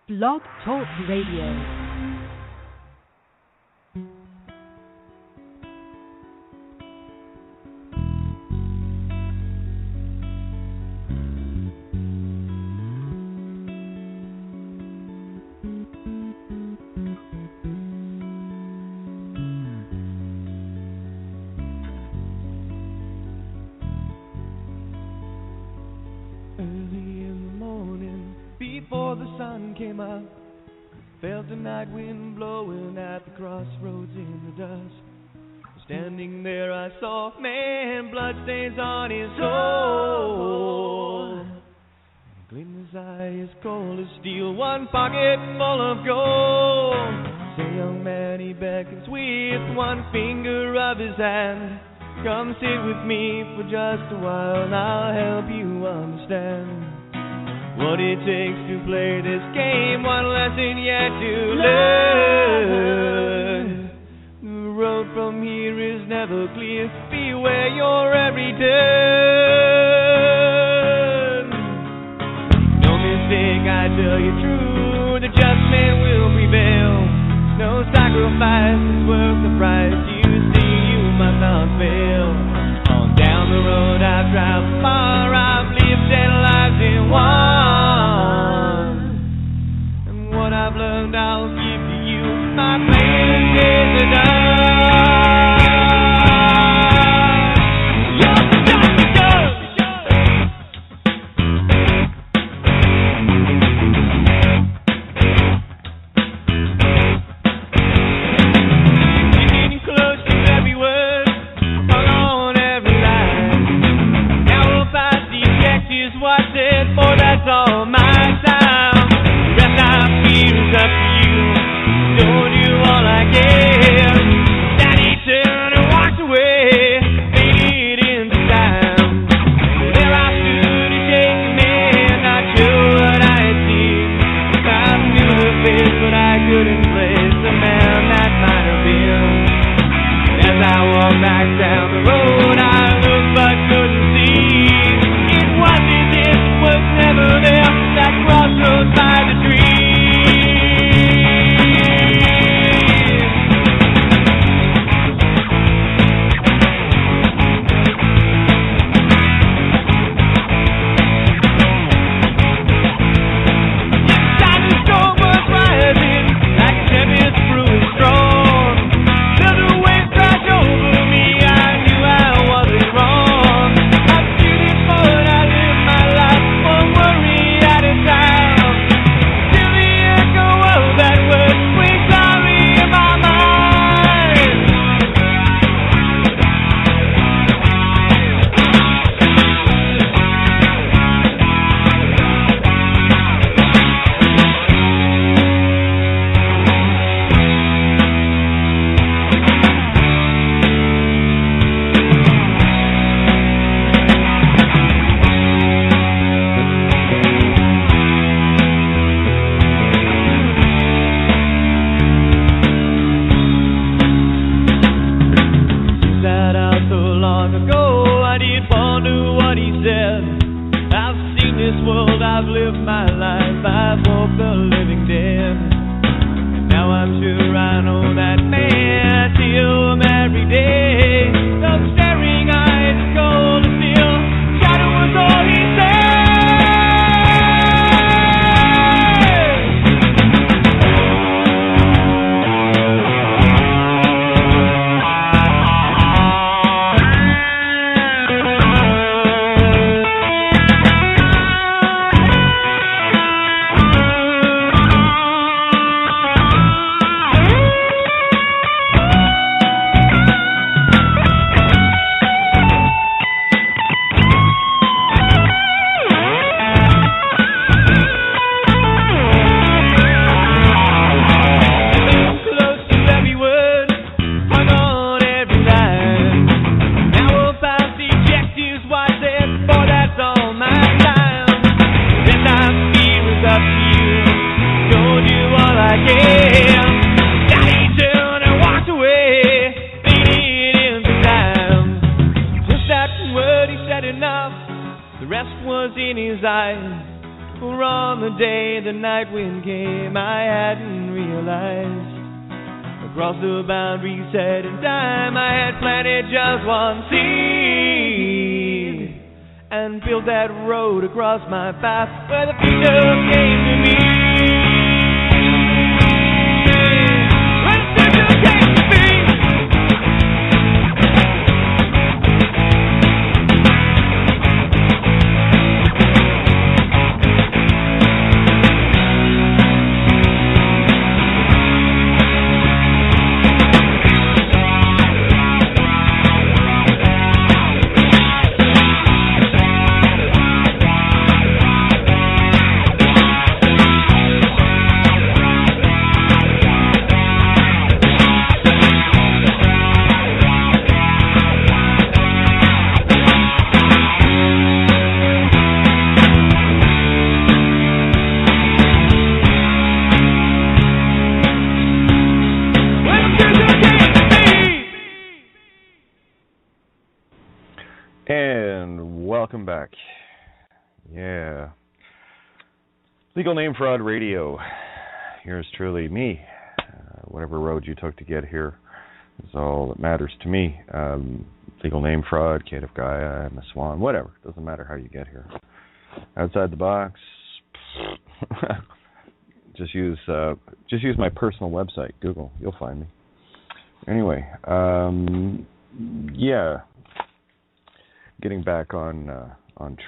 Blog Talk Radio. Came up, felt the night wind blowing at the crossroads in the dust. Standing there I saw man, bloodstains on his soul. Gleam his eye as cold as steel, one pocket full of gold. Say, young man, he beckons with one finger of his hand. Come sit with me for just a while and I'll help you understand what it takes to play this game, one lesson yet to learn. The road from here is never clear, beware your every turn. No mistake, I tell you true, the just man will prevail. No sacrifice is worth the price, you see you must not fail. On down the road I've traveled far, I've lived 10 lives in one. What I've learned I'll give to you. My plan is done. You're done to go. You're getting close to every word, hung on every line. Now we'll fight. the day the night wind came, I hadn't realized. Across the boundary set in time, I had planted just one seed and built that road across my path where the future came to me. Where the future came to me. Welcome back. Yeah. Legal Name Fraud Radio. Yours truly, me. Whatever road you took to get here is all that matters to me. Legal Name Fraud, Cave Guy, I'm a Swan, whatever. Doesn't matter how you get here. Outside the box, just use my personal website, Google. You'll find me. Anyway, yeah. Getting back on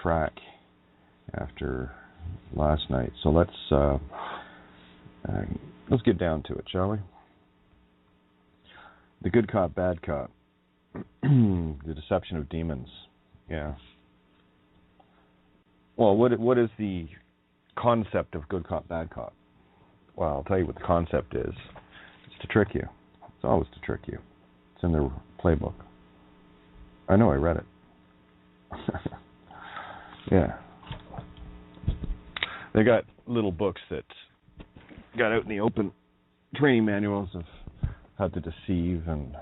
track after last night. So let's get down to it, shall we? The good cop, bad cop. The deception of demons. Yeah. Well, what is the concept of good cop, bad cop? Well, I'll tell you what the concept is. It's to trick you. It's always to trick you. It's in their playbook. I know, I read it. Yeah. They got little books that got out in the open, training manuals of how to deceive, and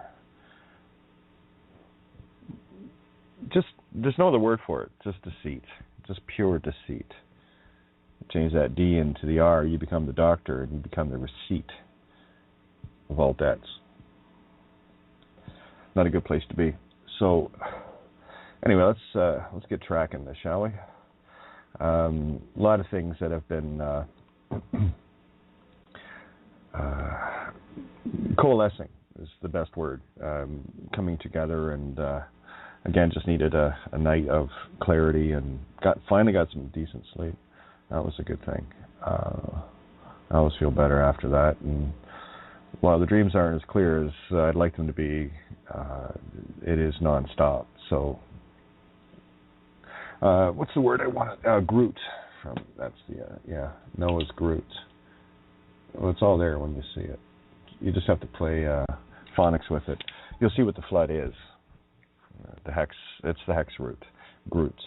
just, there's no other word for it, just deceit, just pure deceit. Change that D into the R, you become the doctor, and you become the receipt of all debts. Not a good place to be. So anyway, let's get tracking this, shall we? A lot of things that have been coalescing is the best word. Coming together, and again, just needed a night of clarity, and finally got some decent sleep. That was a good thing. I always feel better after that. And while the dreams aren't as clear as I'd like them to be, it is nonstop. So. What's the word I wanted? Groot. That's the Noah's Groot. Well, it's all there when you see it. You just have to play phonics with it. You'll see what the flood is. It's the hex root, Groot.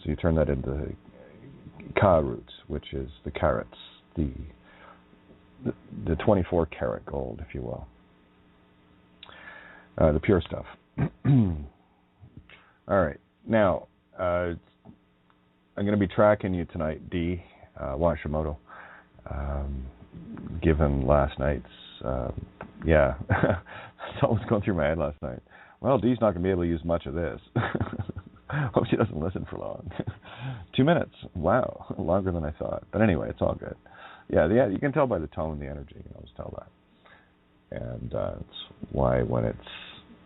So you turn that into Ka root, which is the carats, the 24 karat gold, if you will. The pure stuff. All right, now. I'm going to be tracking you tonight, D. Washimoto. Given last night's, that's what was going through my head last night. Well, D's not going to be able to use much of this. Hope she doesn't listen for long. 2 minutes. Wow, longer than I thought. But anyway, it's all good. Yeah, you can tell by the tone and the energy. You can always tell that. And it's why when it's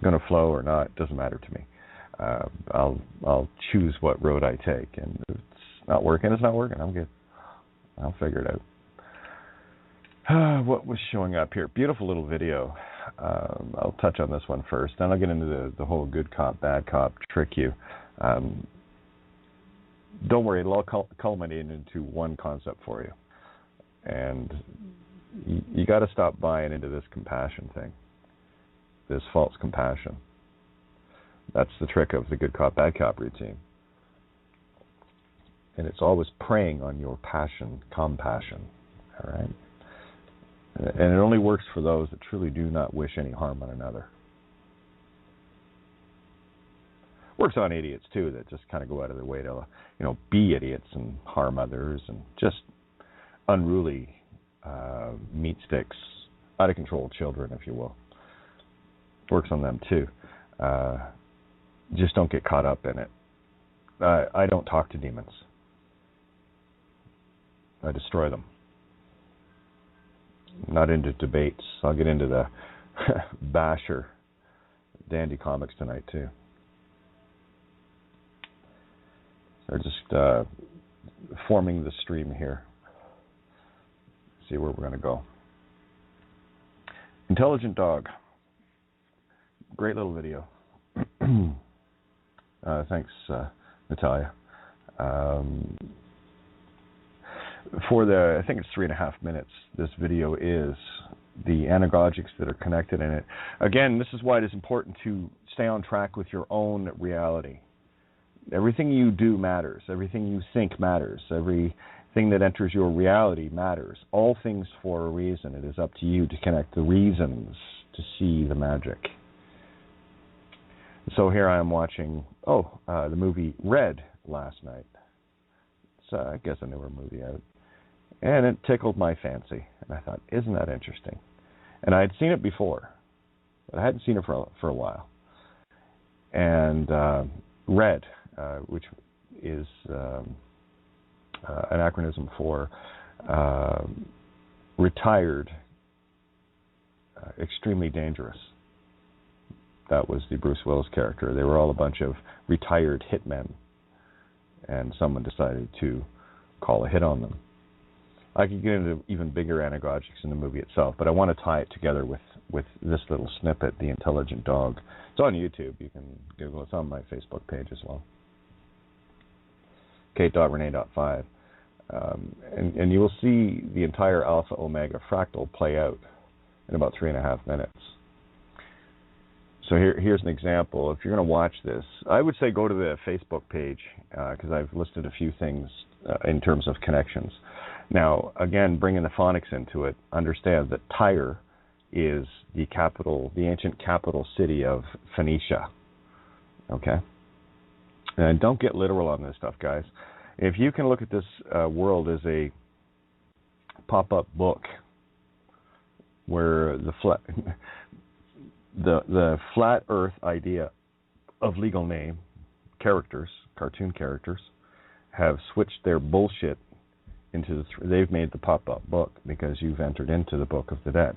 going to flow or not, it doesn't matter to me. I'll choose what road I take, and if it's not working, it's not working. I'm good. I'll figure it out. What was showing up here? Beautiful little video. I'll touch on this one first, then I'll get into the whole good cop, bad cop, trick you. Don't worry, it'll all culminate into one concept for you. And you got to stop buying into this compassion thing, this false compassion. That's the trick of the good cop, bad cop routine. And it's always preying on your passion, compassion. All right? And it only works for those that truly do not wish any harm on another. Works on idiots, too, that just kind of go out of their way to, be idiots and harm others and just unruly meat sticks, out of control children, if you will. Works on them too. Just don't get caught up in it. I don't talk to demons. I destroy them. I'm not into debates. I'll get into the basher dandy comics tonight too. They're just forming the stream here. See where we're going to go. Intelligent dog. Great little video. Thanks, Natalia. For the, I think it's 3.5 minutes, this video is the anagogics that are connected in it. Again, this is why it is important to stay on track with your own reality. Everything you do matters. Everything you think matters. Everything that enters your reality matters. All things for a reason. It is up to you to connect the reasons to see the magic. So here I am watching, the movie Red last night. It's, I guess, a newer movie out. And it tickled my fancy. And I thought, isn't that interesting? And I had seen it before, but I hadn't seen it for a while. And Red, which is an acronym for Retired, Extremely Dangerous. That was the Bruce Willis character. They were all a bunch of retired hitmen, and someone decided to call a hit on them. I could get into even bigger anagogics in the movie itself, but I want to tie it together with this little snippet, The Intelligent Dog. It's on YouTube. You can Google it. It's on my Facebook page as well. Kate.Renee.5. And you will see the entire Alpha Omega fractal play out in about 3.5 minutes. So here's an example. If you're going to watch this, I would say go to the Facebook page because I've listed a few things in terms of connections. Now, again, bringing the phonics into it, understand that Tyre is the ancient capital city of Phoenicia. Okay? And don't get literal on this stuff, guys. If you can look at this world as a pop-up book where the flat Earth idea of legal name characters, cartoon characters, have switched their bullshit into they've made the pop-up book because you've entered into the Book of the Dead,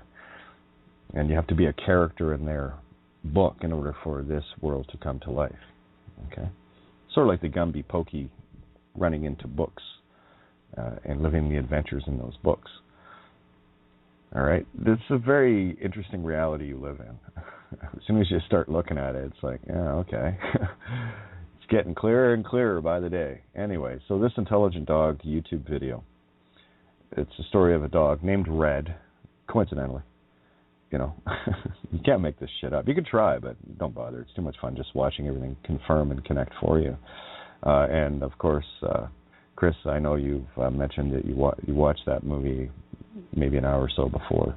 and you have to be a character in their book in order for this world to come to life. Okay, sort of like the Gumby Pokey running into books and living the adventures in those books. All right, this is a very interesting reality you live in. As soon as you start looking at it, it's like, yeah, okay. It's getting clearer and clearer by the day. Anyway, so this Intelligent Dog YouTube video, it's a story of a dog named Red, coincidentally. You know, you can't make this shit up. You can try, but don't bother. It's too much fun just watching everything confirm and connect for you. And, of course, Chris, I know you've mentioned that you watched that movie maybe an hour or so before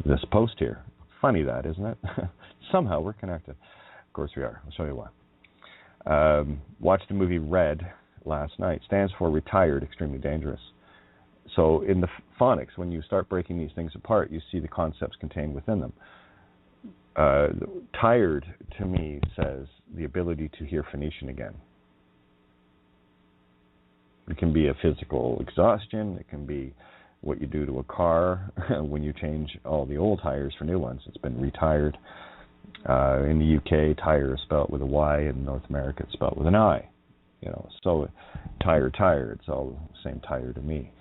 this post here. Funny that, isn't it? Somehow we're connected. Of course we are. I'll show you why. Watched the movie Red last night. Stands for Retired, Extremely Dangerous. So in the phonics, when you start breaking these things apart, you see the concepts contained within them. Tired, to me, says the ability to hear Phoenician again. It can be a physical exhaustion. It can be what you do to a car when you change all the old tires for new ones. It's been retired. In the UK, tire is spelled with a Y. In North America, it's spelled with an I. You know, so tire. It's all the same tire to me.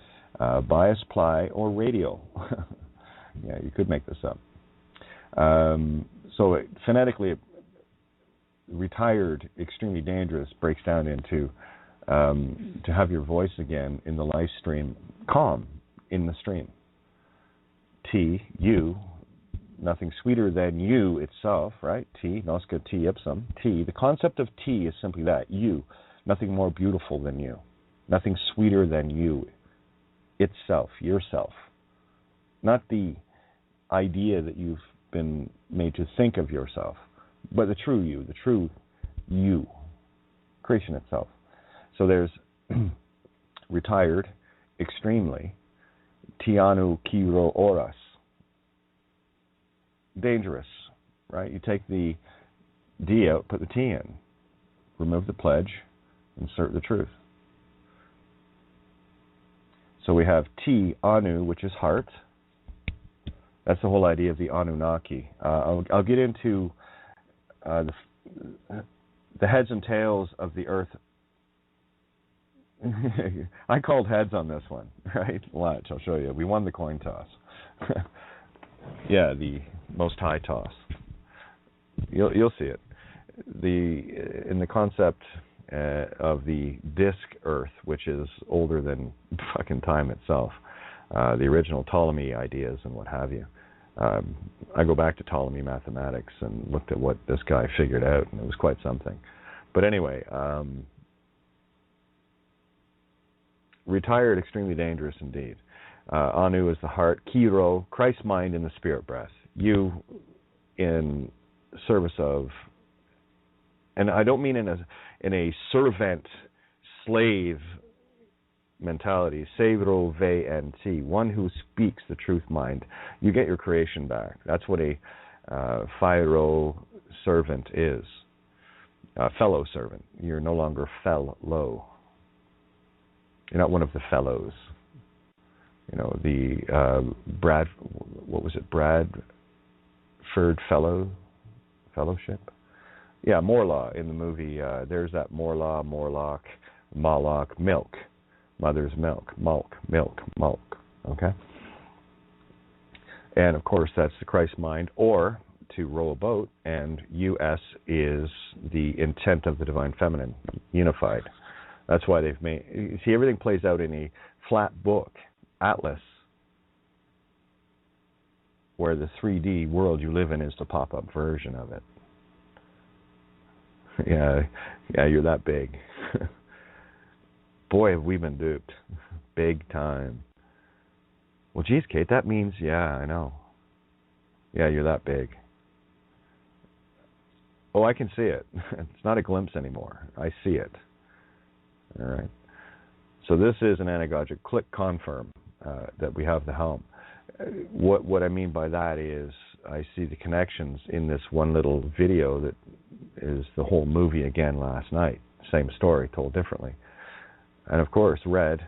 Bias, ply, or radial. Yeah, you could make this up. So phonetically, retired, extremely dangerous breaks down into to have your voice again in the live stream, calm in the stream. T, you, nothing sweeter than you itself, right? T, nosca T ipsum. T, the concept of T is simply that, you, nothing more beautiful than you, nothing sweeter than you itself, yourself. Not the idea that you've been made to think of yourself, but the true you, creation itself. So there's retired, extremely. Tianu kiro oras. Dangerous, right? You take the D out, put the T in. Remove the pledge, insert the truth. So we have T, Anu, which is heart. That's the whole idea of the Anunnaki. I'll get into the heads and tails of the Earth. I called heads on this one, right? Watch, I'll show you. We won the coin toss. Yeah, the most high toss. You'll see it. In the concept of the disk Earth, which is older than fucking time itself, the original Ptolemy ideas and what have you. I go back to Ptolemy mathematics and looked at what this guy figured out, and it was quite something. But anyway, retired, extremely dangerous indeed. Anu is the heart. Kiro, Christ's mind in the spirit breath. You in service of, and I don't mean in a servant slave mentality. Sevro ve nt, one who speaks the truth mind. You get your creation back. That's what a Pharaoh servant is. Fellow servant. You're no longer fellow. You're not one of the fellows. You know, the Bradford Fellowship? Yeah, Morlaw in the movie. There's that Morlaw, Morlock, Moloch, milk. Mother's milk, milk. Okay? And of course, that's the Christ mind, or to row a boat, and US is the intent of the divine feminine, unified. That's why they've made. You see, everything plays out in a flat book, Atlas, where the 3D world you live in is the pop-up version of it. Yeah, you're that big. Boy, have we been duped. Big time. Well, geez, Kate, that means, yeah, I know. Yeah, you're that big. Oh, I can see it. It's not a glimpse anymore. I see it. All right. So this is an anagogic. Click confirm that we have the helm. What I mean by that is I see the connections in this one little video that is the whole movie again last night. Same story told differently. And of course, red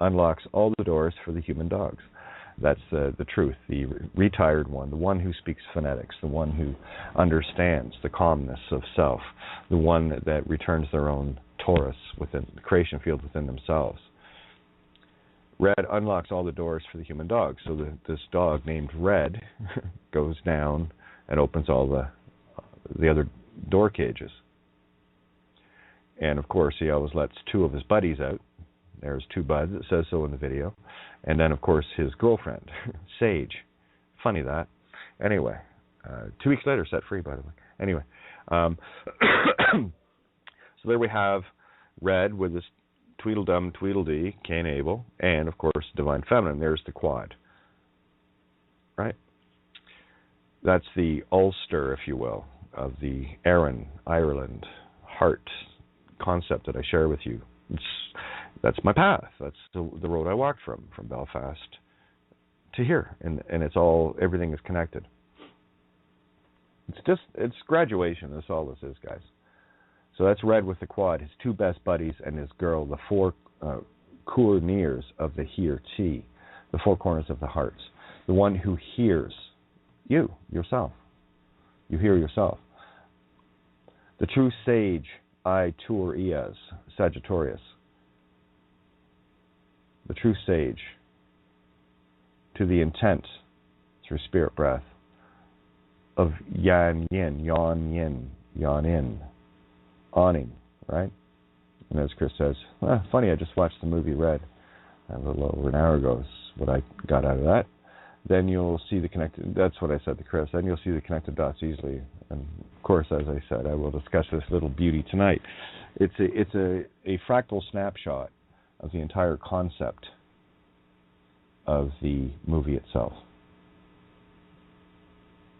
unlocks all the doors for the human dogs. That's the truth, the retired one, the one who speaks phonetics, the one who understands the calmness of self, the one that returns their own torus within the creation field within themselves. Red unlocks all the doors for the human dog. So this dog named Red goes down and opens all the other door cages. And of course, he always lets two of his buddies out. There's two buds. It says so in the video. And then, of course, his girlfriend, Sage. Funny that. Anyway, 2 weeks later, set free, by the way. Anyway, so there we have Red with this Tweedledum, Tweedledee, Cain, Abel, and, of course, Divine Feminine. There's the quad. Right? That's the Ulster, if you will, of the Erin, Ireland, heart concept that I share with you. That's my path. That's the road I walked from Belfast to here, and everything is connected. It's graduation. That's all this is, guys. So that's Red with the quad, his two best buddies, and his girl, the four corners of the here-chi, the four corners of the hearts, the one who hears you, yourself. You hear yourself. The true sage, I Tur Ias, Sagittarius. The true sage, to the intent through spirit breath of yan yin, yon yin, yon in, awning, right? And as Chris says, funny, I just watched the movie Red a little over an hour ago, is what I got out of that. Then you'll see the connected, that's what I said to Chris, then you'll see the connected dots easily. And of course, as I said, I will discuss this little beauty tonight. It's a fractal snapshot of the entire concept of the movie itself.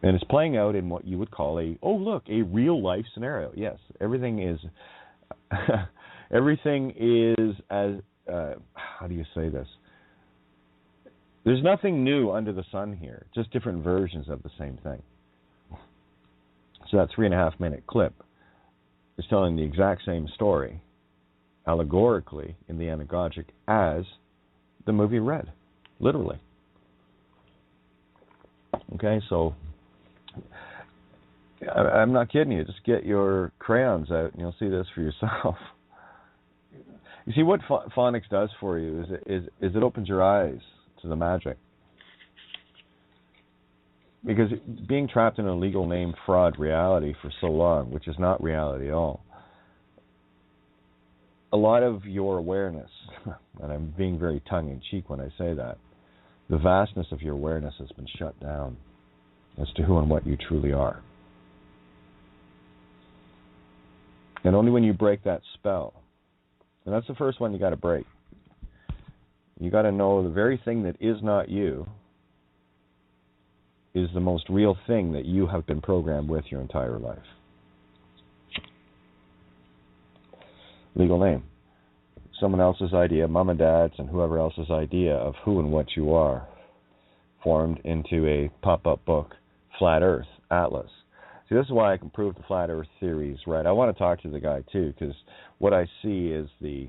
And it's playing out in what you would call a real life scenario. Yes, everything is as how do you say this? There's nothing new under the sun here, just different versions of the same thing. So that 3.5-minute clip is telling the exact same story, allegorically, in the anagogic, as the movie Red, literally. Okay, so I'm not kidding you. Just get your crayons out and you'll see this for yourself. You see, what phonics does for you is it opens your eyes to the magic. Because being trapped in a legal name fraud reality for so long, which is not reality at all, a lot of your awareness, and I'm being very tongue-in-cheek when I say that, the vastness of your awareness has been shut down as to who and what you truly are. And only when you break that spell, and that's the first one you got to break, you got to know the very thing that is not you is the most real thing that you have been programmed with your entire life. Legal name. Someone else's idea, mom and dad's and whoever else's idea of who and what you are, formed into a pop-up book, Flat Earth Atlas. See, this is why I can prove the Flat Earth theory is right. I want to talk to the guy, too, because what I see is the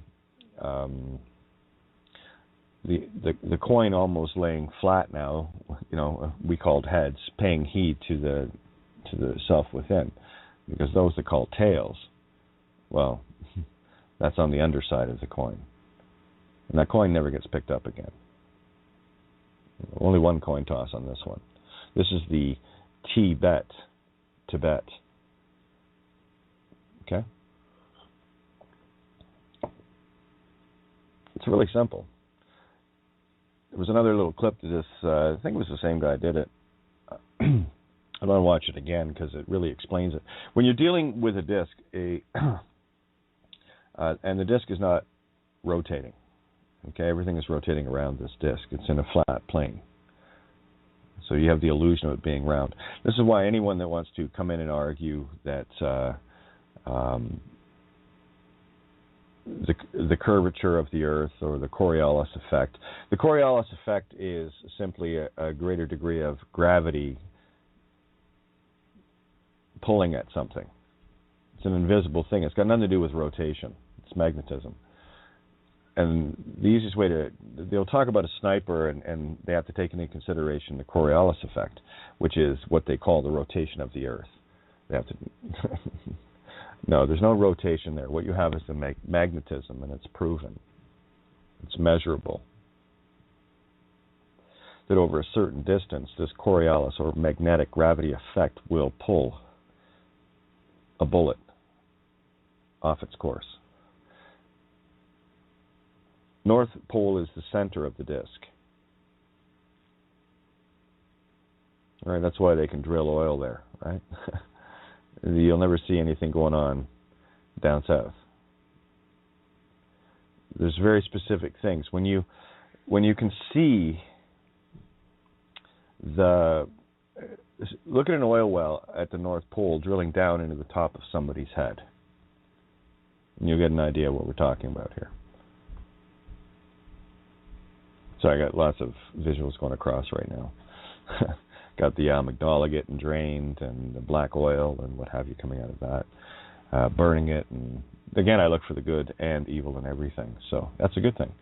coin almost laying flat now, we called heads, paying heed to the self within, because those that call tails, well, that's on the underside of the coin. And that coin never gets picked up again. Only one coin toss on this one. This is the T-bet, Tibet. Okay? It's really simple. There was another little clip to this. I think it was the same guy did it. I don't want to watch it again because it really explains it. When you're dealing with a disc, and the disc is not rotating. Okay, everything is rotating around this disc. It's in a flat plane. So you have the illusion of it being round. This is why anyone that wants to come in and argue that the curvature of the Earth or the Coriolis effect. The Coriolis effect is simply a greater degree of gravity pulling at something. It's an invisible thing. It's got nothing to do with rotation. It's magnetism. And the easiest way they'll talk about a sniper and they have to take into consideration the Coriolis effect, which is what they call the rotation of the Earth. They have to... No, there's no rotation there. What you have is the magnetism, and it's proven. It's measurable. That over a certain distance, this Coriolis or magnetic gravity effect will pull a bullet off its course. North Pole is the center of the disk. All right, that's why they can drill oil there, right? You'll never see anything going on down south. There's very specific things. When you can see look at an oil well at the North Pole drilling down into the top of somebody's head, and you'll get an idea what we're talking about here. So I got lots of visuals going across right now. Got the amygdala getting drained and the black oil and what have you coming out of that. Burning it. And again, I look for the good and evil in everything. So that's a good thing.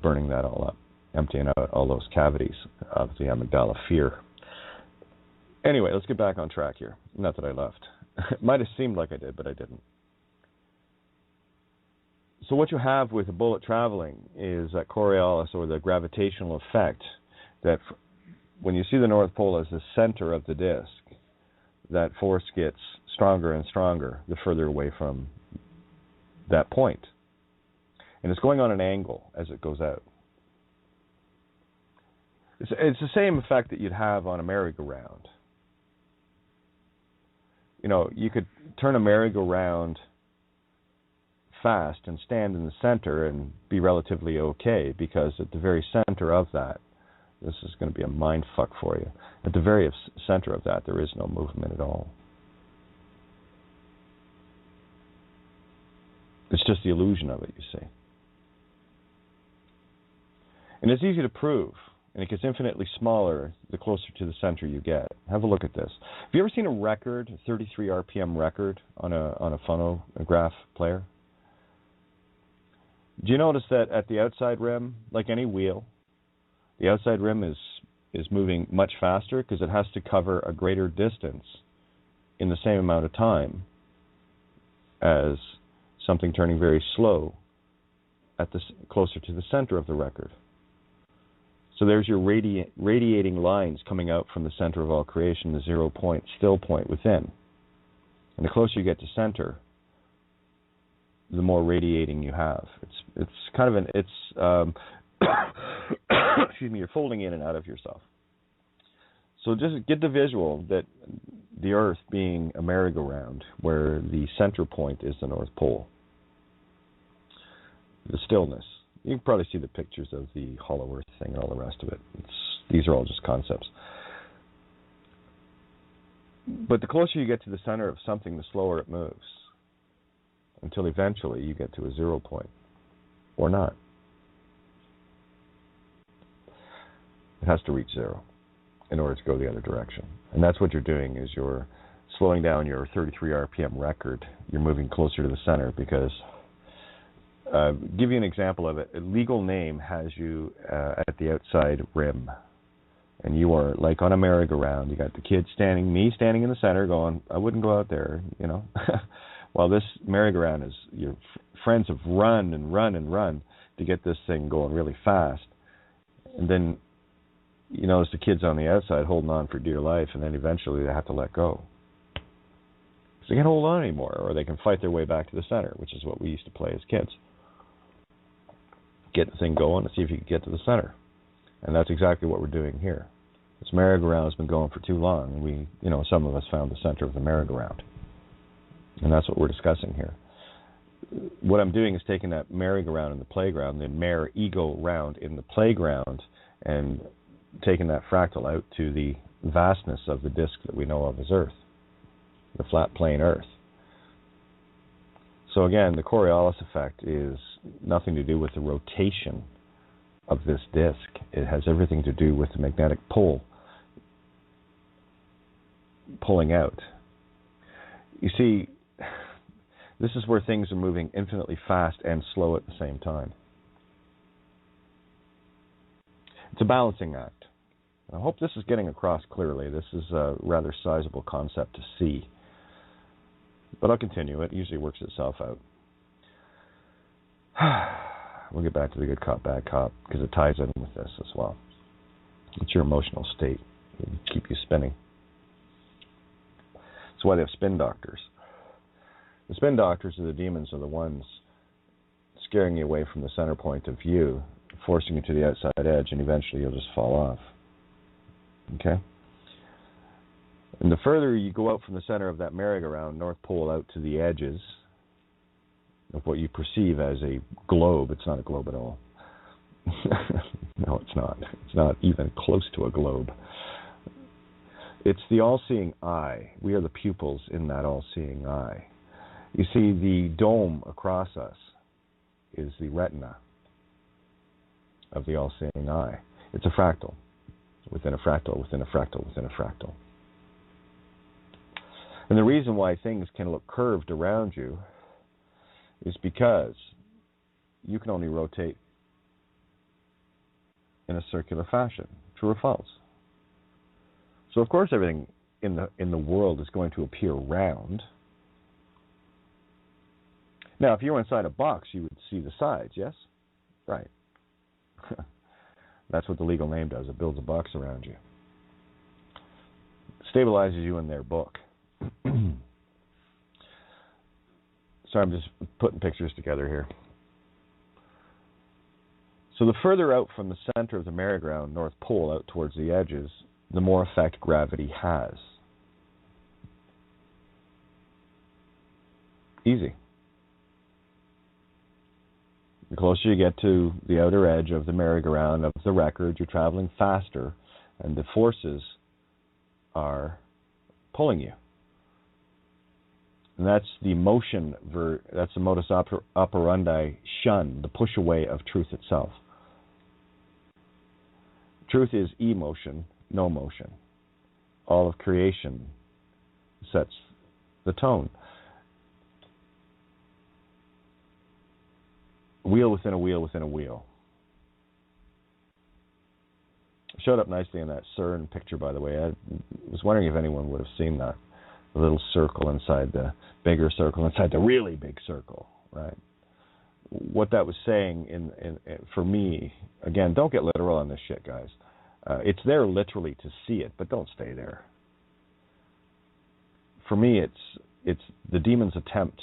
Burning that all up. Emptying out all those cavities of the amygdala fear. Anyway, let's get back on track here. Not that I left. It might have seemed like I did, but I didn't. So what you have with a bullet traveling is that Coriolis, or the gravitational effect, that when you see the North Pole as the center of the disk, that force gets stronger and stronger the further away from that point. And it's going on an angle as it goes out. It's the same effect that you'd have on a merry-go-round. You could turn a merry-go-round fast and stand in the center and be relatively okay, because at the very center of that, this is going to be a mind fuck for you. At the very center of that, there is no movement at all. It's just the illusion of it, you see. And it's easy to prove, and it gets infinitely smaller the closer to the center you get. Have a look at this. Have you ever seen a record, a 33 RPM record on a phonograph player? Do you notice that at the outside rim, like any wheel, the outside rim is moving much faster because it has to cover a greater distance in the same amount of time as something turning very slow at closer to the center of the record. So there's your radiating lines coming out from the center of all creation, the 0 point, still point within. And the closer you get to center, the more radiating you have. It's kind of excuse me, you're folding in and out of yourself. So just get the visual that the Earth being a merry-go-round, where the center point is the North Pole. The stillness. You can probably see the pictures of the hollow Earth thing and all the rest of it. These are all just concepts. But the closer you get to the center of something, the slower it moves, until eventually you get to a 0 point, or not. It has to reach 0 in order to go the other direction. And that's what you're doing, is you're slowing down your 33 RPM record. You're moving closer to the center because, give you an example of it, a legal name has you at the outside rim. And you are like on a merry-go-round. You got the kid me standing in the center going, I wouldn't go out there, you know. While this merry-go-round is, your friends have run and run and run to get this thing going really fast. And then you notice the kids on the outside holding on for dear life, and then eventually they have to let go. Because they can't hold on anymore, or they can fight their way back to the center, which is what we used to play as kids. Get the thing going and see if you can get to the center. And that's exactly what we're doing here. This merry-go-round has been going for too long, and some of us found the center of the merry-go-round. And that's what we're discussing here. What I'm doing is taking that merry-go-round in the playground, the merry-ego-round in the playground, and taking that fractal out to the vastness of the disk that we know of as Earth, the flat plane Earth. So again, the Coriolis effect is nothing to do with the rotation of this disk. It has everything to do with the magnetic pull pulling out. You see, this is where things are moving infinitely fast and slow at the same time. It's a balancing act. I hope this is getting across clearly. This is a rather sizable concept to see. But I'll continue. It usually works itself out. We'll get back to the good cop, bad cop, because it ties in with this as well. It's your emotional state. It'll keep you spinning. That's why they have spin doctors. The spin doctors are the demons, are the ones scaring you away from the center point of view, forcing you to the outside edge, and eventually you'll just fall off. Okay? And the further you go out from the center of that merry-go-round, North Pole, out to the edges of what you perceive as a globe, it's not a globe at all. No, it's not. It's not even close to a globe. It's the all-seeing eye. We are the pupils in that all-seeing eye. You see, the dome across us is the retina of the all-seeing eye. It's a fractal, within a fractal, within a fractal, within a fractal. And the reason why things can look curved around you is because you can only rotate in a circular fashion. True or false? So of course everything in the world is going to appear round. Now, if you were inside a box, you would see the sides, yes? Right. That's what the legal name does. It builds a box around you. It stabilizes you in their book. So I'm just putting pictures together here. So the further out from the center of the merry-go-round, North Pole, out towards the edges, the more effect gravity has. Easy. The closer you get to the outer edge of the merry-go-round of the record, you're traveling faster, and the forces are pulling you. And that's the motion, that's the modus operandi shun, the push away of truth itself. Truth is emotion, no motion. All of creation sets the tone. Wheel within a wheel within a wheel. Showed up nicely in that CERN picture, by the way. I was wondering if anyone would have seen that. The little circle inside the bigger circle, inside the really big circle, right? What that was saying for me, again, don't get literal on this shit, guys. It's there literally to see it, but don't stay there. For me, it's the demon's attempt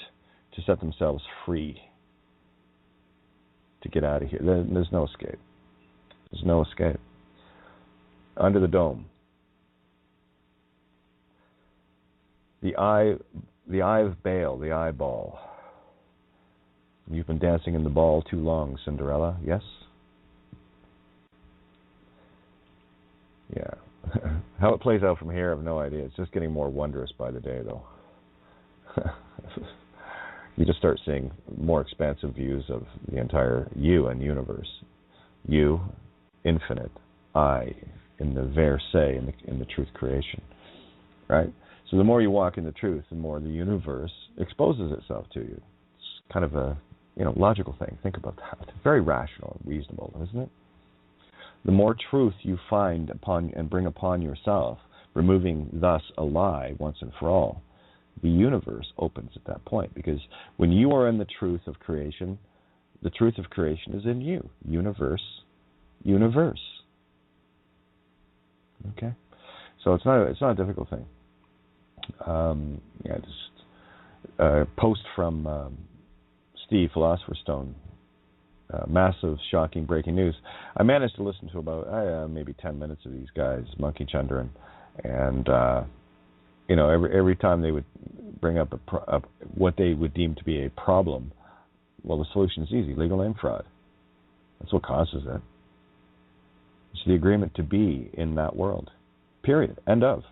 to set themselves free, to get out of here. There's no escape. There's no escape. Under the dome. The eye of Baal, the eyeball. You've been dancing in the ball too long, Cinderella, yes? Yeah. How it plays out from here, I have no idea. It's just getting more wondrous by the day, though. You just start seeing more expansive views of the entire you and universe. You, infinite. I, in the verse, in the truth creation. Right? So the more you walk in the truth, the more the universe exposes itself to you. It's kind of a logical thing. Think about that. Very rational and reasonable, isn't it? The more truth you find upon and bring upon yourself, removing thus a lie once and for all, the universe opens at that point. Because when you are in the truth of creation, the truth of creation is in you. Universe. Okay? So it's not a difficult thing. Post from Steve, Philosopher's Stone. Massive, shocking breaking news. I managed to listen to about maybe 10 minutes of these guys, Monkey Chandran, and every time they would bring up what they would deem to be a problem, well, the solution is easy: legal name fraud. That's what causes it. It's the agreement to be in that world. Period. End of.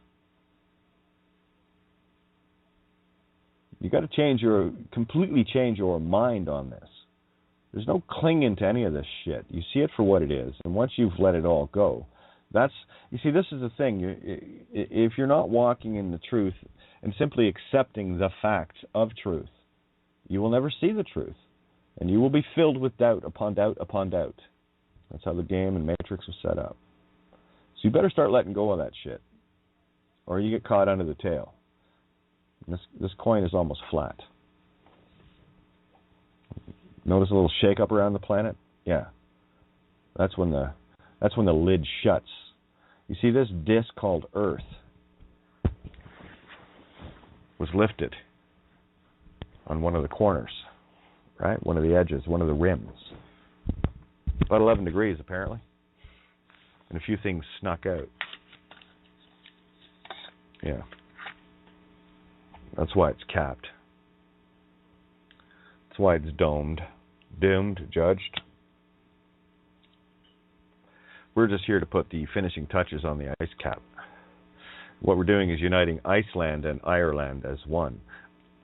You got to completely change your mind on this. There's no clinging to any of this shit. You see it for what it is, and once you've let it all go, this is the thing. If you're not walking in the truth and simply accepting the facts of truth, you will never see the truth, and you will be filled with doubt upon doubt upon doubt. That's how the game and Matrix was set up. So you better start letting go of that shit, or you get caught under the tail. This coin is almost flat. Notice a little shake up around the planet? Yeah. That's when the lid shuts. You see, this disc called Earth was lifted on one of the corners, right? One of the edges, one of the rims. About 11 degrees, apparently. And a few things snuck out. Yeah. That's why it's capped. That's why it's domed. Doomed, judged. We're just here to put the finishing touches on the ice cap. What we're doing is uniting Iceland and Ireland as one.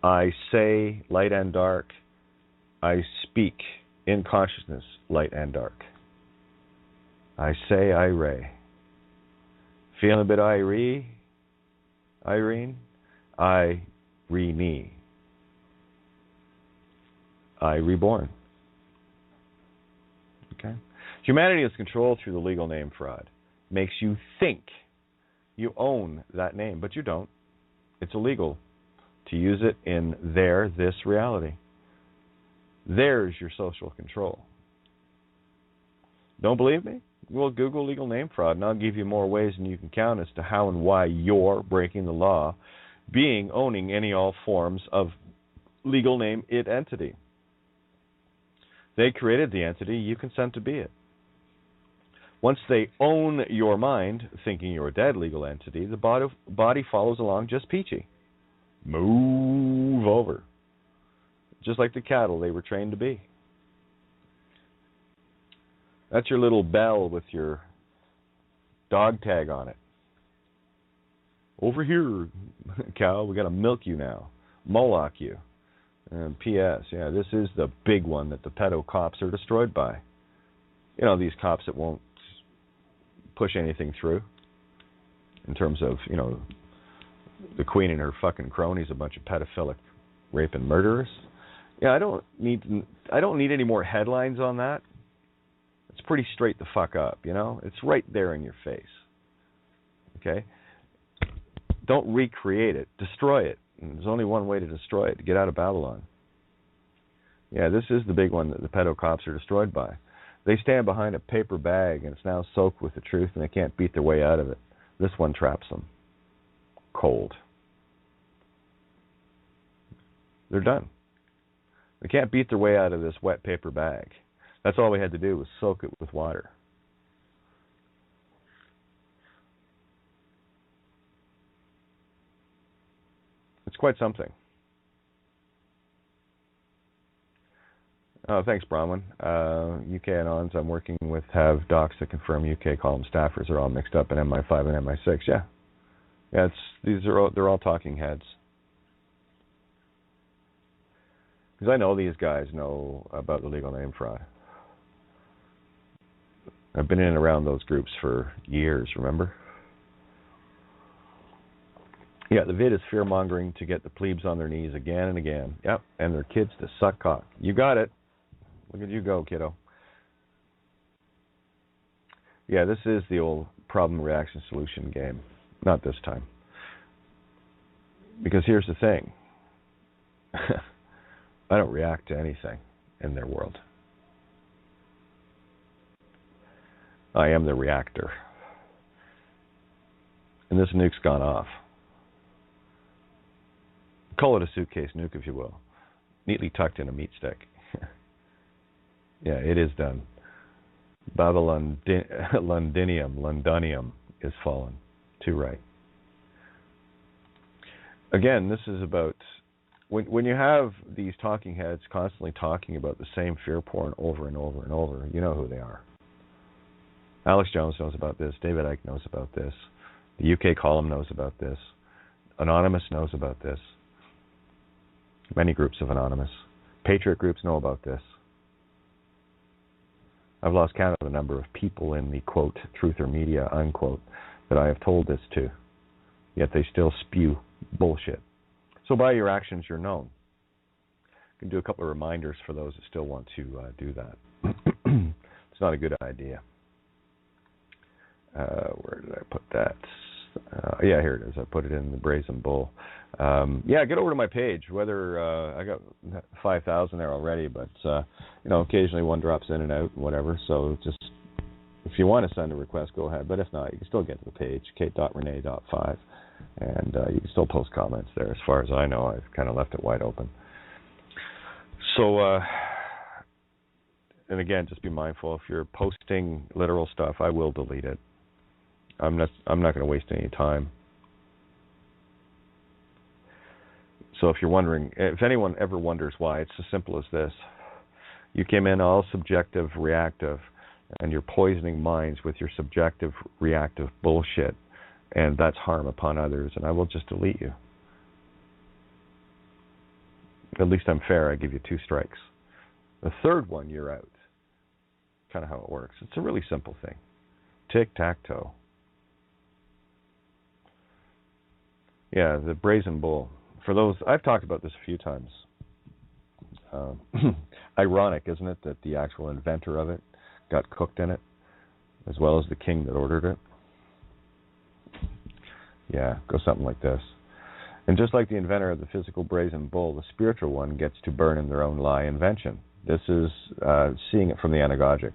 I say light and dark. I speak in consciousness light and dark. I say Ire. Feeling a bit Irene? Irene. I reborn. Okay? Humanity is controlled through the legal name fraud. Makes you think you own that name, but you don't. It's illegal to use it in this reality. There's your social control. Don't believe me? Well, Google legal name fraud, and I'll give you more ways than you can count as to how and why you're breaking the law, owning any all forms of legal name entity. They created the entity, you consent to be it. Once they own your mind, thinking you're a dead legal entity, the body follows along just peachy. Move over. Just like the cattle they were trained to be. That's your little bell with your dog tag on it. Over here, cow, we got to milk you now. Moloch you. And P.S., yeah, this is the big one that the pedo cops are destroyed by. You know, these cops that won't push anything through in terms of, the Queen and her fucking cronies, a bunch of pedophilic rape and murderers. Yeah, I don't need any more headlines on that. It's pretty straight the fuck up, It's right there in your face. Okay? Don't recreate it. Destroy it. And there's only one way to destroy it, to get out of Babylon. Yeah, this is the big one that the pedo cops are destroyed by. They stand behind a paper bag, and it's now soaked with the truth, and they can't beat their way out of it. This one traps them. Cold. They're done. They can't beat their way out of this wet paper bag. That's all we had to do was soak it with water. It's quite something. Oh, thanks, Bronwyn. UK Anons I'm working with have docs that confirm UK column staffers are all mixed up in MI5 and MI6. Yeah. Yeah, they're all talking heads. Because I know these guys know about the legal name fraud. I've been in and around those groups for years, remember? Yeah, the vid is fear-mongering to get the plebes on their knees again and again. Yep, and their kids to suck cock. You got it. Look at you go, kiddo. Yeah, this is the old problem, reaction, solution game. Not this time. Because here's the thing. I don't react to anything in their world. I am the reactor. And this nuke's gone off. Call it a suitcase nuke, if you will. Neatly tucked in a meat stick. Yeah, it is done. Londinium is fallen. Too right. Again, this is about when you have these talking heads constantly talking about the same fear porn over and over and over, you know who they are. Alex Jones knows about this. David Icke knows about this. The UK column knows about this. Anonymous knows about this. Many groups of Anonymous. Patriot groups know about this. I've lost count of the number of people in the, quote, truth or media, unquote, that I have told this to. Yet they still spew bullshit. So by your actions, you're known. You can do a couple of reminders for those that still want to do that. It's not a good idea. Where did I put that? Yeah, here it is. I put it in the Brazen Bull. Yeah, get over to my page. Whether I got 5,000 there already, but occasionally one drops in and out and whatever. So just if you want to send a request, go ahead. But if not, you can still get to the page, kate.renee.5, and you can still post comments there. As far as I know, I've kind of left it wide open. So, and again, just be mindful. If you're posting literal stuff, I will delete it. I'm not going to waste any time. So if you're wondering, if anyone ever wonders why, it's as simple as this. You came in all subjective, reactive, and you're poisoning minds with your subjective, reactive bullshit, and that's harm upon others, and I will just delete you. At least I'm fair. I give you 2 strikes. The third one, you're out. Kind of how it works. It's a really simple thing. Tic-tac-toe. Yeah, the Brazen Bull. For those, I've talked about this a few times. Ironic, isn't it, that the actual inventor of it got cooked in it, as well as the king that ordered it? Yeah, go something like this. And just like the inventor of the physical Brazen Bull, the spiritual one gets to burn in their own lie invention. This is seeing it from the anagogic.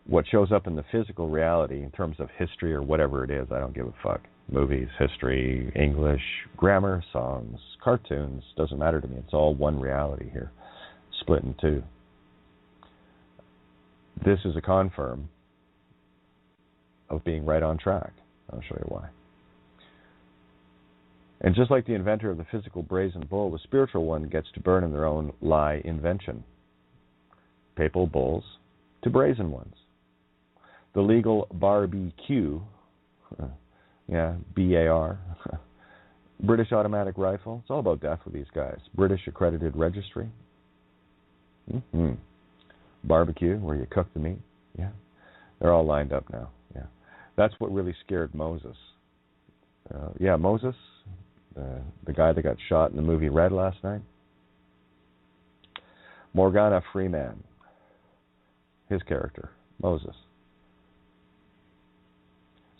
What shows up in the physical reality in terms of history or whatever it is, I don't give a fuck. Movies, history, English, grammar, songs, cartoons, doesn't matter to me. It's all one reality here, split in 2. This is a confirm of being right on track. I'll show you why. And just like the inventor of the physical Brazen Bull, the spiritual one gets to burn in their own lie invention. Papal bulls to brazen ones. The legal barbecue, BAR, British automatic rifle. It's all about death with these guys. British accredited registry. Barbecue, where you cook the meat. Yeah. They're all lined up now. Yeah. That's what really scared Moses. Moses, the guy that got shot in the movie Red last night. Morgana Freeman, his character, Moses.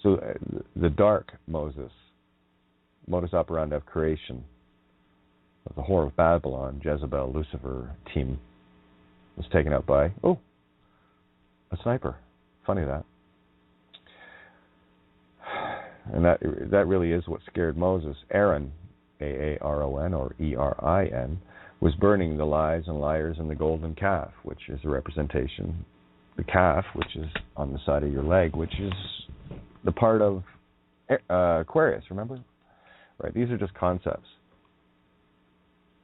So the dark Moses, modus operandi of creation, of the whore of Babylon, Jezebel, Lucifer team, was taken out by, a sniper. Funny that. And that really is what scared Moses. Aaron, Aaron or Erin, was burning the lies and liars and the golden calf, which is a representation, the calf, which is on the side of your leg, which is the part of Aquarius, remember? Right, these are just concepts.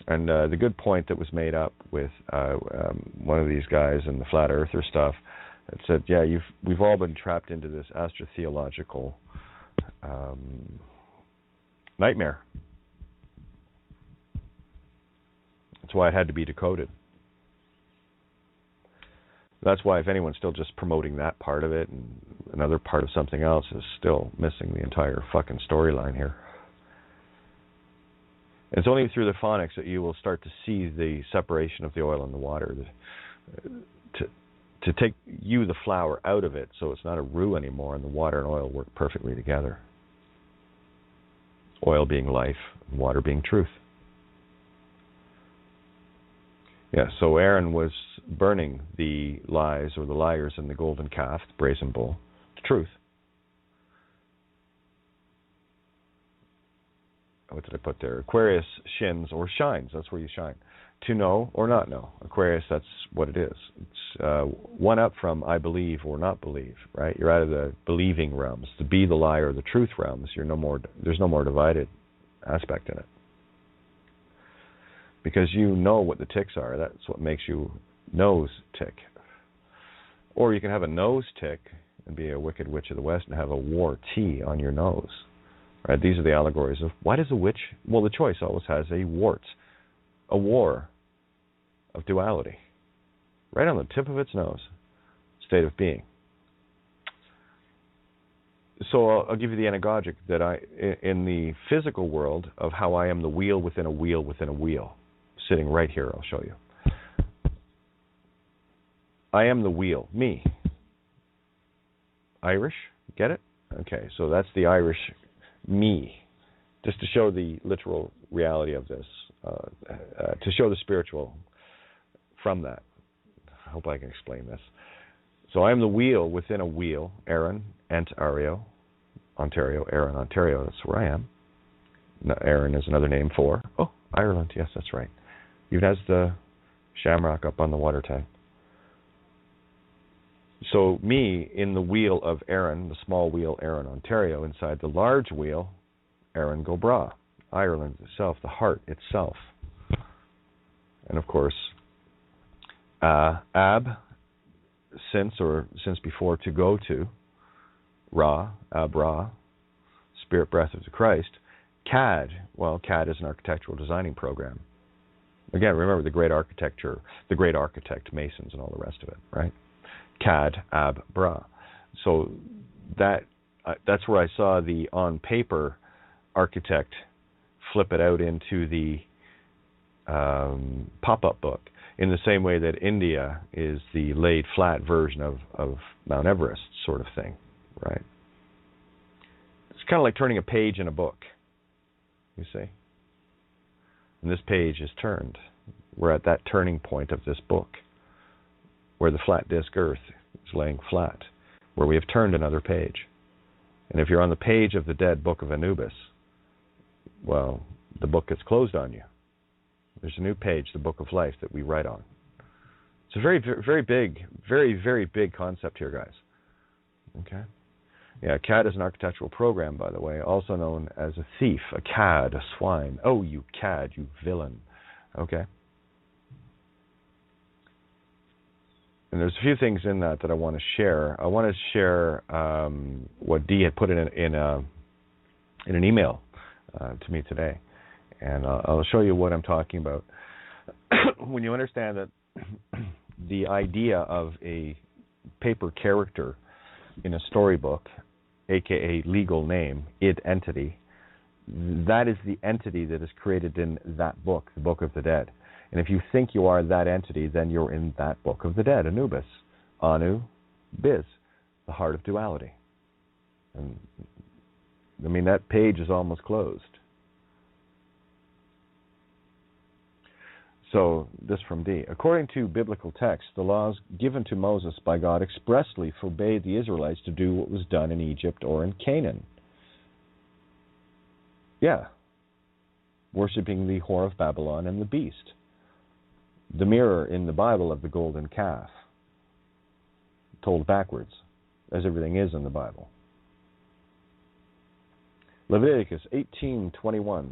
And the good point that was made up with one of these guys in the flat earther stuff, it said, we've all been trapped into this astrotheological nightmare. That's why it had to be decoded. That's why if anyone's still just promoting that part of it and another part of something else is still missing the entire fucking storyline here. It's only through the phonics that you will start to see the separation of the oil and the water, to take the flour out of it so it's not a roux anymore, and the water and oil work perfectly together. Oil being life, and water being truth. So Aaron was burning the lies or the liars and the golden calf, the brazen bull, to truth. What did I put there? Aquarius shins or shines. That's where you shine. To know or not know. Aquarius, that's what it is. It's one up from I believe or not believe, right? You're out of the believing realms. To be the lie or the truth realms, there's no more divided aspect in it. Because you know what the ticks are. That's what makes you nose tick. Or you can have a nose tick and be a wicked witch of the West and have a war T on your nose. Right? These are the allegories of why does a witch? Well, the choice always has a wart, a war of duality, right on the tip of its nose, state of being. So I'll give you the anagogic that in the physical world of how I am the wheel within a wheel within a wheel, sitting right here. I'll show you. I am the wheel, me. Irish, get it? Okay, so that's the Irish me, just to show the literal reality of this, to show the spiritual from that. I hope I can explain this. So I am the wheel within a wheel, Aaron, Ontario, Aaron, Ontario, that's where I am. Aaron is another name for, Ireland, yes, that's right. Even has the shamrock up on the water tank. So me in the wheel of Aaron, the small wheel Aaron, Ontario, inside the large wheel, Aaron Go Bra, Ireland itself, the heart itself. And of course, Ab, since before, to go to, Ra, Ab-Ra, spirit breath of the Christ. CAD, well, CAD is an architectural designing program. Again, remember the great architecture, the great architect, Masons and all the rest of it, right? CAD, Ab-Ra. So that's where I saw the on paper architect flip it out into the pop-up book, in the same way that India is the laid flat version of Mount Everest sort of thing, right? It's kind of like turning a page in a book, you see. And this page is turned. We're at that turning point of this book, where the flat disk Earth is laying flat, where we have turned another page. And if you're on the page of the dead book of Anubis, well, the book gets closed on you. There's a new page, the book of life, that we write on. It's a very, very big, very, very big concept here, guys. Okay? Yeah, CAD is an architectural program, by the way, also known as a thief, a cad, a swine. Oh, you cad, you villain. Okay? And there's a few things in that I want to share. I want to share what Dee had put in an email to me today. And I'll show you what I'm talking about. When you understand that the idea of a paper character in a storybook aka legal name, id entity, that is the entity that is created in that book, the Book of the Dead. And if you think you are that entity, then you're in that Book of the Dead, Anubis, Anu, Biz, the heart of duality. And I mean, that page is almost closed. So, this from D. According to biblical text, the laws given to Moses by God expressly forbade the Israelites to do what was done in Egypt or in Canaan. Yeah. Worshipping the whore of Babylon and the beast. The mirror in the Bible of the golden calf. Told backwards, as everything is in the Bible. Leviticus 18:21.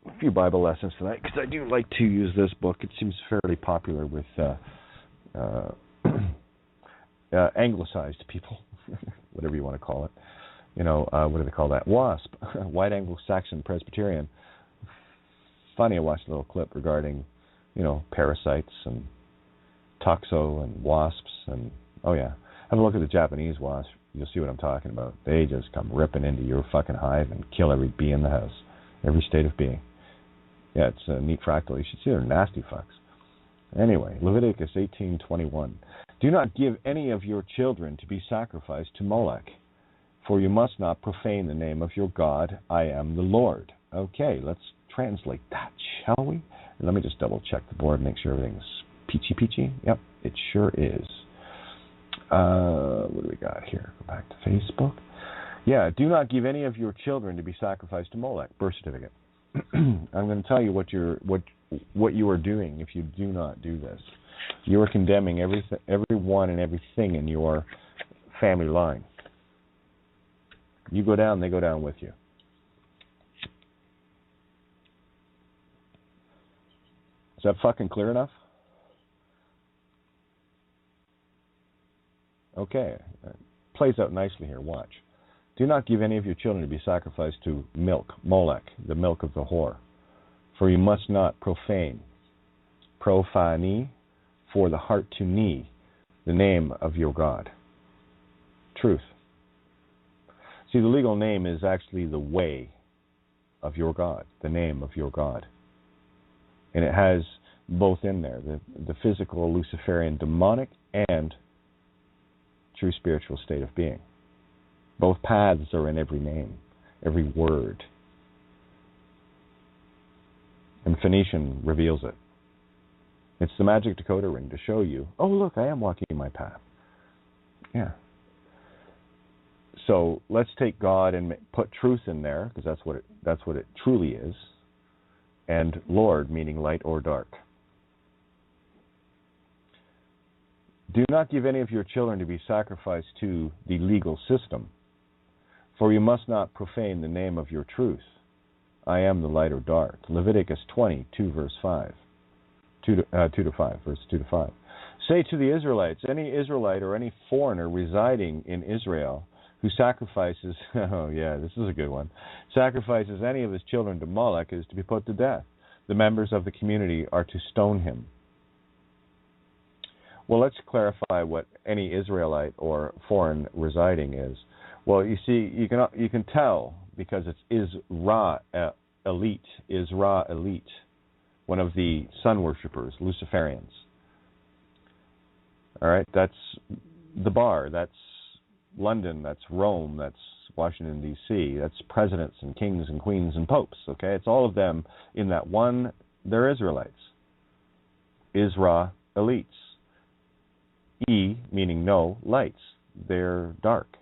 A few Bible lessons tonight, because I do like to use this book. It seems fairly popular with anglicized people, whatever you want to call it. You know, what do they call that? WASP, White Anglo-Saxon Presbyterian. Funny, I watched a little clip regarding, you know, parasites and toxo and wasps. And, oh yeah, have a look at the Japanese wasp. You'll see what I'm talking about. They just come ripping into your fucking hive and kill every bee in the house, every state of being. Yeah, it's a neat fractal. You should see they're nasty fucks. Anyway, Leviticus 18:21. Do not give any of your children to be sacrificed to Molech, for you must not profane the name of your God. I am the Lord. Okay, let's translate that, shall we? And let me just double check the board and make sure everything's peachy. Yep, it sure is. What do we got here? Go back to Facebook. Yeah, do not give any of your children to be sacrificed to Molech. Birth certificate. I'm going to tell you what you are doing if you do not do this. You are condemning everyone and everything in your family line. You go down, they go down with you. Is that fucking clear enough? Okay. Plays out nicely here. Watch. Do not give any of your children to be sacrificed to milk, Molech, the milk of the whore. For you must not profane, for the heart to knee, the name of your God. Truth. See, the legal name is actually the way of your God, the name of your God. And it has both in there, the physical, Luciferian, demonic, and true spiritual state of being. Both paths are in every name, every word. And Phoenician reveals it. It's the magic decoder ring to show you, oh, look, I am walking my path. Yeah. So let's take God and put truth in there, because that's what it truly is. And Lord, meaning light or dark. Do not give any of your children to be sacrificed to the legal system, for you must not profane the name of your truth. I am the light or dark. Leviticus 22, verse 5. 2 to 5, verse 2 to 5. Say to the Israelites, any Israelite or any foreigner residing in Israel who sacrifices, oh yeah, this is a good one, sacrifices any of his children to Moloch is to be put to death. The members of the community are to stone him. Well, let's clarify what any Israelite or foreign residing is. Well, you see, you can tell because it's Isra elite, one of the sun worshippers, Luciferians. All right, that's the bar, that's London, that's Rome, that's Washington, D.C., that's presidents and kings and queens and popes, okay? It's all of them in that one, they're Israelites. Isra elites. E, meaning no, lights. They're dark.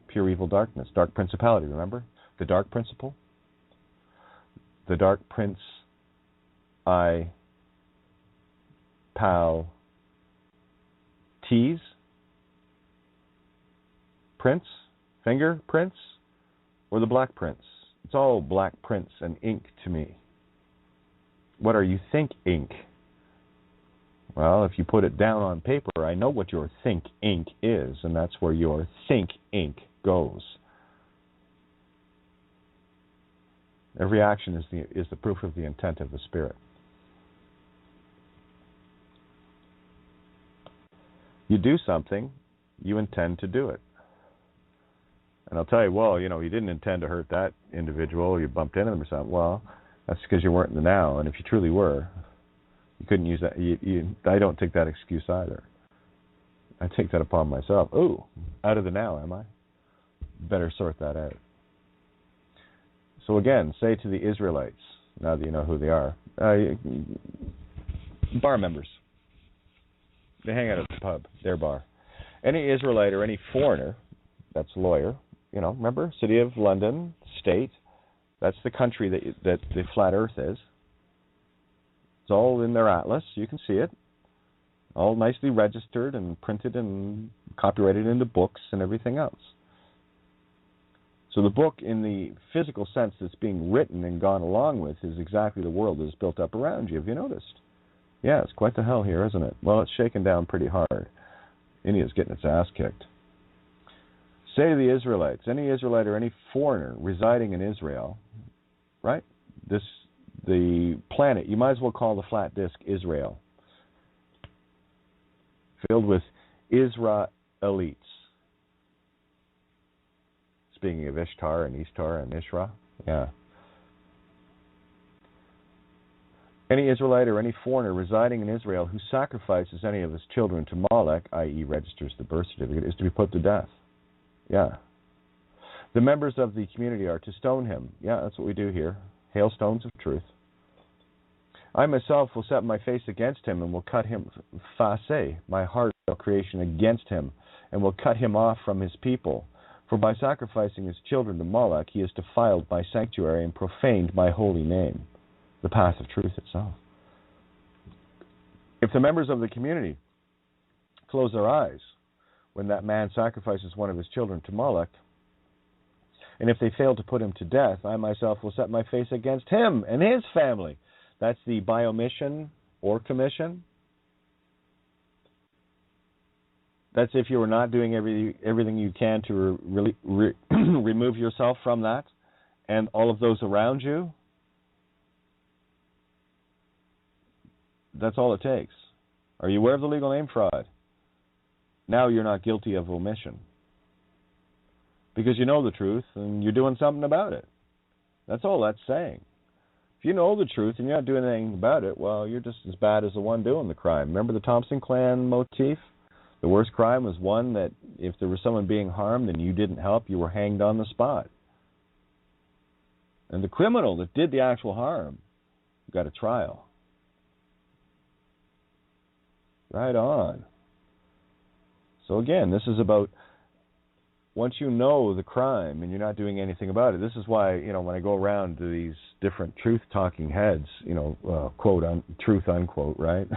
Pure evil darkness. Dark principality, remember? The dark principle. The dark prince, Tease. Prince, finger, prince, or the black prince. It's all black prince and ink to me. What are you think ink? Well, if you put it down on paper, I know what your think ink is, and that's where your think ink goes. Every action is the proof of the intent of the Spirit. You do something, you intend to do it. And I'll tell you, well, you didn't intend to hurt that individual. You bumped into them or something. Well, that's because you weren't in the now. And if you truly were, you couldn't use that. I don't take that excuse either. I take that upon myself. Ooh, out of the now, am I? Better sort that out. So again, say to the Israelites, now that you know who they are, bar members. They hang out at the pub, their bar. Any Israelite or any foreigner, that's lawyer, remember, City of London, state, that's the country that the flat earth is. It's all in their atlas, you can see it. All nicely registered and printed and copyrighted into books and everything else. So the book, in the physical sense that's being written and gone along with, is exactly the world that is built up around you. Have you noticed? Yeah, it's quite the hell here, isn't it? Well, it's shaken down pretty hard. India's getting its ass kicked. Say to the Israelites, any Israelite or any foreigner residing in Israel, right? The planet, you might as well call the flat disk Israel, filled with Israelites. Speaking of Ishtar and Ishtar and Ishra, yeah. Any Israelite or any foreigner residing in Israel who sacrifices any of his children to Molech, i.e. registers the birth certificate, is to be put to death. Yeah. The members of the community are to stone him. Yeah, that's what we do here. Hailstones of truth. I myself will set my face against him and will cut him, face, my heart of creation against him, and will cut him off from his people. For by sacrificing his children to Moloch, he has defiled my sanctuary and profaned my holy name, the path of truth itself. If the members of the community close their eyes when that man sacrifices one of his children to Moloch, and if they fail to put him to death, I myself will set my face against him and his family. That's the biomission or commission. That's if you were not doing everything you can to remove yourself from that and all of those around you. That's all it takes. Are you aware of the legal name fraud? Now you're not guilty of omission. Because you know the truth and you're doing something about it. That's all that's saying. If you know the truth and you're not doing anything about it, well, you're just as bad as the one doing the crime. Remember the Thompson clan motif? The worst crime was one that if there was someone being harmed and you didn't help, you were hanged on the spot. And the criminal that did the actual harm got a trial. Right on. So again, this is about once you know the crime and you're not doing anything about it. This is why, when I go around to these different truth-talking heads, quote, truth, unquote, right?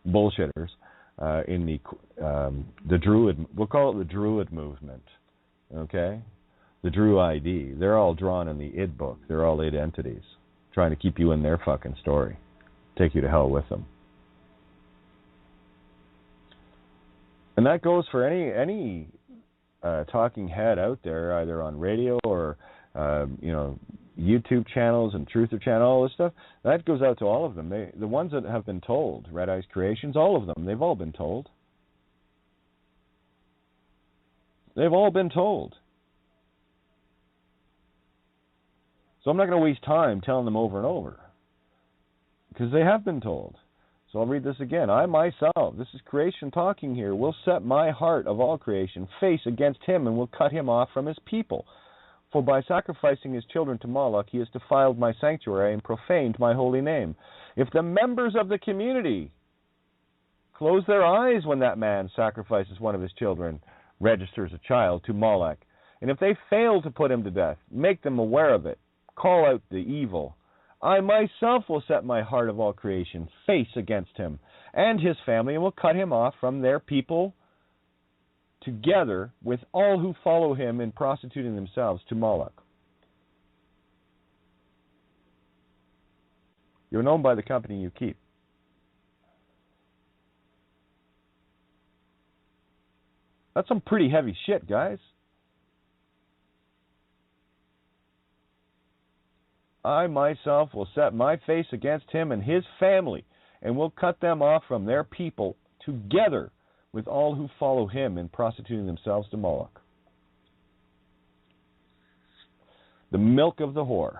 Bullshitters. In the Druid, we'll call it the Druid movement, okay? The Drew ID. They're all drawn in the id book. They're all id entities, trying to keep you in their fucking story, take you to hell with them. And that goes for any talking head out there, either on radio or YouTube channels and Truther channel, all this stuff. That goes out to all of them. The ones that have been told, Red Eyes Creations, all of them, they've all been told. They've all been told. So I'm not going to waste time telling them over and over, because they have been told. So I'll read this again. I myself, this is creation talking here, will set my heart of all creation face against him and will cut him off from his people. For by sacrificing his children to Moloch, he has defiled my sanctuary and profaned my holy name. If the members of the community close their eyes when that man sacrifices one of his children, registers a child to Moloch, and if they fail to put him to death, make them aware of it, call out the evil, I myself will set my heart of all creation face against him and his family and will cut him off from their people, together with all who follow him in prostituting themselves to Moloch. You're known by the company you keep. That's some pretty heavy shit, guys. I myself will set my face against him and his family and will cut them off from their people, together with all who follow him in prostituting themselves to Moloch. The milk of the whore.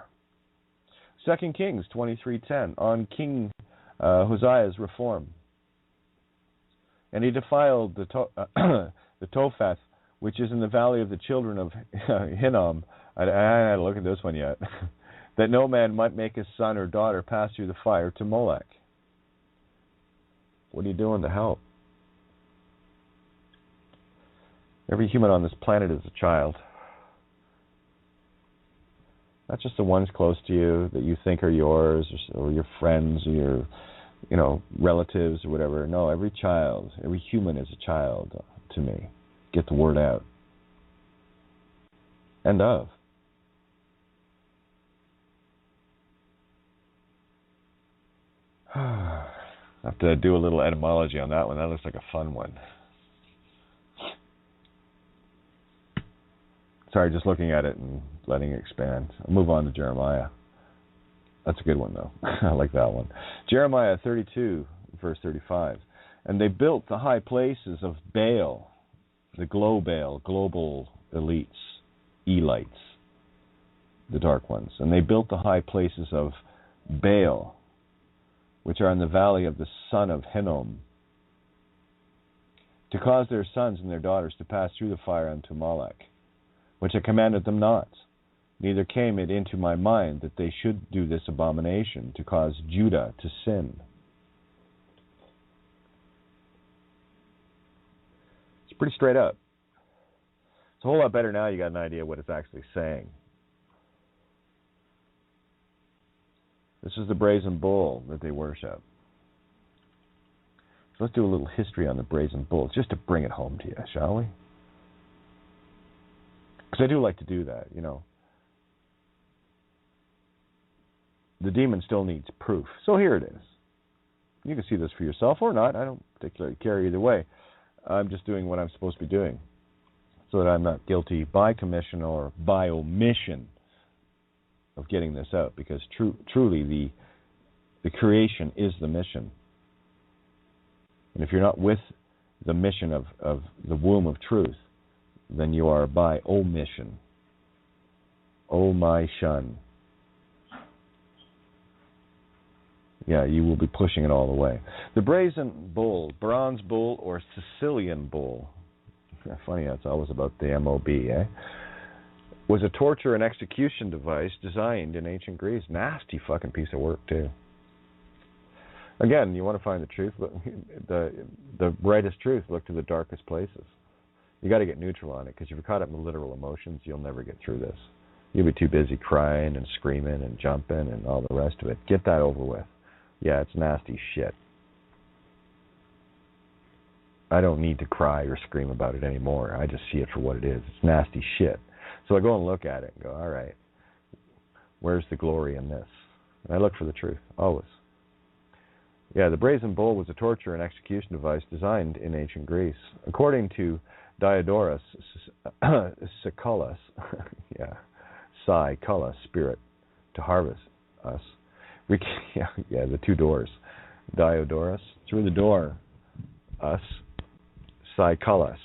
2 Kings 23:10, on King Hoseiah's reform. And he defiled the Topheth, which is in the valley of the children of Hinnom. I hadn't had a look at this one yet. That no man might make his son or daughter pass through the fire to Molech. What are you doing to help? Every human on this planet is a child. Not just the ones close to you that you think are yours, or your friends, or your, relatives, or whatever. No, every child, every human is a child to me. Get the word out. End of. I have to do a little etymology on that one. That looks like a fun one. Sorry, just looking at it and letting it expand. I'll move on to Jeremiah. That's a good one, though. I like that one. Jeremiah 32, verse 35. And they built the high places of Baal, the global elites, Elites, the dark ones. And they built the high places of Baal, which are in the valley of the son of Hinnom, to cause their sons and their daughters to pass through the fire unto Molech, which I commanded them not. Neither came it into my mind that they should do this abomination, to cause Judah to sin. It's pretty straight up. It's a whole lot better now you got an idea what it's actually saying. This is the brazen bull that they worship. So let's do a little history on the brazen bull, just to bring it home to you, shall we? Because I do like to do that, The demon still needs proof. So here it is. You can see this for yourself or not. I don't particularly care either way. I'm just doing what I'm supposed to be doing so that I'm not guilty by commission or by omission of getting this out, because truly the creation is the mission. And if you're not with the mission of the womb of truth, then you are by omission. Oh my shun. Yeah, you will be pushing it all the way. The brazen bull, bronze bull, or Sicilian bull. Funny, that's always about the MOB, eh? Was a torture and execution device designed in ancient Greece. Nasty fucking piece of work, too. Again, you want to find the truth, the brightest truth, look to the darkest places. You got to get neutral on it, because if you're caught up in the literal emotions, you'll never get through this. You'll be too busy crying and screaming and jumping and all the rest of it. Get that over with. Yeah, it's nasty shit. I don't need to cry or scream about it anymore. I just see it for what it is. It's nasty shit. So I go and look at it and go, all right, where's the glory in this? And I look for the truth, always. Yeah, the brazen bull was a torture and execution device designed in ancient Greece. According to Diodorus Siculus, Siculus, spirit, to harvest us. The two doors. Diodorus, through the door, us, Siculus.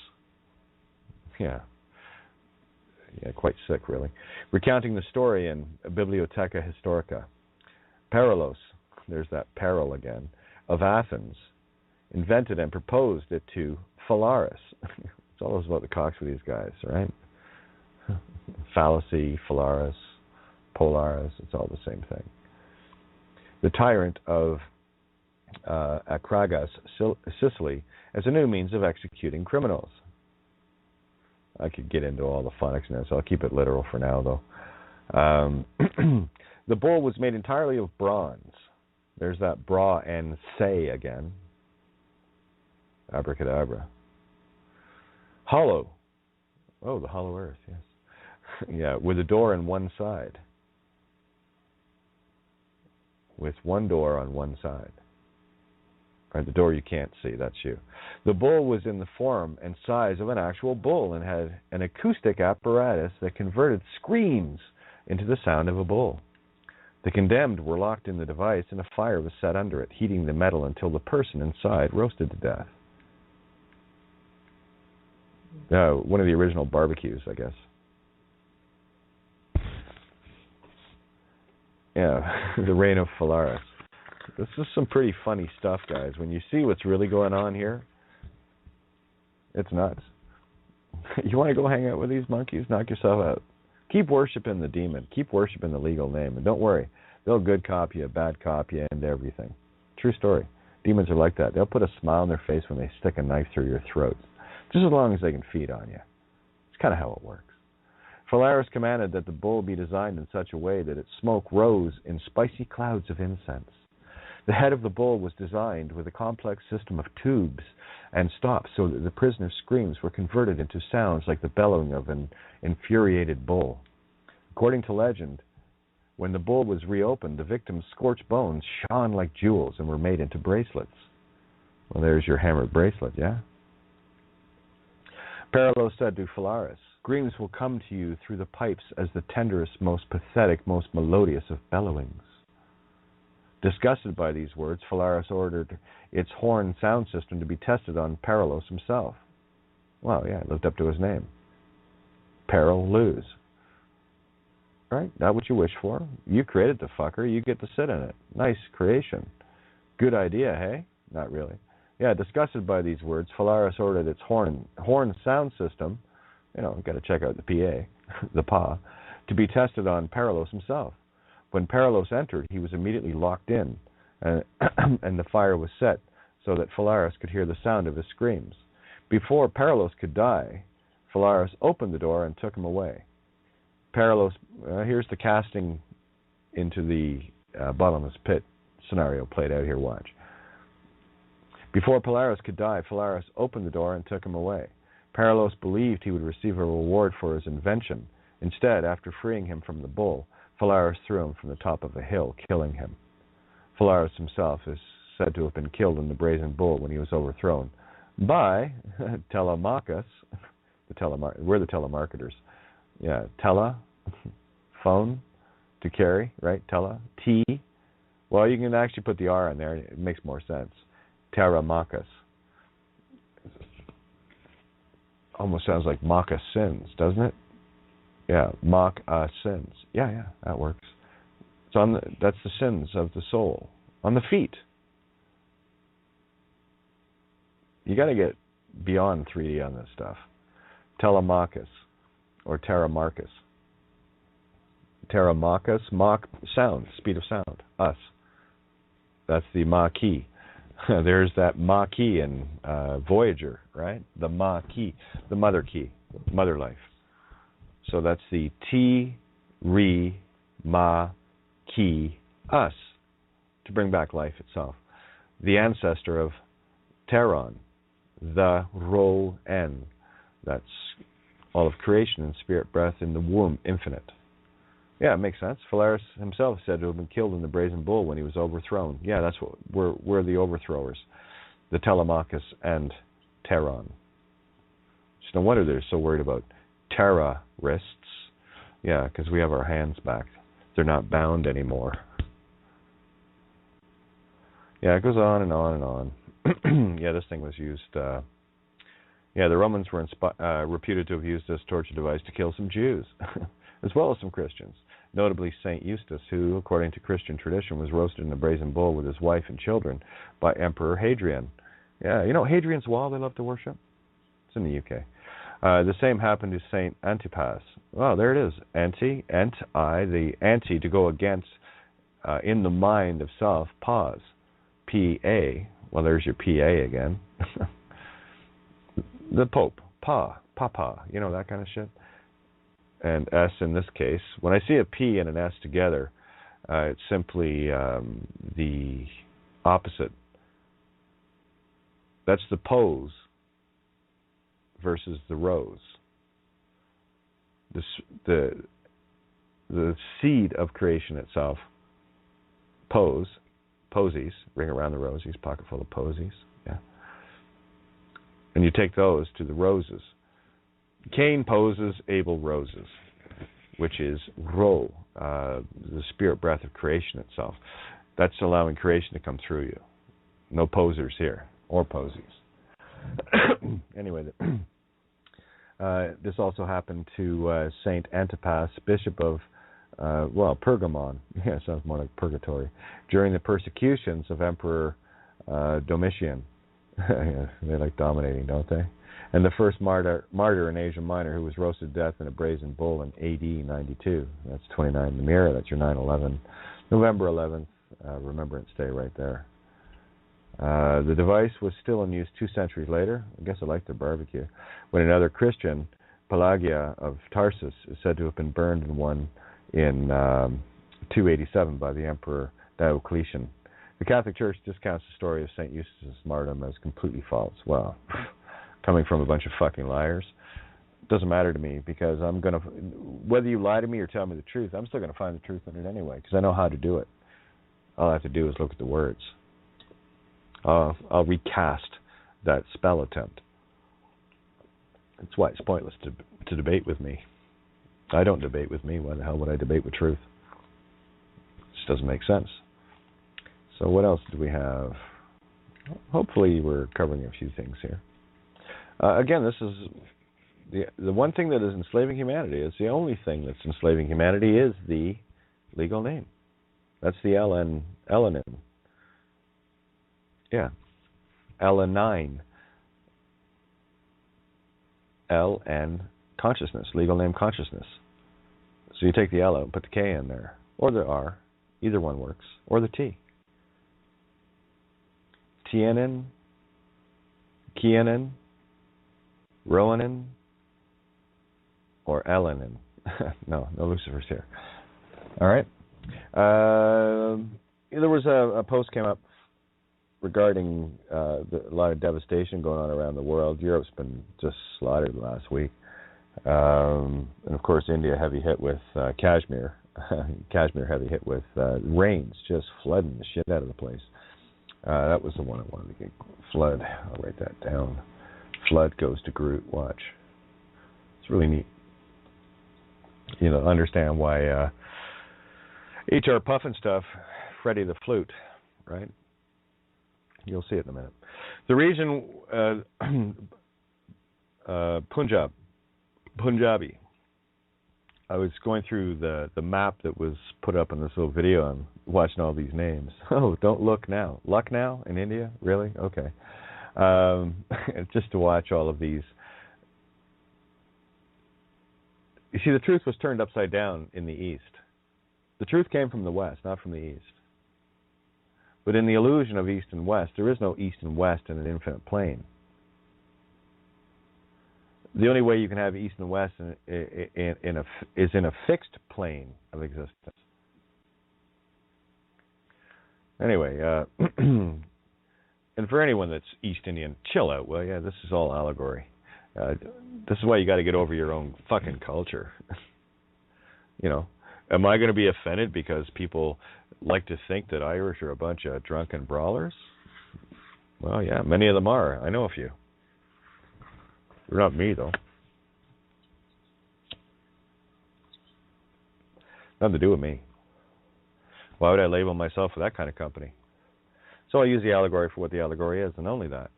Yeah, quite sick, really. Recounting the story in Bibliotheca Historica. Paralos, there's that peril again, of Athens, invented and proposed it to Phalaris. It's always about the cocks with these guys, right? Fallacy, Phalaris, Polaris, it's all the same thing. The tyrant of Acragas, Sicily, as a new means of executing criminals. I could get into all the phonics now, so I'll keep it literal for now, though. The bull was made entirely of bronze. There's that bra and say again. Abracadabra. Hollow. Oh, the hollow earth, yes. Yeah, with a door on one side. With one door on one side. Right, the door you can't see, that's you. The bull was in the form and size of an actual bull and had an acoustic apparatus that converted screams into the sound of a bull. The condemned were locked in the device and a fire was set under it, heating the metal until the person inside roasted to death. One of the original barbecues, I guess. Yeah, the reign of Phalaris. This is some pretty funny stuff, guys. When you see what's really going on here, it's nuts. You want to go hang out with these monkeys? Knock yourself out. Keep worshiping the demon. Keep worshiping the legal name. And don't worry, they'll good cop you, bad cop you, and everything. True story. Demons are like that. They'll put a smile on their face when they stick a knife through your throat, just as long as they can feed on you. It's kind of how it works. Phalaris commanded that the bull be designed in such a way that its smoke rose in spicy clouds of incense. The head of the bull was designed with a complex system of tubes and stops so that the prisoner's screams were converted into sounds like the bellowing of an infuriated bull. According to legend, when the bull was reopened, the victim's scorched bones shone like jewels and were made into bracelets. Well, there's your hammered bracelet, yeah? Paralo said to Phalaris, "Screams will come to you through the pipes as the tenderest, most pathetic, most melodious of bellowings." Disgusted by these words, Phalaris ordered its horn sound system to be tested on Paralos himself. Well, yeah, it lived up to his name. Paraluz. Right? Not what you wish for. You created the fucker. You get to sit in it. Nice creation. Good idea, hey? Not really. Yeah, disgusted by these words, Phalaris ordered its horn sound system, got to check out the PA, the PA, to be tested on Paralos himself. When Paralos entered, he was immediately locked in, and the fire was set so that Phalaris could hear the sound of his screams. Before Paralos could die, Phalaris opened the door and took him away. Paralos, here's the casting into the bottomless pit scenario played out here, watch. Before Phalaris could die, Phalaris opened the door and took him away. Paralos believed he would receive a reward for his invention. Instead, after freeing him from the bull, Phalaris threw him from the top of a hill, killing him. Phalaris himself is said to have been killed in the brazen bull when he was overthrown by Telemachus. We're the telemarketers. Yeah, tele, phone, to carry, right? Tele, T. Well, you can actually put the R in there. It makes more sense. Telemachus. Almost sounds like moccasins, doesn't it? Yeah, moccasins. Yeah, that works. So that's the sins of the soul. On the feet. You got to get beyond 3D on this stuff. Telemachus or Terramarchus. Terramachus, Mach, sound, speed of sound, us. That's the Mach key. There's that Mach key in Voyager, right? The Mach key, the mother key, mother life. So that's the T, Re, Ma, Ki, us, to bring back life itself. The ancestor of Terran, the Ro, N. That's all of creation and spirit breath in the womb, infinite. Yeah, it makes sense. Phalaris himself said to have been killed in the brazen bull when he was overthrown. Yeah, that's what we're the overthrowers, the Telemachus and Terran. It's no wonder they're so worried about terrorists. Yeah, because we have our hands back. They're not bound anymore. Yeah, it goes on and on and on. Yeah, this thing was used. The Romans were reputed to have used this torture device to kill some Jews, as well as some Christians. Notably, Saint Eustace, who, according to Christian tradition, was roasted in a brazen bull with his wife and children by Emperor Hadrian. Yeah, Hadrian's Wall they love to worship? It's in the UK. The same happened to Saint Antipas. Oh, there it is. The anti, to go against, in the mind of self, pause. P-A. Well, there's your P-A again. The Pope. Papa. That kind of shit. And S in this case. When I see a P and an S together, it's simply the opposite. That's the pose versus the rose. The seed of creation itself, posies, ring around the rosies, pocket full of posies, yeah. And you take those to the roses. Cain poses, Abel roses, which is Ro, the spirit breath of creation itself. That's allowing creation to come through you. No posers here, or posies. Anyway, this also happened to Saint Antipas, bishop of Pergamon. Yeah, it sounds more like purgatory. During the persecutions of Emperor Domitian. Yeah, they like dominating, don't they? And the first martyr in Asia Minor who was roasted to death in a brazen bull in AD 92. That's 29 in the mirror. That's your 9/11. November 11th, Remembrance Day right there. The device was still in use 2 centuries later. I guess I like their barbecue. When another Christian, Pelagia of Tarsus, is said to have been burned in one in 287 by the Emperor Diocletian. The Catholic Church discounts the story of St. Eustace's martyrdom as completely false. Well, coming from a bunch of fucking liars, doesn't matter to me, because I'm going to, whether you lie to me or tell me the truth, I'm still going to find the truth in it anyway, because I know how to do it. All I have to do is look at the words. I'll recast that spell attempt. That's why it's pointless to debate with me. I don't debate with me. Why the hell would I debate with truth? It just doesn't make sense. So what else do we have? Hopefully we're covering a few things here. Again, this is the one thing that is enslaving humanity. It's the only thing that's enslaving humanity is the legal name. That's the Elenin. Yeah. L9. LN consciousness, legal name consciousness. So you take the L out and put the K in there, or the R, either one works, or the T. Tienin, Kienin, Roanin, or Elenin. No Lucifer's here. All right. There was a post came up regarding a lot of devastation going on around the world. Europe's been just slaughtered last week. And of course, India heavy hit with Kashmir. Kashmir heavy hit with rains, just flooding the shit out of the place. That was the one I wanted to get. Flood. I'll write that down. Flood goes to Groot. Watch. It's really neat. You know, understand why H.R. Pufnstuf, Freddie the Flute, right? You'll see it in a minute. The region, Punjabi. I was going through the map that was put up in this little video. I'm watching all these names. Oh, don't look now. Lucknow in India? Really? Okay. Just to watch all of these. You see, the truth was turned upside down in the East. The truth came from the West, not from the East. But in the illusion of East and West, there is no East and West in an infinite plane. The only way you can have East and West is in a fixed plane of existence. Anyway, and for anyone that's East Indian, chill out, will ya? This is all allegory. This is why you got to get over your own fucking culture. You know, am I going to be offended because people like to think that Irish are a bunch of drunken brawlers? Well, yeah, many of them are. I know a few. They're not me, though. Nothing to do with me. Why would I label myself with that kind of company? So I use the allegory for what the allegory is, and only that.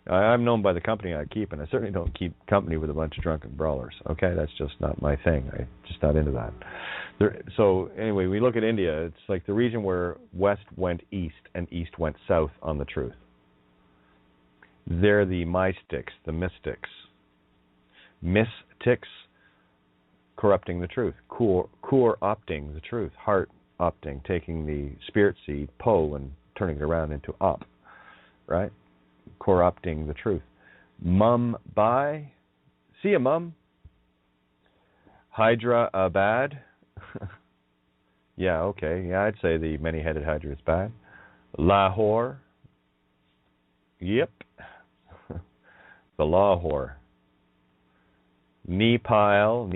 I'm known by the company I keep, and I certainly don't keep company with a bunch of drunken brawlers. Okay, that's just not my thing. I'm just not into that. So anyway, we look at India. It's like the region where West went East and East went South on the truth. They're the mystics, the mystics. Mystics, corrupting the truth. Core-opting the truth. Heart-opting, taking the spirit seed, po, and turning it around into op. Right? Corrupting the truth. Mumbai. See ya, Mum. Hyderabad. Yeah, okay. Yeah, I'd say the many-headed hydra is bad. Lahore. Yep. The Lahore. Nepal.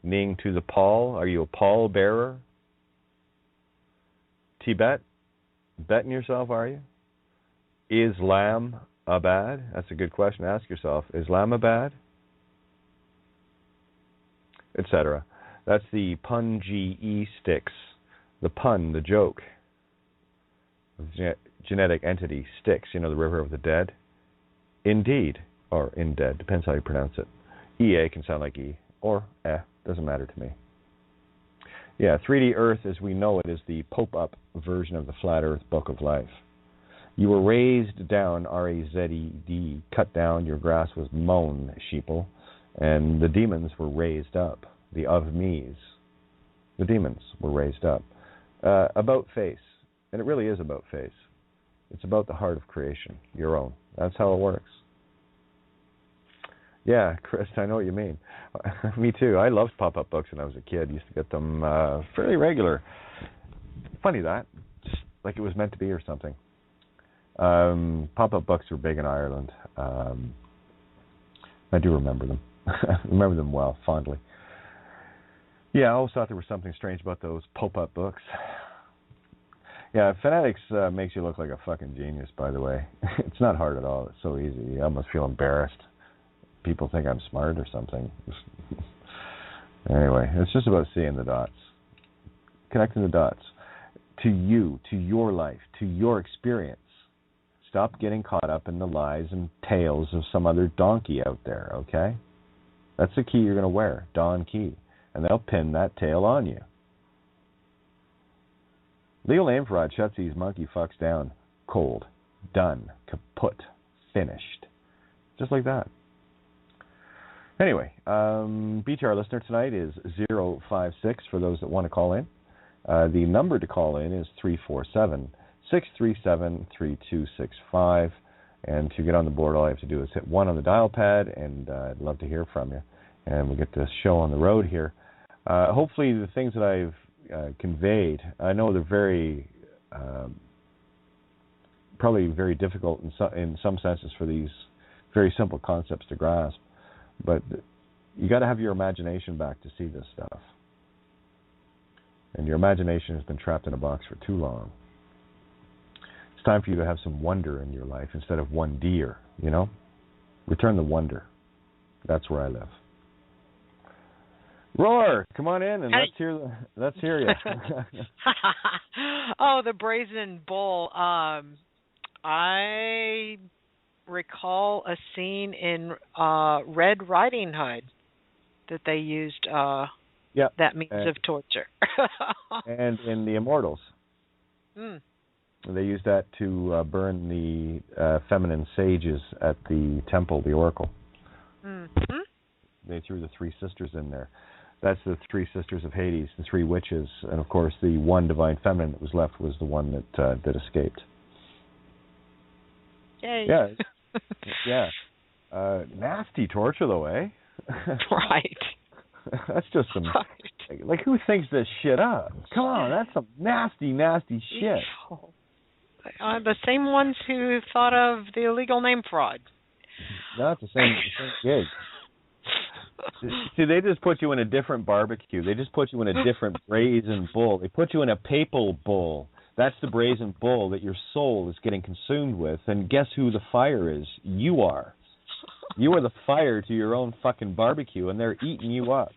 Ning to the pall. Are you a pall bearer? Tibet. Betting yourself, are you? Islamabad. That's a good question to ask yourself. Islamabad? Etc. That's the Punji sticks. The pun, the joke. Genetic entity, Styx, you know, the river of the dead. Indeed, or in dead, depends how you pronounce it. EA can sound like E. or doesn't matter to me. Yeah, 3D Earth as we know it is the pop-up version of the Flat Earth Book of Life. You were raised down, R-A-Z-E-D, cut down, your grass was mown, sheeple, and the demons were raised up, the of-me's. The demons were raised up. About face, and it really is about face. It's about the heart of creation, your own. That's how it works. Yeah, Chris, I know what you mean. Me too. I loved pop-up books when I was a kid. Used to get them fairly regular. Funny that. Just like it was meant to be or something. Pop-up books were big in Ireland. I do remember them. Remember them well, fondly. Yeah, I always thought there was something strange about those pop-up books. Yeah, phonetics makes you look like a fucking genius, by the way. It's not hard at all. It's so easy. You almost feel embarrassed. People think I'm smart or something. Anyway, it's just about seeing the dots. Connecting the dots. To you, to your life, to your experience. Stop getting caught up in the lies and tales of some other donkey out there, okay? That's the key you're going to wear, Don Key. And they'll pin that tail on you. Legal name fraud shuts these monkey fucks down. Cold. Done. Kaput. Finished. Just like that. Anyway, BTR listener tonight is 056 for those that want to call in. The number to call in is 347-637-3265. And to get on the board, all I have to do is hit 1 on the dial pad, and I'd love to hear from you. And we'll get this show on the road here. Hopefully the things that I've conveyed, I know they're very, probably very difficult in some senses for these very simple concepts to grasp. But you got to have your imagination back to see this stuff. And your imagination has been trapped in a box for too long. It's time for you to have some wonder in your life instead of wonder, you know? Return the wonder. That's where I live. Roar, come on in and let's hear you. Oh, the brazen bull. I recall a scene in Red Riding Hood that they used that means of torture. And in The Immortals. They used that to burn the feminine sages at the temple, the oracle. They threw the 3 sisters in there. That's the 3 sisters of Hades, the 3 witches, and of course the one divine feminine that was left was the one that escaped. Yay. Yeah. Yeah. Nasty torture, though, eh? Right. That's just some... Right. Like, who thinks this shit up? Come on, that's some nasty, nasty shit. The same ones who thought of the illegal name fraud. No, it's the same gig. See, they just put you in a different barbecue. They just put you in a different brazen bull. They put you in a papal bull. That's the brazen bull that your soul is getting consumed with. And guess who the fire is? You are. You are the fire to your own fucking barbecue, and they're eating you up.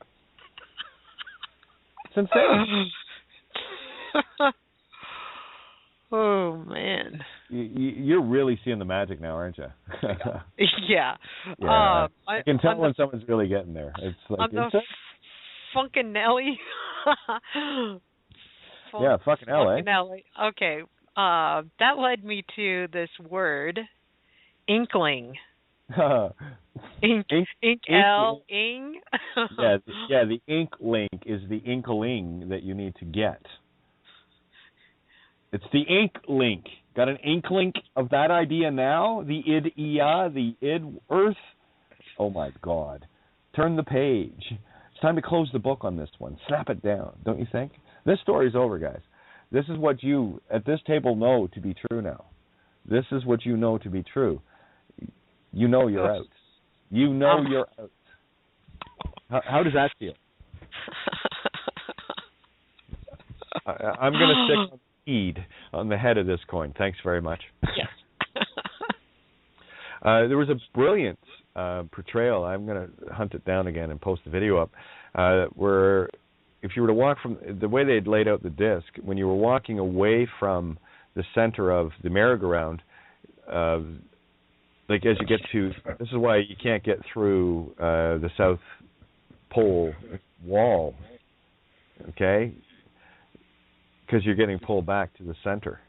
It's insane. Oh, man. You're really seeing the magic now, aren't you? Yeah. I can tell when someone's really getting there. It's like Funkin' Nelly. Yeah, fucking L, eh? Nelly. Okay. That led me to this word, inkling. Ink L ing. Yeah, the ink link is the inkling that you need to get. It's the ink link. Got an ink link of that idea now? The id-ia, the id earth? Oh my God. Turn the page. It's time to close the book on this one. Snap it down, don't you think? This story's over, guys. This is what you, at this table, know to be true now. This is what you know to be true. You know you're out. You know you're out. How does that feel? I'm going to stick on Eid on the head of this coin. Thanks very much. Yes. There was a brilliant portrayal. I'm going to hunt it down again and post the video up, where if you were to walk from the way they had laid out the disc, when you were walking away from the center of the merry-go-round, like as you get to, this is why you can't get through the south Pole wall, okay? Because you're getting pulled back to the center,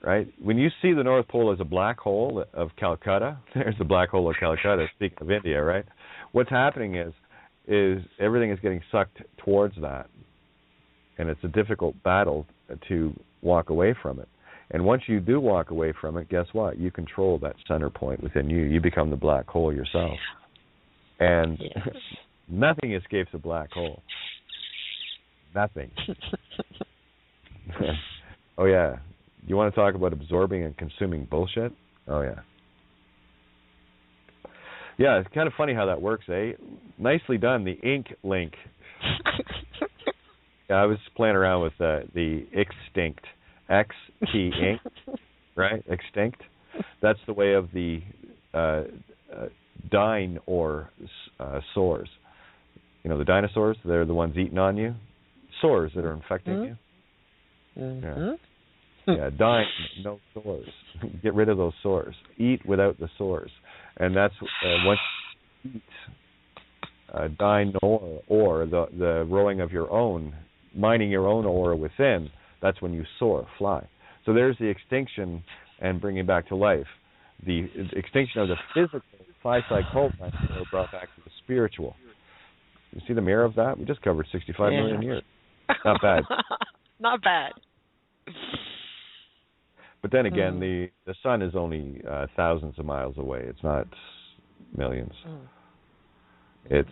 right? When you see the North Pole as a black hole of Calcutta, there's the black hole of Calcutta, speaking of India, right? What's happening is everything is getting sucked towards that, and it's a difficult battle to walk away from it. And once you do walk away from it, guess what? You control that center point within you. You become the black hole yourself. And nothing escapes a black hole. Nothing. Oh, yeah. You want to talk about absorbing and consuming bullshit? Oh, yeah. Yeah, it's kind of funny how that works, eh? Nicely done, the ink link. I was playing around with the extinct, XT ink, right? Extinct. That's the way of the dine or sores. You know, the dinosaurs, they're the ones eating on you. Sores that are infecting you. Yeah, dine, no sores. Get rid of those sores. Eat without the sores. And that's once you eat dine or the rowing of your own, mining your own ore within, that's when you soar, fly. So there's the extinction and bringing back to life. The extinction of the physical phi-cycle brought back to the spiritual. You see the mirror of that? We just covered 65 million years. Not bad. Not bad. But then again, the sun is only thousands of miles away. It's not millions. It's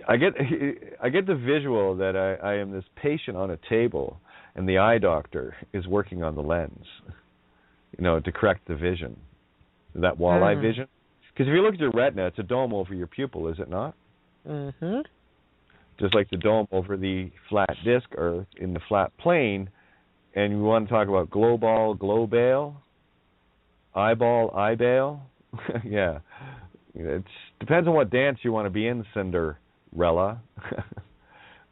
I get the visual that I am this patient on a table, and the eye doctor is working on the lens, you know, to correct the vision, that walleye vision. Because if you look at your retina, it's a dome over your pupil, is it not? Mm-hmm. Just like the dome over the flat disk Earth in the flat plane. And you want to talk about global, globale, eyeball, eyebale. Yeah. It depends on what dance you want to be in, Cinderella,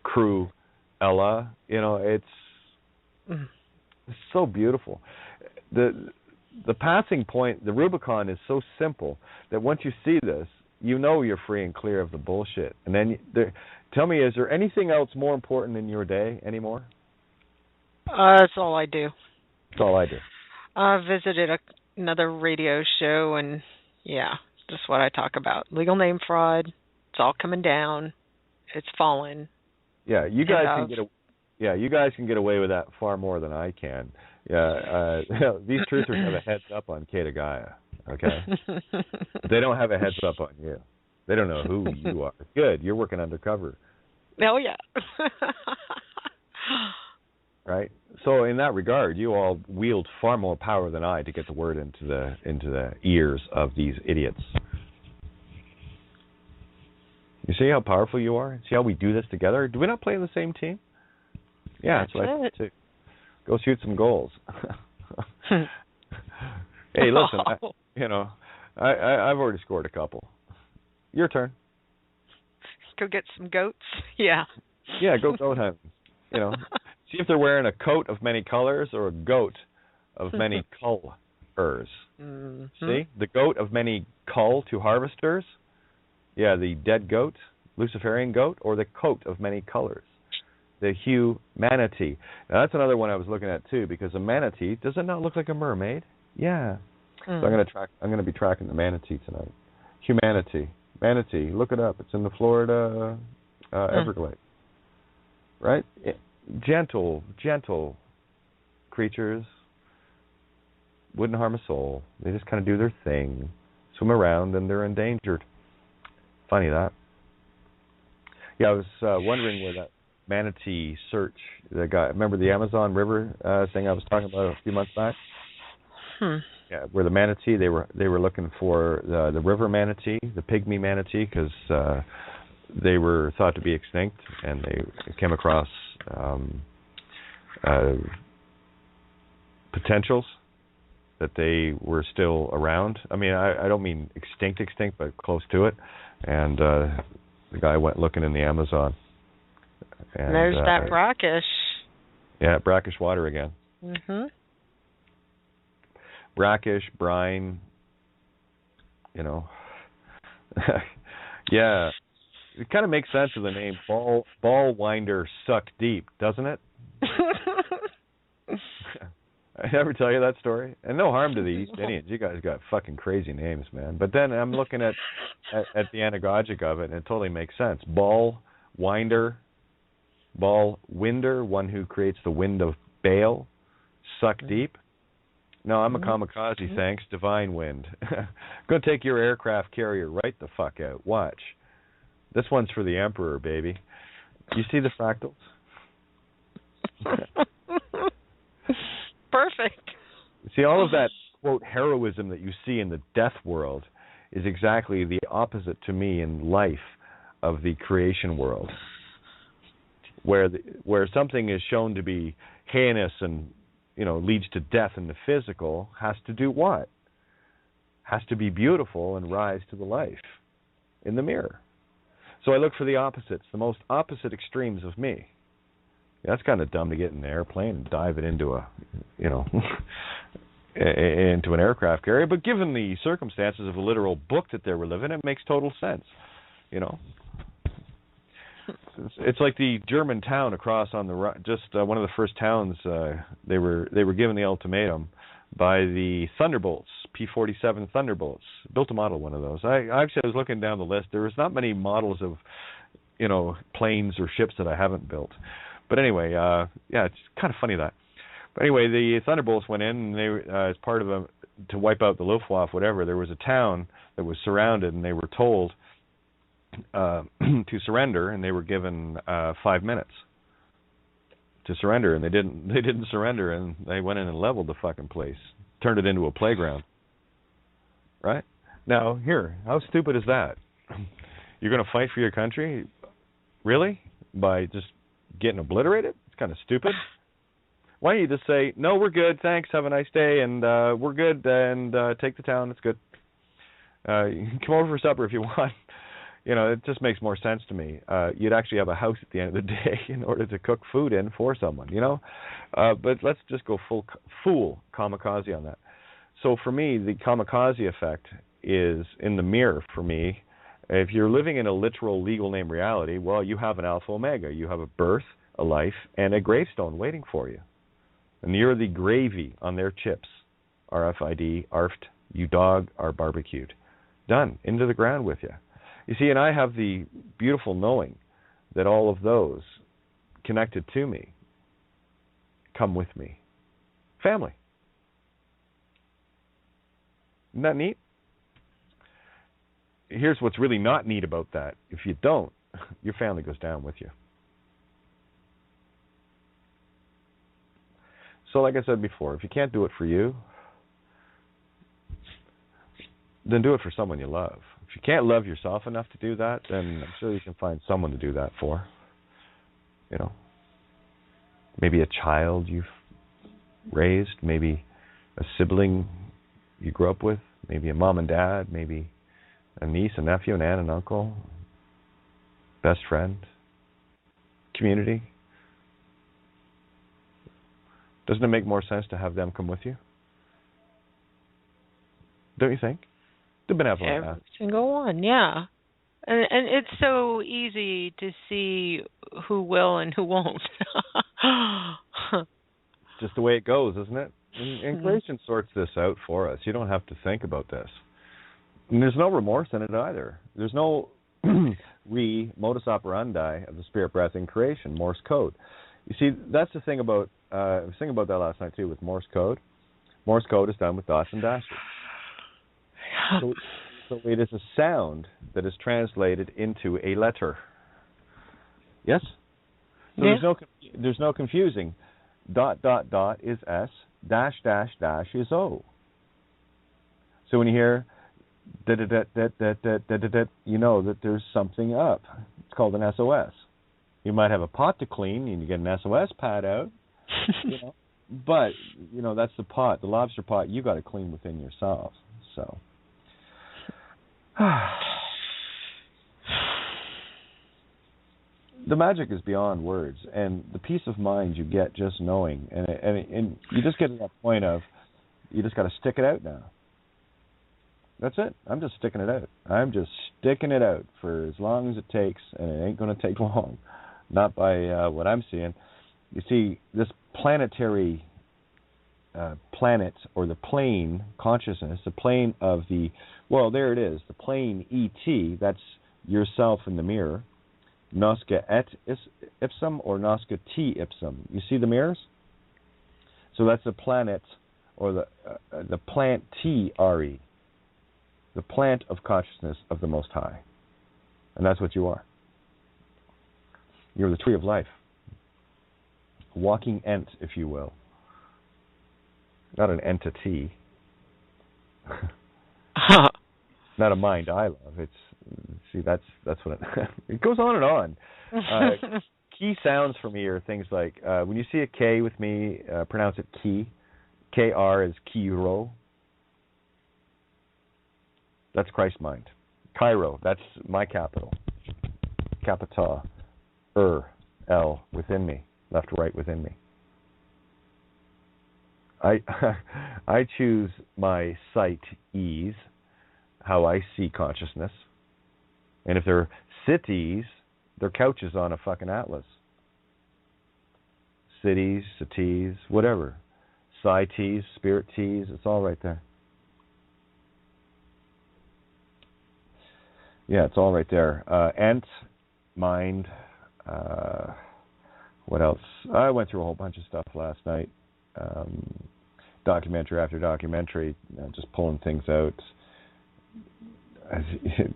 Cruella. You know, it's so beautiful. The passing point, the Rubicon, is so simple that once you see this, you know you're free and clear of the bullshit. And then, tell me, is there anything else more important in your day anymore? That's all I do. That's all I do. I visited another radio show, and yeah, just what I talk about. Legal name fraud. It's all coming down. It's falling. Yeah, you guys can get you guys can get away with that far more than I can. Yeah, these truthers have a heads up on Kata Gaia. Okay, they don't have a heads up on you. They don't know who you are. Good, you're working undercover. Oh yeah. Right. So in that regard, you all wield far more power than I to get the word into the ears of these idiots. You see how powerful you are? See how we do this together? Do we not play on the same team? Yeah, that's what I think too. Go shoot some goals. Hey, listen, I've already scored a couple. Your turn. Go get some goats. Yeah. Yeah, go goat hunting. You know, see if they're wearing a coat of many colors or a goat of many colors. Mm-hmm. See, the goat of many cull to harvesters. Yeah, the dead goat, Luciferian goat, or the coat of many colors, the humanity. Now that's another one I was looking at too, because a manatee, does it not look like a mermaid? Yeah. So I'm going to be tracking the manatee tonight. Humanity, manatee. Look it up. It's in the Florida Everglades. Right? Gentle creatures. Wouldn't harm a soul. They just kind of do their thing, swim around, and they're endangered. Funny that. Yeah, I was wondering where that manatee search, the guy, remember the Amazon River thing I was talking about a few months back? Yeah, where the manatee, they were looking for the river manatee, the pygmy manatee, because they were thought to be extinct, and they came across potentials that they were still around. I mean, I don't mean extinct, but close to it. And the guy went looking in the Amazon. And there's that brackish. Yeah, brackish water again. Mm-hmm. Brackish, brine, You know. Yeah. It kind of makes sense of the name ball winder suck deep, doesn't it? I never tell you that story. And no harm to the East Indians. You guys got fucking crazy names, man. But then I'm looking at the anagogic of it, and it totally makes sense. Ball winder, one who creates the wind of bale, suck deep. No, I'm a kamikaze, thanks. Divine wind. Gonna take your aircraft carrier right the fuck out. Watch. This one's for the Emperor, baby. You see the fractals? Perfect. See, all of that, quote, heroism that you see in the death world is exactly the opposite to me in life of the creation world, where something is shown to be heinous and, you know, leads to death in the physical, has to do what? Has to be beautiful and rise to the life in the mirror. So I look for the opposites, the most opposite extremes of me. That's kind of dumb to get in an airplane and dive it into into an aircraft carrier. But given the circumstances of the literal book that they were living, it makes total sense. You know, it's like the German town across on the one of the first towns. They were given the ultimatum by the Thunderbolts, P-47 Thunderbolts. Built a model of one of those. I was looking down the list. There was not many models of, you know, planes or ships that I haven't built. But anyway, it's kind of funny that. But anyway, the Thunderbolts went in, and they, as part of to wipe out the Luftwaffe, whatever, there was a town that was surrounded, and they were told to surrender, and they were given 5 minutes to surrender, and they didn't surrender, and they went in and leveled the fucking place, turned it into a playground. Right? Now, here, how stupid is that? You're going to fight for your country? Really? By just getting obliterated? It's kind of stupid. Why don't you just say, no, we're good, thanks, have a nice day, and we're good, and take the town, it's good. You can come over for supper if you want. You know, it just makes more sense to me. You'd actually have a house at the end of the day in order to cook food in for someone, you know? But let's just go full kamikaze on that. So for me, the kamikaze effect is in the mirror for me. If you're living in a literal legal name reality, well, you have an alpha omega. You have a birth, a life, and a gravestone waiting for you. And you're the gravy on their chips. RFID, ARFT, you dog are barbecued. Done. Into the ground with you. You see, and I have the beautiful knowing that all of those connected to me come with me. Family. Isn't that neat? Here's what's really not neat about that. If you don't, your family goes down with you. So like I said before, if you can't do it for you, then do it for someone you love. If you can't love yourself enough to do that, then I'm sure you can find someone to do that for. You know, maybe a child you've raised, maybe a sibling you grew up with, maybe a mom and dad, maybe a niece, a nephew, an aunt, an uncle, best friend, community. Doesn't it make more sense to have them come with you? Don't you think? The benevolent. Every single one, yeah. And it's so easy to see who will and who won't. Just the way it goes, isn't it? And creation sorts this out for us. You don't have to think about this. And there's no remorse in it either. There's no modus operandi of the spirit breath in creation, Morse code. You see, that's the thing about, I was thinking about that last night too with Morse code. Morse code is done with dots and dashes. So it is a sound that is translated into a letter. Yes? So there's no confusing. Dot, dot, dot is S, dash, dash, dash is O. So when you hear da da da da da da da da da, you know that there's something up. It's called an SOS. You might have a pot to clean and you get an SOS pad out. You know? But, you know, that's the pot, the lobster pot you got to clean within yourself. So the magic is beyond words, and the peace of mind you get just knowing, and you just get to that point of you just got to stick it out now. That's it. I'm just sticking it out. I'm just sticking it out for as long as it takes, and it ain't going to take long. Not by what I'm seeing. You see, this planetary planet, or the plane consciousness, the plane of the, well, there it is, the plane ET, that's yourself in the mirror, nosca et ipsum or nosca t ipsum. You see the mirrors? So that's the planet, or the plant T-R-E, the plant of consciousness of the Most High. And that's what you are. You're the tree of life. Walking ent, if you will. Not an entity. Not a mind I love. That's what it goes on and on. Key sounds for me are things like when you see a K with me, pronounce it ki. K-R is Kiro. That's Christ mind. Cairo, that's my capital. Capita. L within me. Left, right within me. I choose my sight ease, how I see consciousness. And if they're cities, they're couches on a fucking atlas. Cities, cities, whatever. Psi tees, spirit tees, it's all right there. Yeah, it's all right there. Ent, mind, what else? I went through a whole bunch of stuff last night. Documentary after documentary, just pulling things out.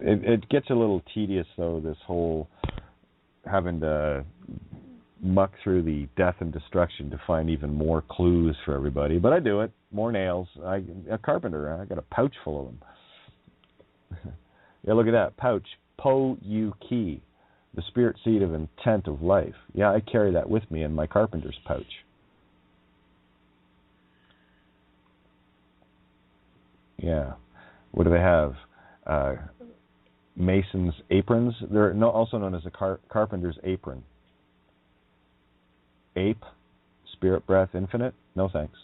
It gets a little tedious, though, this whole having to muck through the death and destruction to find even more clues for everybody. But I do it. More nails. A carpenter. I got a pouch full of them. Yeah, look at that. Pouch. Po-U-Ki. The spirit seed of intent of life. Yeah, I carry that with me in my carpenter's pouch. Yeah. What do they have? Mason's aprons. They're also known as a carpenter's apron. Ape, spirit, breath, infinite. No thanks.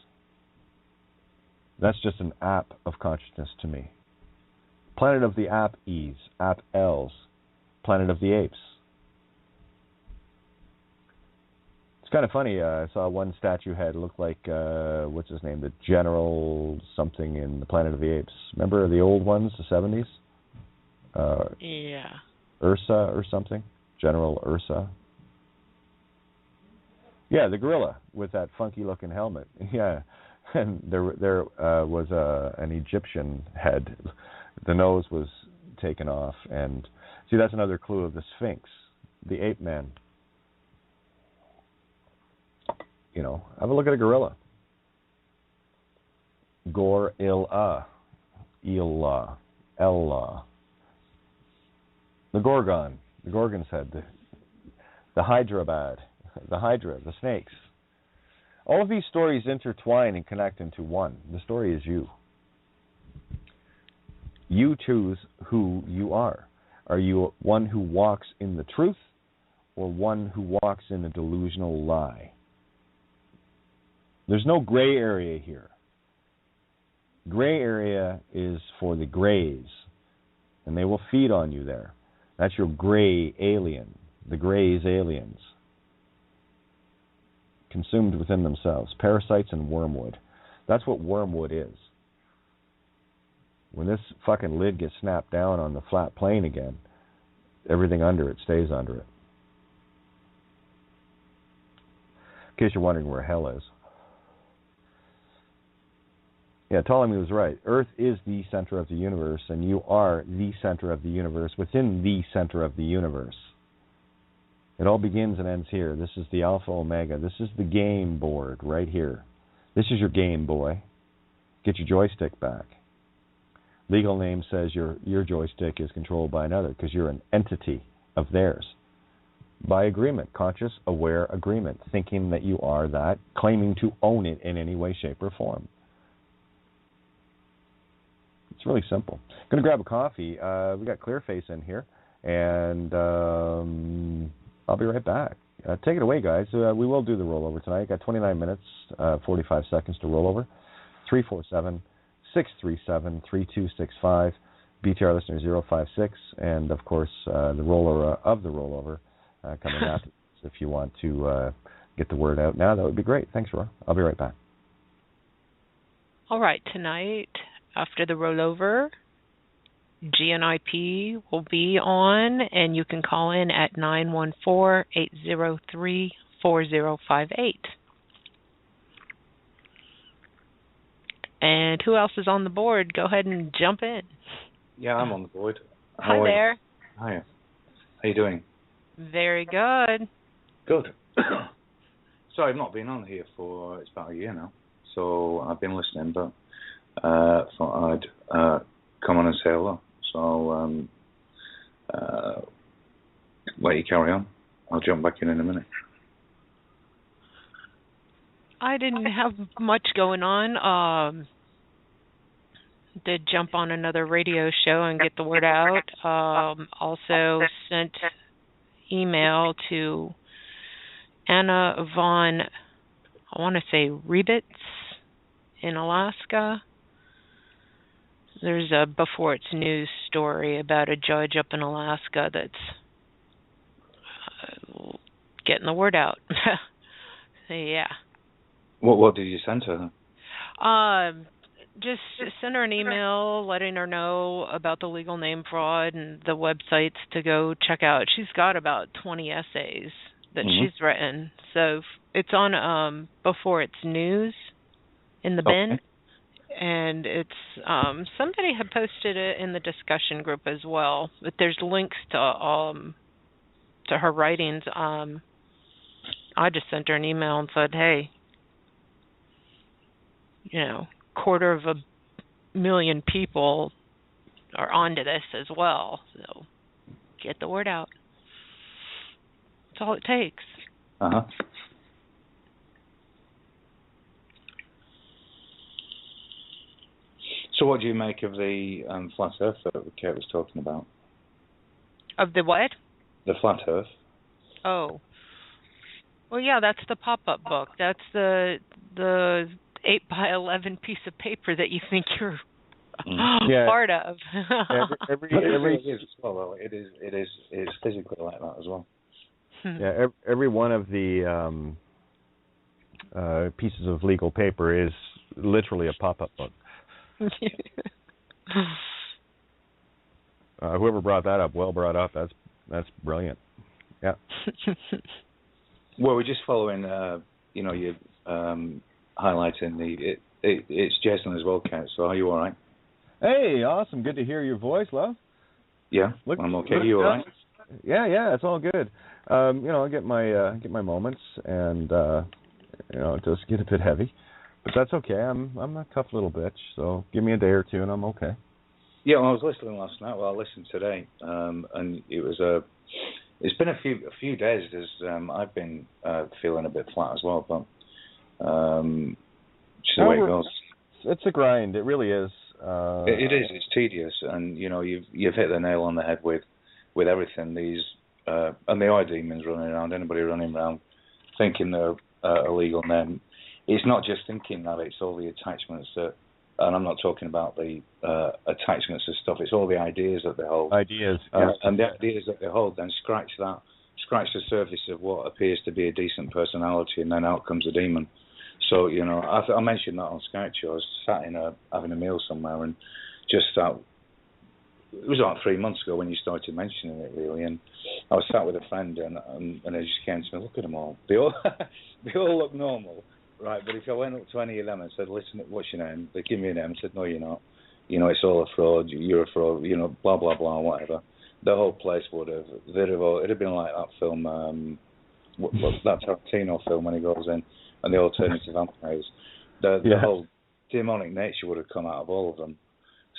That's just an app of consciousness to me. Planet of the app-es, app-els. Planet of the apes. It's kind of funny. I saw one statue head look like, what's his name, the General something in the Planet of the Apes. Remember the old ones, the 70s? Yeah. Ursa or something? General Ursa. Yeah, the gorilla with that funky-looking helmet. Yeah, and there was an Egyptian head. The nose was taken off, and see, that's another clue of the Sphinx, the ape man. You know, have a look at a gorilla. Gorilla, Ella, Ella. The Gorgon, the Gorgon's head, the Hyderabad, the Hydra, the snakes. All of these stories intertwine and connect into one. The story is you. You choose who you are. Are you one who walks in the truth, or one who walks in a delusional lie? There's no gray area here. Gray area is for the grays, and they will feed on you there. That's your gray alien, the grays aliens. Consumed within themselves. Parasites and wormwood. That's what wormwood is. When this fucking lid gets snapped down on the flat plane again, everything under it stays under it. In case you're wondering where hell is. Yeah, Ptolemy was right. Earth is the center of the universe, and you are the center of the universe within the center of the universe. It all begins and ends here. This is the Alpha Omega. This is the game board right here. This is your Game Boy. Get your joystick back. Legal name says your joystick is controlled by another because you're an entity of theirs. By agreement, conscious, aware agreement, thinking that you are that, claiming to own it in any way, shape, or form. It's really simple. I'm going to grab a coffee. We got Clearface in here, and I'll be right back. Take it away, guys. We will do the rollover tonight. Got 29 minutes, 45 seconds to rollover. 347 637-3265. BTR listener 056, and of course the rollover of the rollover coming out. So if you want to get the word out now, that would be great. Thanks, Roy. I'll be right back. All right, tonight after the rollover, GNIP will be on, and you can call in at 914-803-4058. And who else is on the board? Go ahead and jump in. Yeah, I'm on the board. Hi there. Hiya. How you doing? Very good. Good. Sorry, I've not been on here for, it's about a year now. So I've been listening, but thought I'd come on and say hello. So let you carry on. I'll jump back in a minute. I didn't have much going on. Did jump on another radio show and get the word out. Also sent email to Anna von, I want to say Rebitz in Alaska. There's a Before It's News story about a judge up in Alaska that's getting the word out. So, yeah. What did you send her? Just send her an email letting her know about the legal name fraud and the websites to go check out. She's got about 20 essays that she's written. So it's on Before It's News in the bin. And it's somebody had posted it in the discussion group as well. But there's links to her writings. I just sent her an email and said, hey, 250,000 people are onto this as well. So get the word out. That's all it takes. Uh-huh. So what do you make of the flat earth that Kate was talking about? Of the what? The flat earth. Oh. Well, yeah, that's the pop-up book. That's the 8x11 piece of paper that you think you're part of. It's physically like that as well. Yeah, every one of the pieces of legal paper is literally a pop-up book. Whoever brought that up, well brought up. That's brilliant. Yeah. Well, we're just following. You highlighting it's Jason as well, Kate. So are you all right? Hey, awesome. Good to hear your voice, love. Yeah, I'm okay. You all right? Yeah, it's all good. I get my moments, and it does get a bit heavy, but that's okay. I'm a tough little bitch, so give me a day or two, and I'm okay. Yeah, well, I was listening last night. Well, I listened today, and it was it's been a few days as I've been feeling a bit flat as well, but just the way it goes. It's a grind. It really is. It is. It's tedious, and you've hit the nail on the head with everything. These and they are demons running around. Anybody running around thinking they're a legal name. It's not just thinking that. It's all the attachments that, and I'm not talking about the attachments and stuff. It's all the ideas that they hold. Ideas. Yes. And the ideas that they hold, then scratch the surface of what appears to be a decent personality, and then out comes a demon. So, I mentioned that on Skype. I was sat having a meal somewhere, and just it was like 3 months ago when you started mentioning it, really. And I was sat with a friend, and they just came to me, look at them all. They all look normal, right? But if I went up to any of them and said, listen, what's your name? They give me a name. I said, no, you're not. It's all a fraud. You're a fraud. Blah blah blah, whatever. The whole place it'd have been like that film, that Tarantino film when he goes in and they all turn into vampires. The whole demonic nature would have come out of all of them.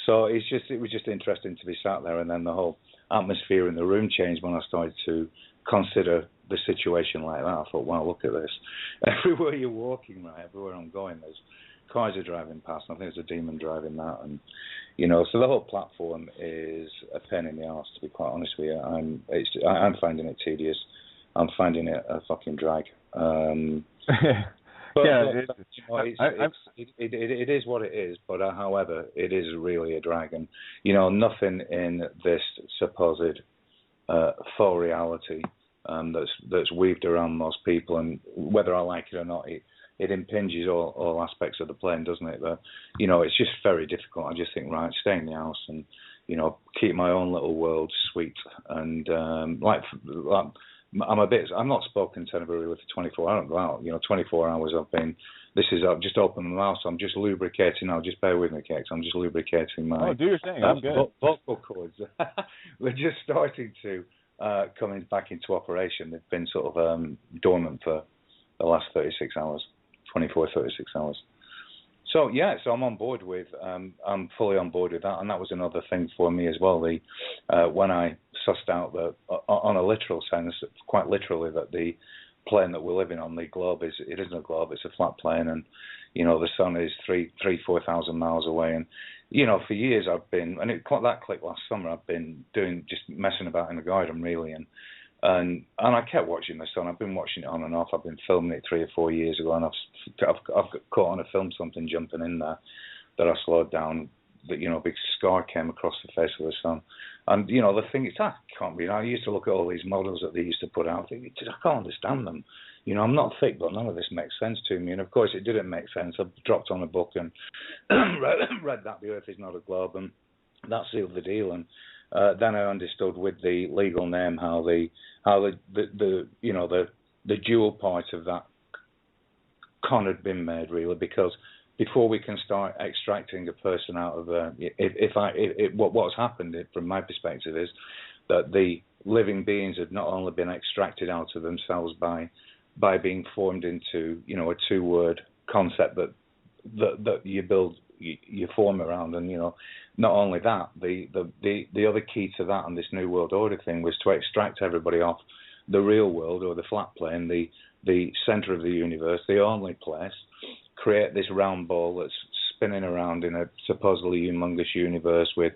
So it was just interesting to be sat there, and then the whole atmosphere in the room changed when I started to consider the situation like that. I thought, wow, look at this. Everywhere you're walking, right, everywhere I'm going, there's cars are driving past. I think there's a demon driving that, and so the whole platform is a pain in the arse, to be quite honest with you. I'm finding it tedious. I'm finding it a fucking drag. But, yeah, it is what it is. But however, it is really a drag, and nothing in this supposed faux reality that's weaved around most people, and whether I like it or not, it impinges all aspects of the plane, doesn't it? But it's just very difficult. I just think, right, stay in the house and keep my own little world sweet, and I'm not spoken to anybody really for 24. I don't go out. 24 hours I've just opened my mouth, so I'm just lubricating now. Just bear with me, Cakes. I'm just lubricating my. Oh, do your thing. I'm good. Vocal cords. We're just starting to coming back into operation. They've been sort of dormant for the last 36 hours, 36 hours. So I'm on board with. I'm fully on board with that, and that was another thing for me as well. When I sussed out that, on a literal sense, quite literally, that the plane that we're living on, the globe, it isn't a globe; it's a flat plane, and the sun is 4,000 miles away. And for years I've been, and that clicked last summer. I've been just messing about in the garden, really, and I kept watching the sun. I've been watching it on and off. I've been filming it 3 or 4 years ago, and I've caught on a film something jumping in there that I slowed down. That a big scar came across the face of the sun, and the thing is, I can't be. I used to look at all these models that they used to put out. I think, I can't understand them. I'm not thick, but none of this makes sense to me. And of course, it didn't make sense. I dropped on a book and read that the Earth is not a globe, and that sealed the deal. And then I understood with the legal name how the dual part of that con had been made, really, because before we can start extracting a person out of what's happened from my perspective is that the living beings have not only been extracted out of themselves by being formed into a two-word concept that you build you form around, and not only that, the other key to that and this new world order thing was to extract everybody off the real world or the flat plane, the center of the universe, the only place, create this round ball that's spinning around in a supposedly humongous universe with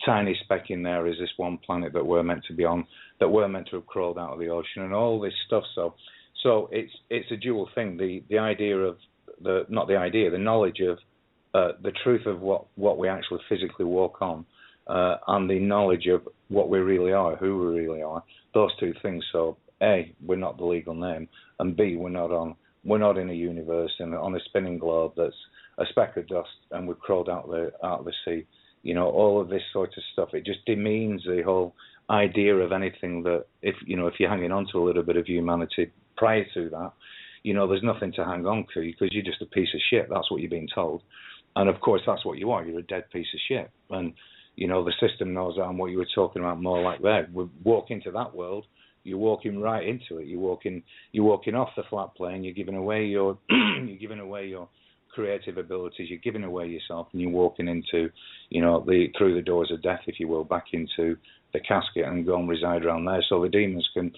tiny speck in there is this one planet that we're meant to be on, that we're meant to have crawled out of the ocean, and all this stuff. So it's a dual thing. The idea of the knowledge of the truth of what we actually physically walk on, and the knowledge of what we really are, who we really are. Those two things. So A, we're not the legal name, and B, we're not in a universe and on a spinning globe that's a speck of dust, and we've crawled out the sea. All of this sort of stuff. It just demeans the whole idea of anything that if you're hanging on to a little bit of humanity prior to that, there's nothing to hang on to because you're just a piece of shit. That's what you're being told. And of course, that's what you are. You're a dead piece of shit. And, the system knows that, and what you were talking about more like that. We walk into that world, you're walking right into it. You're walking off the flat plane, you're giving away your creative abilities, you're giving away yourself, and you're walking into, through the doors of death, if you will, back into the casket and go and reside around there. So the demons can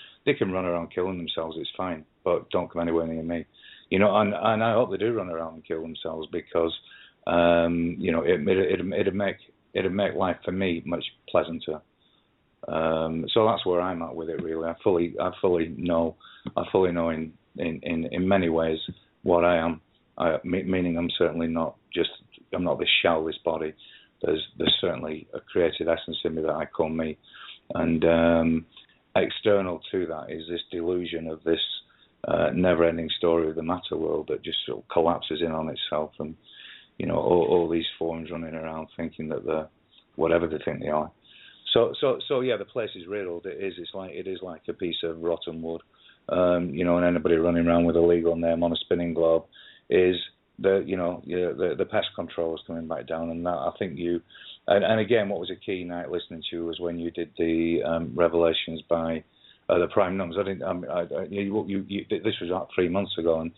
run around killing themselves, it's fine, but don't come anywhere near me. And I hope they do run around and kill themselves because, it'd make life for me much pleasanter. So that's where I'm at with it, really. I fully know in many ways what I am. Meaning I'm certainly not I'm not this shell, this body. There's certainly a creative essence in me that I call me, and external to that is this delusion of this never-ending story of the matter world that just sort of collapses in on itself, and all these forms running around thinking that they're whatever they think they are. So yeah, the place is riddled. It is like a piece of rotten wood, and anybody running around with a legal name on a spinning globe is the pest control is coming back down, and that I think and again, what was a key night listening to was when you did the revelations by the prime numbers. This was about 3 months ago, and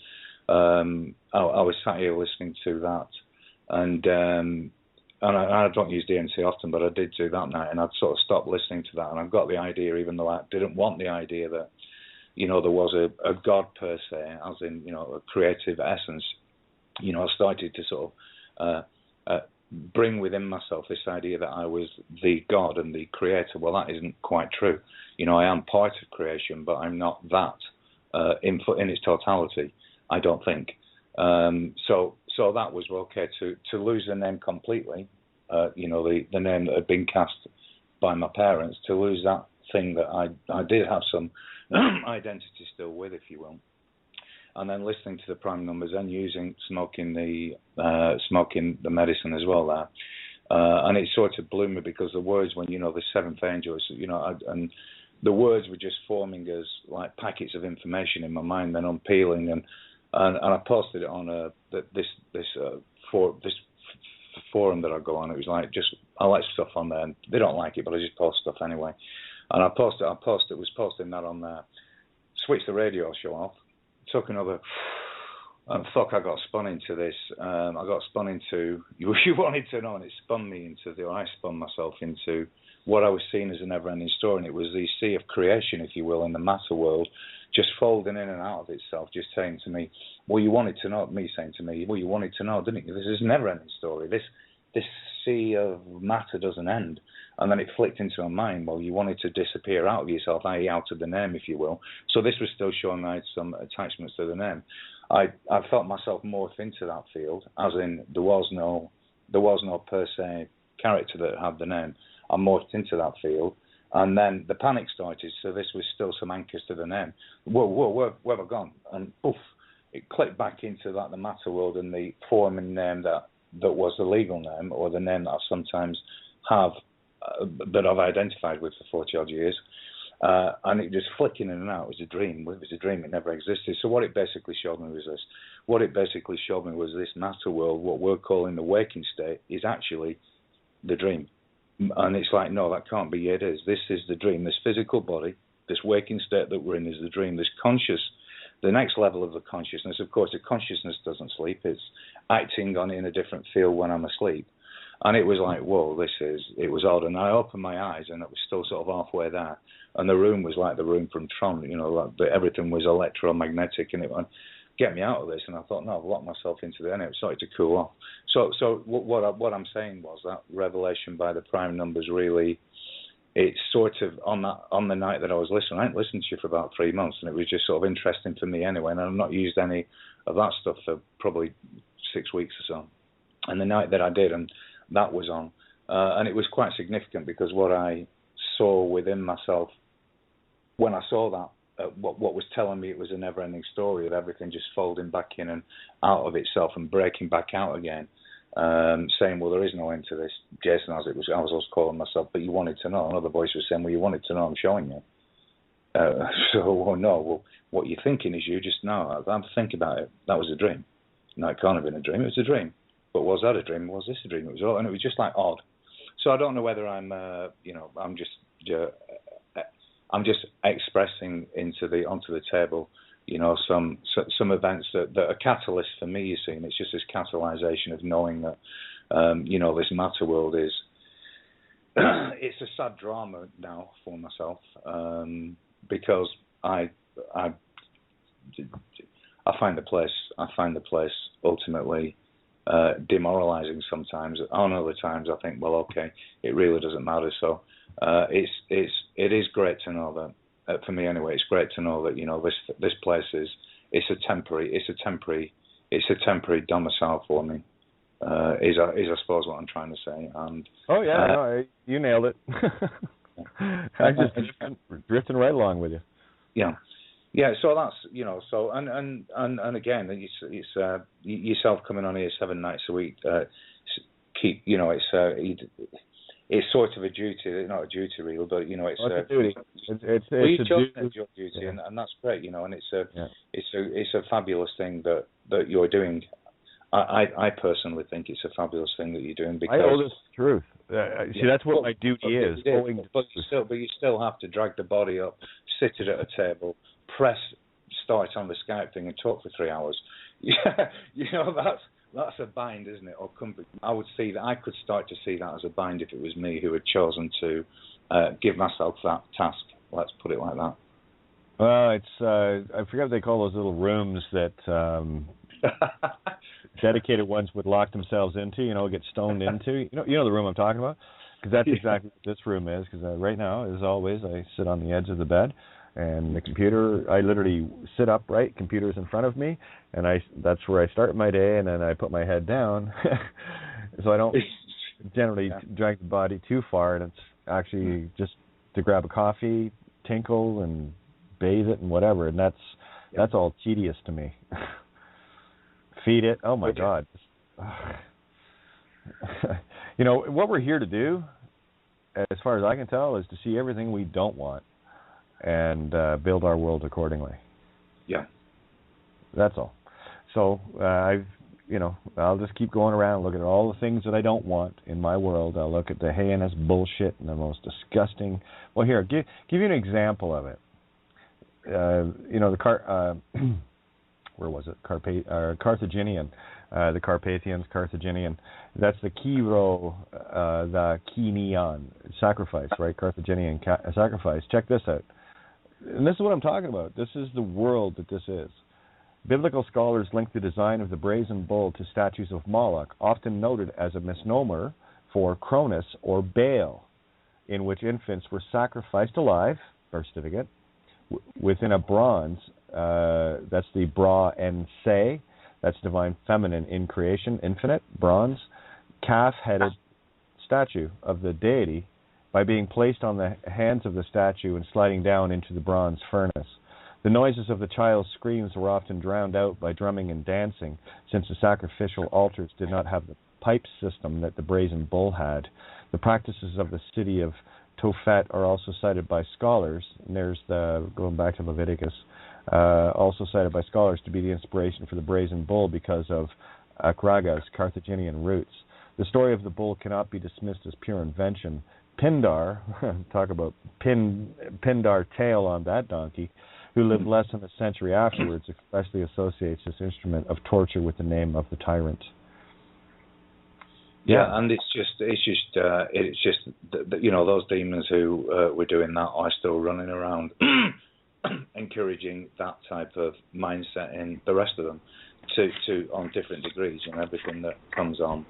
I was sat here listening to that, and I don't use DNC often, but I did do that night, and I'd sort of stopped listening to that, and I've got the idea, even though I didn't want the idea that there was a God per se, as in a creative essence. I started to sort of bring within myself this idea that I was the God and the creator. Well, that isn't quite true. I am part of creation, but I'm not that in its totality. I don't think. So that was okay to lose the name completely. The name that had been cast by my parents, to lose that thing that I did have some identity still with, if you will. And then listening to the prime numbers and smoking the medicine as well there. And it sort of blew me because the words, when, the seventh angel, and the words were just forming as like packets of information in my mind, then unpeeling, and I posted it on this forum that I go on. It was like, I like stuff on there, and they don't like it, but I just post stuff anyway. And I was posting that on there. Switched the radio show off. Took another. And I got spun into this. I got spun into. You wanted to know, and it spun me into I spun myself into what I was seeing as a never-ending story, and it was the sea of creation, if you will, in the matter world, just folding in and out of itself, just saying to me, well, you wanted to know, me saying to me, well, you wanted to know, didn't you? This is a never-ending story. This sea of matter doesn't end. And then it flicked into my mind, well, you wanted to disappear out of yourself, i.e. out of the name, if you will. So this was still showing I had some attachments to the name. I felt myself morph into that field, as in there was no per se character that had the name. I morphed into that field, and then the panic started. So this was still some anchors to the name. Whoa, where have I gone? And poof, it clicked back into the matter world and the form and name that was the legal name, or the name that I sometimes have that I've identified with for 40 odd years. And it just flicking in and out. It was a dream. It was a dream. It never existed. So what it basically showed me was this. What it basically showed me was this matter world, what we're calling the waking state, is actually the dream. And it's like, no, that can't be. It is. This is the dream. This physical body, this waking state that we're in is the dream. This the next level of the consciousness, of course, the consciousness doesn't sleep. It's acting on in a different field when I'm asleep. And it was like, whoa, it was odd. And I opened my eyes, and it was still sort of halfway there. And the room was like the room from Tron, everything was electromagnetic, and it went, get me out of this. And I thought, no, I've locked myself into the end. It started to cool off. So what I'm saying was that revelation by the prime numbers really, it's sort of on the night that I was listening. I hadn't listened to you for about 3 months, and it was just sort of interesting for me anyway. And I've not used any of that stuff for probably 6 weeks or so. And the night that I did, and that was on, and it was quite significant because what I saw within myself when I saw that, what was telling me it was a never-ending story of everything just folding back in and out of itself and breaking back out again, saying, well, there is no end to this, Jason, as I was calling myself, but you wanted to know. Another voice was saying, well, you wanted to know, I'm showing you. What you're thinking is you just know. I have to think about it. That was a dream. No, it can't have been a dream. It was a dream. But was that a dream? Was this a dream? It was all, and it was just like odd. So I don't know whether I'm just expressing onto the table, some events that are catalysts for me. You see, and it's just this catalyzation of knowing that, this matter world is. It's a sad drama now for myself, because I find the place ultimately demoralizing sometimes. On other times, I think, well, okay, it really doesn't matter. So it is great to know that, for me anyway, it's great to know that this place is a temporary domicile for me. Is I suppose what I'm trying to say. And you nailed it. I'm just drifting right along with you. Yeah, so that's and again, it's yourself coming on here 7 nights a week. It's sort of a duty, not a duty really, but it's a duty. It's you chose your duty, and that's great, and it's a fabulous thing that you're doing. I personally think it's a fabulous thing that you're doing because I owe this truth. See, that's what my duty is. But you still have to drag the body up, sit it at a table, press start on the Skype thing, and talk for 3 hours. That's a bind, isn't it? Or I would see that. I could start to see that as a bind if it was me who had chosen to give myself that task. Let's put it like that. Well, it's I forget what they call those little rooms that dedicated ones would lock themselves into. Get stoned into. You know the room I'm talking about, because that's exactly what this room is. Because right now, as always, I sit on the edge of the bed. And the computer, I literally sit upright, computer's in front of me, and that's where I start my day, and then I put my head down. So I don't generally drag the body too far, and it's actually just to grab a coffee, tinkle, and bathe it and whatever, and that's all tedious to me. Feed it, oh my God. You know, what we're here to do, as far as I can tell, is to see everything we don't want and build our world accordingly. Yeah. That's all. So I'll just keep going around, looking at all the things that I don't want in my world. I'll look at the heinous bullshit and the most disgusting. Well, here, give you an example of it. Where was it? Carthaginian. The Carpathians, Carthaginian. That's the Kiro, the Kinian sacrifice, right? Carthaginian sacrifice. Check this out. And this is what I'm talking about. This is the world that this is. Biblical scholars link the design of the brazen bull to statues of Moloch, often noted as a misnomer for Cronus or Baal, in which infants were sacrificed alive, birth certificate, within a bronze, that's the bra en se, that's divine feminine in creation, infinite, bronze, calf-headed statue of the deity by being placed on the hands of the statue and sliding down into the bronze furnace. The noises of the child's screams were often drowned out by drumming and dancing, since the sacrificial altars did not have the pipe system that the brazen bull had. The practices of the city of Tophet are also cited by scholars, and there's going back to Leviticus, also cited by scholars to be the inspiration for the brazen bull because of Akraga's Carthaginian roots. The story of the bull cannot be dismissed as pure invention. Pindar, talk about Pindar tail on that donkey, who lived less than a century afterwards, especially associates this instrument of torture with the name of the tyrant. Yeah, and it's just those demons who were doing that are still running around, encouraging that type of mindset in the rest of them, to on different degrees, and everything that comes on.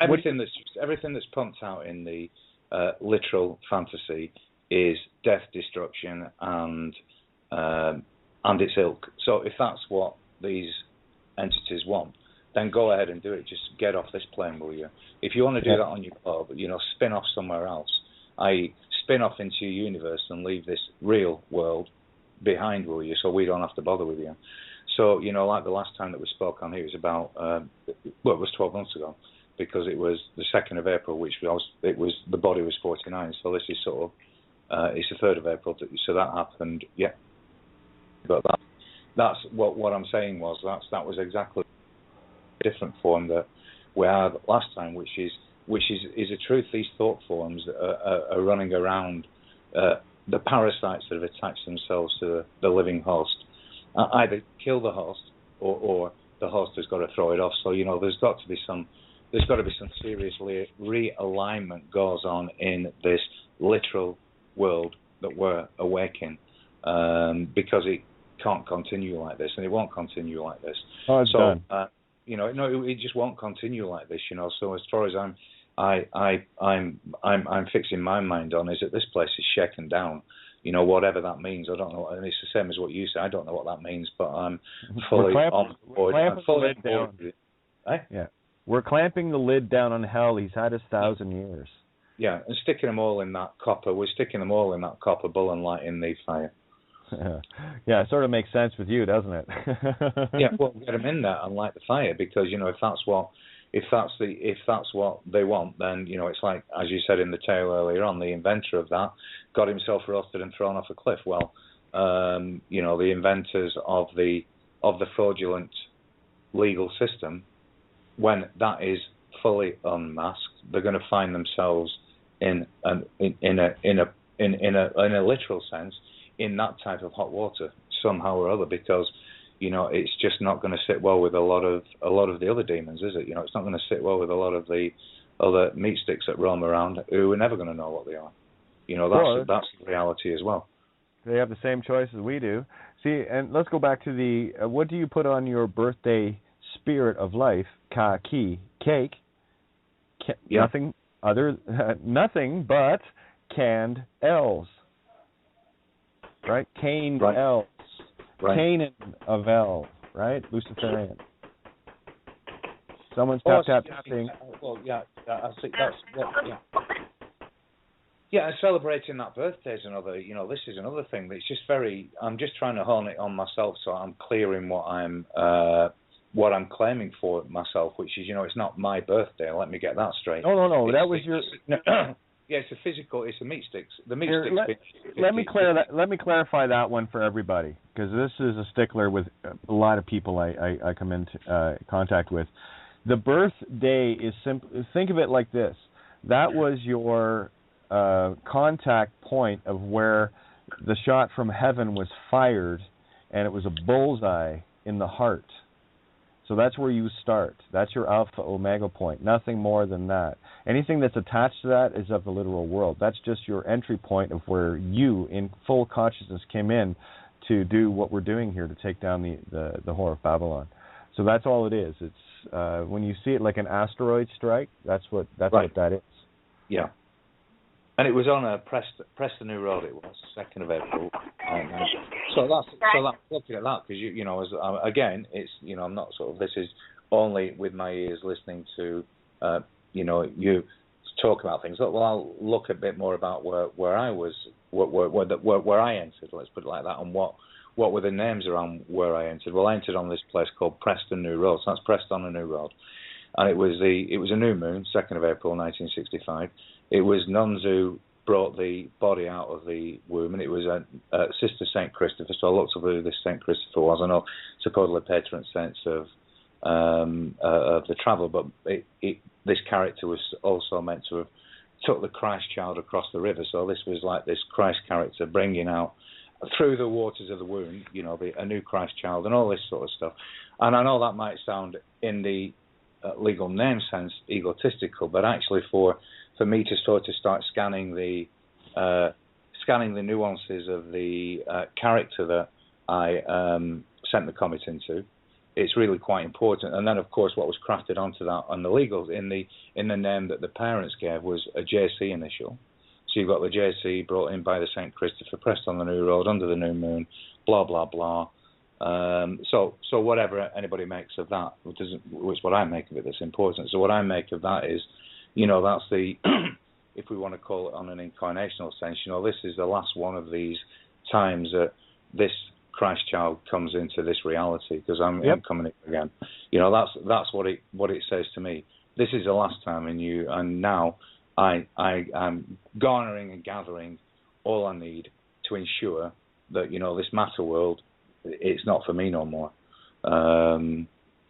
Everything that's pumped out in the literal fantasy is death, destruction, and its ilk. So if that's what these entities want, then go ahead and do it. Just get off this plane, will you? If you want to do that on your globe, spin off somewhere else, i.e. spin off into your universe and leave this real world behind, will you, so we don't have to bother with you. So, like the last time that we spoke on here, it was about, it was 12 months ago, because it was the 2nd of April, the body was 49, so this is sort of, it's the 3rd of April, so that happened, yeah. But that's what I'm saying was, that was exactly a different form that we had last time, which is a truth. These thought forms are running around, the parasites that have attached themselves to the living host, either kill the host or the host has got to throw it off. So there's got to be some serious realignment goes on in this literal world that we're awakening, because it can't continue like this, and it won't continue like this. Oh, it's done. It just won't continue like this. So as far as I'm fixing my mind on is that this place is shaken down. Whatever that means, I don't know. And it's the same as what you say. I don't know what that means, but I'm fully on board. I'm fully on board with it. Yeah, we're clamping the lid down on hell. He's had 1,000 years. Yeah, and sticking them all in that copper. We're sticking them all in that copper bull and lighting the fire. Yeah, it sort of makes sense with you, doesn't it? Yeah, well, get them in there and light the fire, because if that's what they want, then it's like, as you said in the tale earlier on, the inventor of that got himself roasted and thrown off a cliff. Well, the inventors of the fraudulent legal system, when that is fully unmasked, they're going to find themselves in a literal sense in that type of hot water somehow or other, because it's just not going to sit well with a lot of the other demons, is it? It's not going to sit well with a lot of the other meat sticks that roam around who are never going to know what they are. That's the reality as well. They have the same choice as we do. See, and let's go back to the what do you put on your birthday spirit of life? Cake. Nothing but canned L's. right? Cain Right. Els. Right. Canaan of El, right? Luciferian. Someone's tapping. Well, yeah, I think that's yeah. Yeah, and celebrating that birthday is another. This is another thing that's just very. I'm just trying to hone it on myself, so I'm clearing what I'm claiming for myself, which is, it's not my birthday. Let me get that straight. No. That was your. Yeah, it's a physical. It's a meat sticks. The meat Here, sticks. Let me clarify that one for everybody, because this is a stickler with a lot of people I come into contact with. The birthday is simple. Think of it like this. That was your contact point of where the shot from heaven was fired, and it was a bullseye in the heart. So that's where you start. That's your alpha omega point. Nothing more than that. Anything that's attached to that is of the literal world. That's just your entry point of where you, in full consciousness, came in to do what we're doing here, to take down the Whore of Babylon. So that's all it is. It's when you see it like an asteroid strike, that's what that is. Yeah. And it was on a Preston New Road. It was 2nd of April. So that's looking at that, because again, it's I'm not sort of, this is only with my ears listening to you talk about things. Well, I'll look a bit more about where I was, where I entered. Let's put it like that. And what were the names around where I entered? Well, I entered on this place called Preston New Road. So that's Preston on a New Road, and it was a new moon, 2nd of April, 1965. It was nuns who brought the body out of the womb, and it was Sister St. Christopher. So I looked up who this St. Christopher was. I know supposedly patron saints of the travel, but this character was also meant to have took the Christ child across the river. So this was like this Christ character bringing out through the waters of the womb, a new Christ child and all this sort of stuff. And I know that might sound in the legal name sense egotistical, but actually for me to sort of start scanning the nuances of the character that I sent the comet into, it's really quite important. And then, of course, what was crafted onto that on the legals in the name that the parents gave was a JC initial. So you've got the JC brought in by the St. Christopher, pressed on the new road under the new moon, blah blah blah. So whatever anybody makes of that, which is what I make of it, that's important. So what I make of that is, that's the, if we want to call it on an incarnational sense, this is the last one of these times that this Christ child comes into this reality, because I'm coming in again. That's what it says to me. This is the last time in you, and now I am garnering and gathering all I need to ensure that this matter world, it's not for me no more.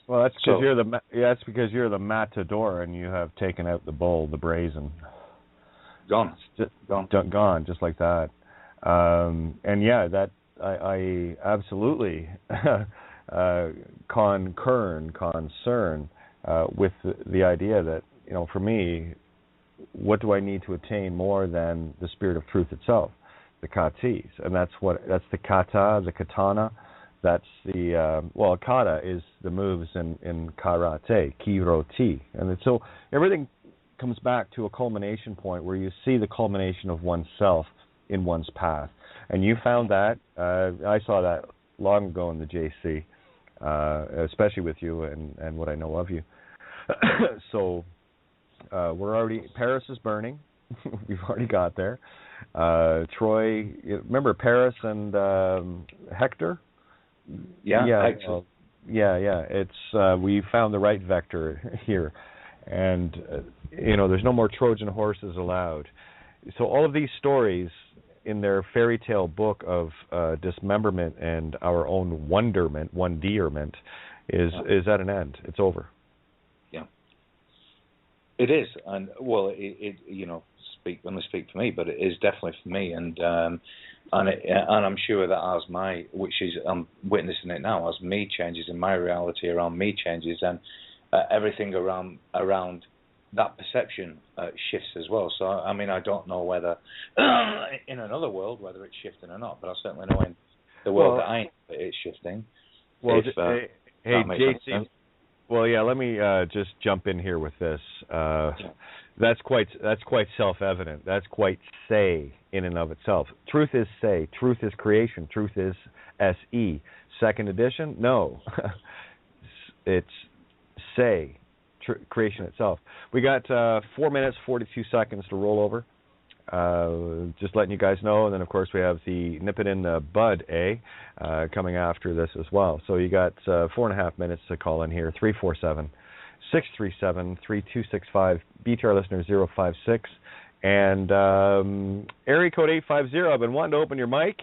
Well, that's because that's because you're the matador, and you have taken out the bull, the brazen. Gone, just like that. And yeah, that I absolutely concern with the idea that for me, what do I need to attain more than the spirit of truth itself, the katis, and that's the kata, the katana. That's the kata is the moves in karate, kiroti, and so everything comes back to a culmination point where you see the culmination of oneself in one's path, and you found that. I saw that long ago in the JC, especially with you and what I know of you. So we're already, Paris is burning. We've already got there. Troy, remember Paris and Hector? Yeah. It's we found the right vector here, and there's no more Trojan horses allowed. So all of these stories in their fairy tale book of dismemberment and our own wonderment is at an end. It's over. Yeah, it is, and well, it only speak for me, but it is definitely for me, and I'm sure that I'm witnessing it now, as me changes and my reality around me changes, and everything around that perception shifts as well. So I mean, I don't know whether in another world whether it's shifting or not, but I certainly know in the world that I am, it's shifting. Well, hey, JC. Well, yeah. Let me just jump in here with this. That's quite self-evident. That's quite say in and of itself. Truth is say. Truth is creation. Truth is SE. Second edition? No. It's say, creation itself. We got 4 minutes, 42 seconds to roll over. Just letting you guys know. And then, of course, we have the Nip It in the Bud, coming after this as well. So you got 4.5 minutes to call in here. 347-637-3265. BTR listener 056. And area code 850. I've been wanting to open your mic.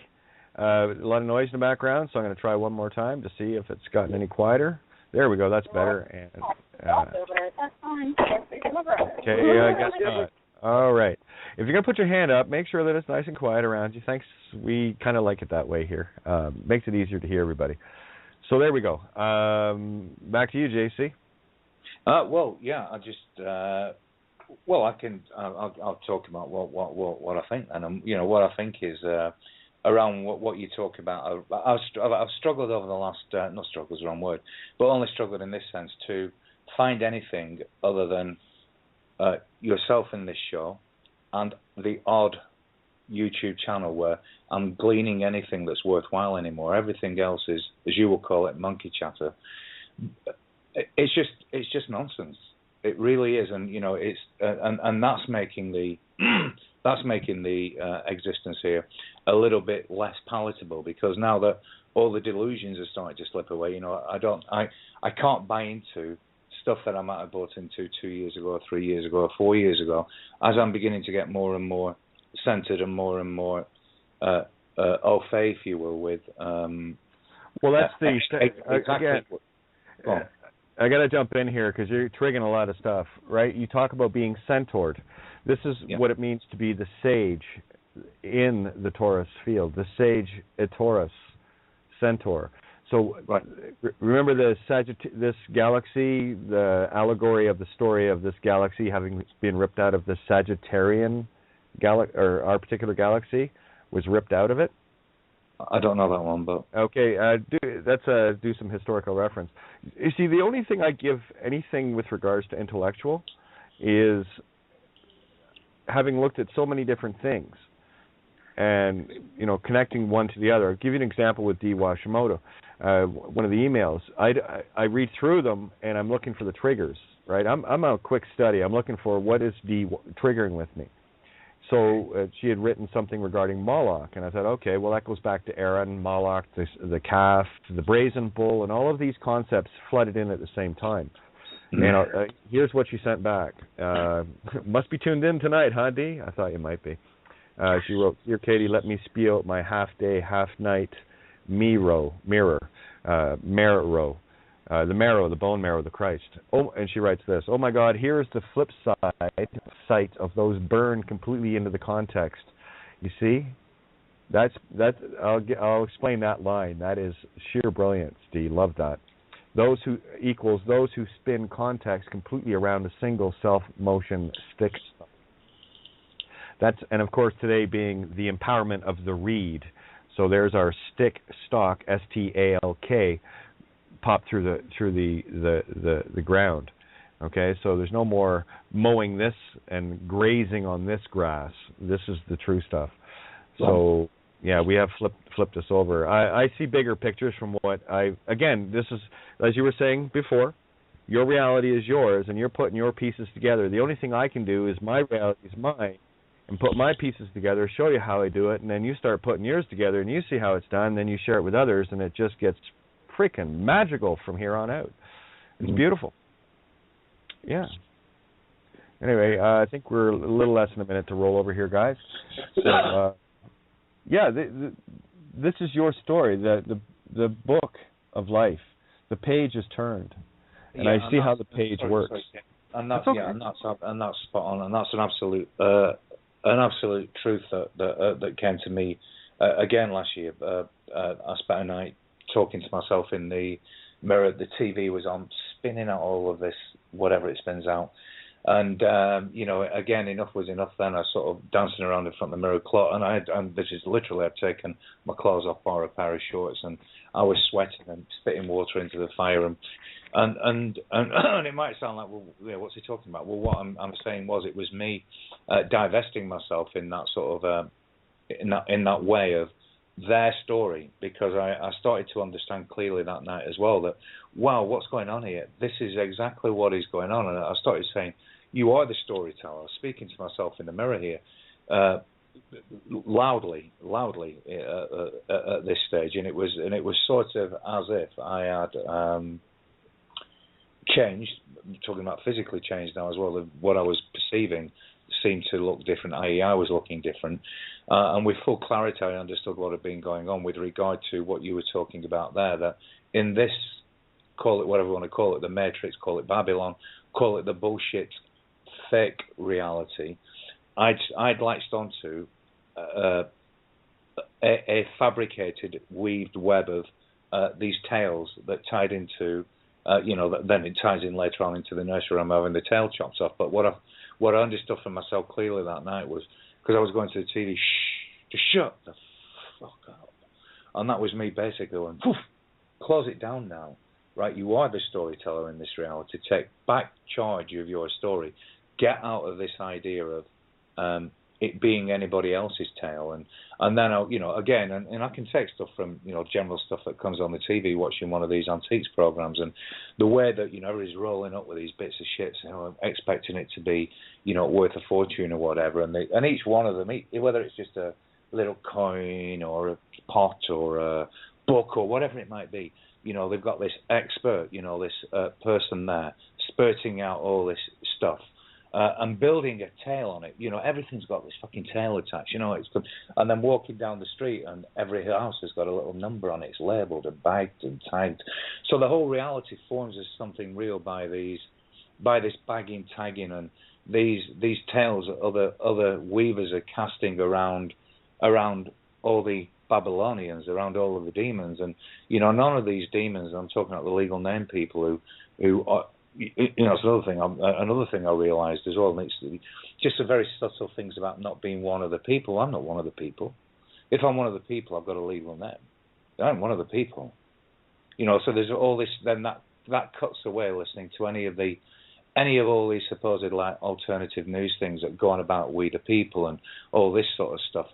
A lot of noise in the background, so I'm going to try one more time to see if it's gotten any quieter. There we go. That's better. And That's fine. okay, I guess not. All right. If you're going to put your hand up, make sure that it's nice and quiet around you. Thanks. We kind of like it that way here. Makes it easier to hear everybody. So there we go. Back to you, JC. Well, yeah. I just I'll talk about what I think, and what I think is around what you talk about. I've struggled over the last not struggle is the wrong word, but only struggled in this sense to find anything other than yourself in this show and the odd YouTube channel where I'm gleaning anything that's worthwhile anymore. Everything else is, as you will call it, monkey chatter. It's just nonsense. It really is, and it's and that's making the existence here a little bit less palatable, because now that all the delusions are starting to slip away, I can't buy into stuff that I might have bought into 2 years ago, or 3 years ago, or 4 years ago, as I'm beginning to get more and more centered and more au fait, if you will, with well, that's exactly. I got to jump in here because you're triggering a lot of stuff, right? You talk about being centered. This is what it means to be the sage in the Taurus field, the sage Taurus centaur. So remember this galaxy, the allegory of the story of this galaxy having been ripped out of the Sagittarian or our particular galaxy was ripped out of it? I don't know that one, but okay. Do some historical reference. You see, the only thing I give anything with regards to intellectual is having looked at so many different things, and connecting one to the other. I'll give you an example with D. Washimoto. One of the emails, I read through them and I'm looking for the triggers. Right, I'm a quick study. I'm looking for what is D triggering with me. So she had written something regarding Moloch, and I thought, okay, well, that goes back to Aaron, Moloch, the calf, the brazen bull, and all of these concepts flooded in at the same time. And here's what she sent back. Must be tuned in tonight, huh, Dee? I thought you might be. She wrote, "Dear Katie, let me spew out my half-day, half-night marrow, the marrow, the bone marrow, the Christ." Oh, and she writes this: "Oh my God, here is the flip side of those burned completely into the context." You see, that's I'll explain that line. That is sheer brilliance. Do you love that? Those who spin context completely around a single self-motion stick. And of course today being the empowerment of the reed. So there's our stick stalk, STALK. Pop through the ground. Okay, so there's no more mowing this and grazing on this grass. This is the true stuff. So yeah, we have flipped this over. I see bigger pictures from what this is, as you were saying before, your reality is yours and you're putting your pieces together. The only thing I can do is my reality is mine and put my pieces together, show you how I do it, and then you start putting yours together and you see how it's done, then you share it with others, and it just gets freaking magical from here on out. It's beautiful. Yeah. Anyway, I think we're a little less than a minute to roll over here, guys. So, this is your story, the book of life. The page is turned, and I see how the page works. And that's spot on, and that's an absolute truth that came to me again last year. I spent a night talking to myself in the mirror. The TV was on, spinning out all of this, whatever it spins out. And, again, enough was enough then. I sort of dancing around in front of the mirror, and this is literally, I'd taken my clothes off, bar a pair of shorts, and I was sweating and spitting water into the fire. And And it might sound like, well, yeah, what's he talking about? Well, what I'm saying was, it was me divesting myself in that sort of in that way of their story, because I started to understand clearly that night as well that, wow, what's going on here? This is exactly what is going on. And I started saying, you are the storyteller. I was speaking to myself in the mirror here, loudly at this stage, and it was sort of as if I had changed. I'm talking about physically changed now as well. What I was perceiving seemed to look different, i.e. I was looking different. And with full clarity, I understood what had been going on with regard to what you were talking about there, that in this, call it whatever you want to call it, the Matrix, call it Babylon, call it the bullshit, fake reality, I'd latched onto a fabricated, weaved web of these tales that tied into, then it ties in later on into the nursery rhyme having the tail chopped off. But what I understood for myself clearly that night was, because I was going to the TV, just shut the fuck up. And that was me basically going, close it down now. Right, you are the storyteller in this reality. Take back charge of your story. Get out of this idea of it being anybody else's tale, and then I'll, again, and I can take stuff from general stuff that comes on the TV, watching one of these antiques programs, and the way that everybody's rolling up with these bits of shit, expecting it to be worth a fortune or whatever, and each one of them, whether it's just a little coin or a pot or a book or whatever it might be, they've got this expert, this person there spurting out all this stuff. And building a tale on it, everything's got this fucking tail attached, and then walking down the street and every house has got a little number on it, it's labelled and bagged and tagged. So the whole reality forms as something real by this bagging, tagging, and these tales that other weavers are casting around all the Babylonians, around all of the demons, and none of these demons, I'm talking about the legal name people who are, it's another thing I realised as well, and it's just the very subtle things about not being one of the people. I'm not one of the people. If I'm one of the people, I've got a legal name. I'm one of the people. So there's all this, then that cuts away listening to any of all these supposed like alternative news things that go on about we the people and all this sort of stuff.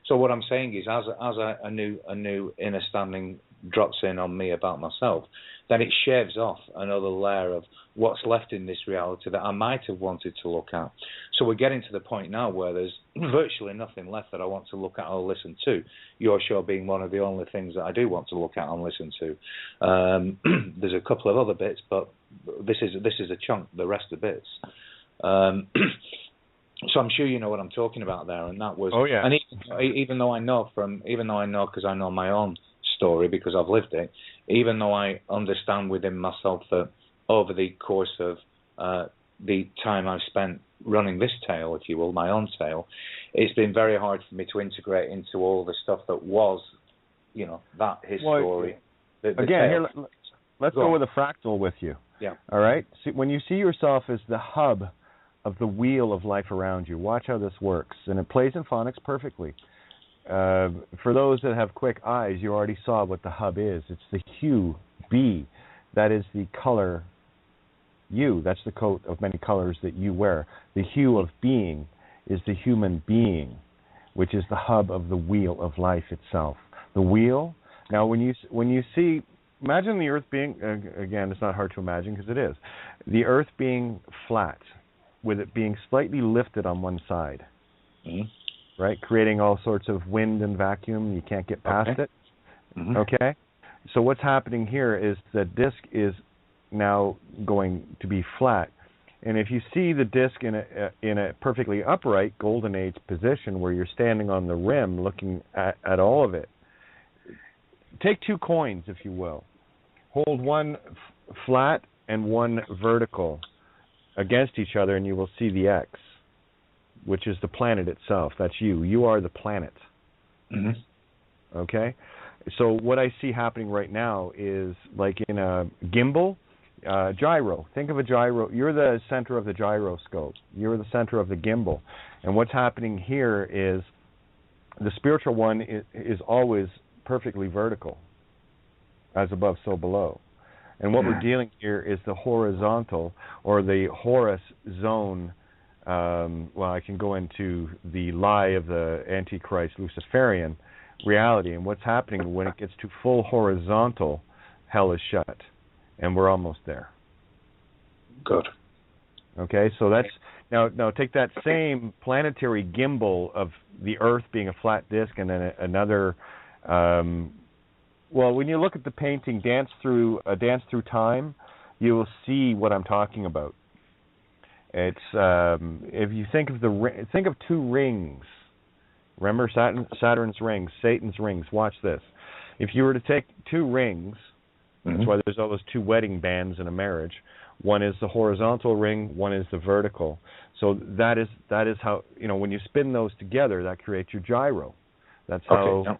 So what I'm saying is, as a new inner standing drops in on me about myself, then it shaves off another layer of what's left in this reality that I might have wanted to look at. So we're getting to the point now where there's virtually nothing left that I want to look at or listen to. Your show being one of the only things that I do want to look at and listen to. There's a couple of other bits, but this is a chunk. The rest of the bits. So I'm sure you know what I'm talking about there, and that was. Oh yeah. And even though I know because I know my own story because I've lived it, even though I understand within myself that over the course of the time I've spent running this tale, if you will, my own tale, it's been very hard for me to integrate into all the stuff that was, that his story. Again, here, let's go with a fractal with you. Yeah. All right? See, when you see yourself as the hub of the wheel of life around you, watch how this works. And it plays in phonics perfectly. For those that have quick eyes, you already saw what the hub is. It's the hue, B. That is the color, you. That's the coat of many colors that you wear. The hue of being is the human being, which is the hub of the wheel of life itself. The wheel. Now, when you see, imagine the Earth being, again, it's not hard to imagine because it is, the Earth being flat, with it being slightly lifted on one side. Mm-hmm. Right, creating all sorts of wind and vacuum. You can't get past it. Mm-hmm. Okay? So what's happening here is the disk is now going to be flat. And if you see the disk in a perfectly upright golden age position where you're standing on the rim looking at all of it, take two coins, if you will. Hold one flat and one vertical against each other, and you will see the X, which is the planet itself. That's you. You are the planet. Mm-hmm. Okay? So what I see happening right now is like in a gimbal, gyro. Think of a gyro. You're the center of the gyroscope. You're the center of the gimbal. And what's happening here is the spiritual one is always perfectly vertical. As above, so below. And what we're dealing here is the horizontal, or the Horus zone. Well, I can go into the lie of the Antichrist Luciferian reality, and what's happening when it gets to full horizontal, hell is shut, and we're almost there. Good. Okay, so that's now take that same planetary gimbal of the Earth being a flat disk, and then another. Well, when you look at the painting Dance Through Time, you will see what I'm talking about. It's if you think of two rings. Remember Saturn's rings, Satan's rings. Watch this. If you were to take two rings, that's why there's all those two wedding bands in a marriage. One is the horizontal ring, one is the vertical. So that is how, when you spin those together, that creates your gyro. That's how. Okay,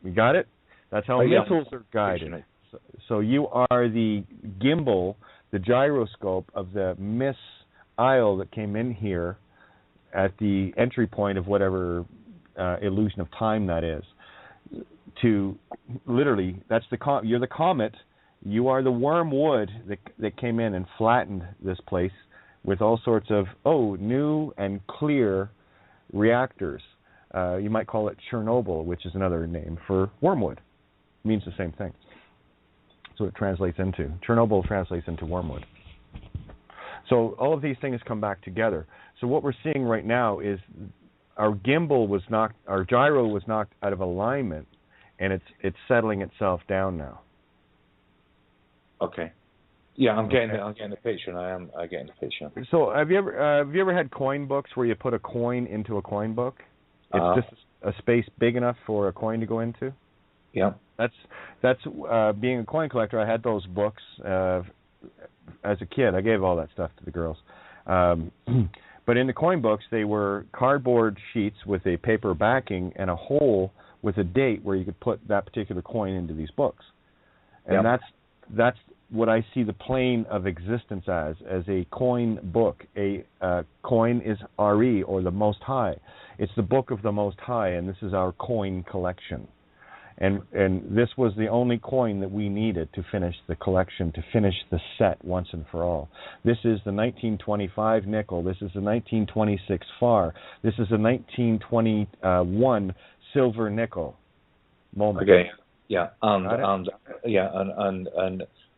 You got it? That's how missiles are guided. So you are the gimbal, the gyroscope of the missile that came in here at the entry point of whatever illusion of time that is. To literally, you're the comet. You are the wormwood that came in and flattened this place with all sorts of new and clear reactors. You might call it Chernobyl, which is another name for wormwood. It means the same thing. So it translates into. Chernobyl translates into wormwood. So all of these things come back together. So what we're seeing right now is our gyro was knocked out of alignment, and it's settling itself down now. Okay. Yeah, I'm getting the picture, and I'm getting the picture. So have you ever had coin books where you put a coin into a coin book? It's just a space big enough for a coin to go into? Yeah. That's being a coin collector. I had those books as a kid. I gave all that stuff to the girls. But in the coin books, they were cardboard sheets with a paper backing and a hole with a date where you could put that particular coin into these books. And that's what I see the plane of existence as a coin book. A coin is RE, or the Most High. It's the book of the Most High, and this is our coin collection. And this was the only coin that we needed to finish the collection, to finish the set once and for all. This is the 1925 nickel. This is the 1926 FAR. This is the 1921 silver nickel moment. Okay. Yeah. And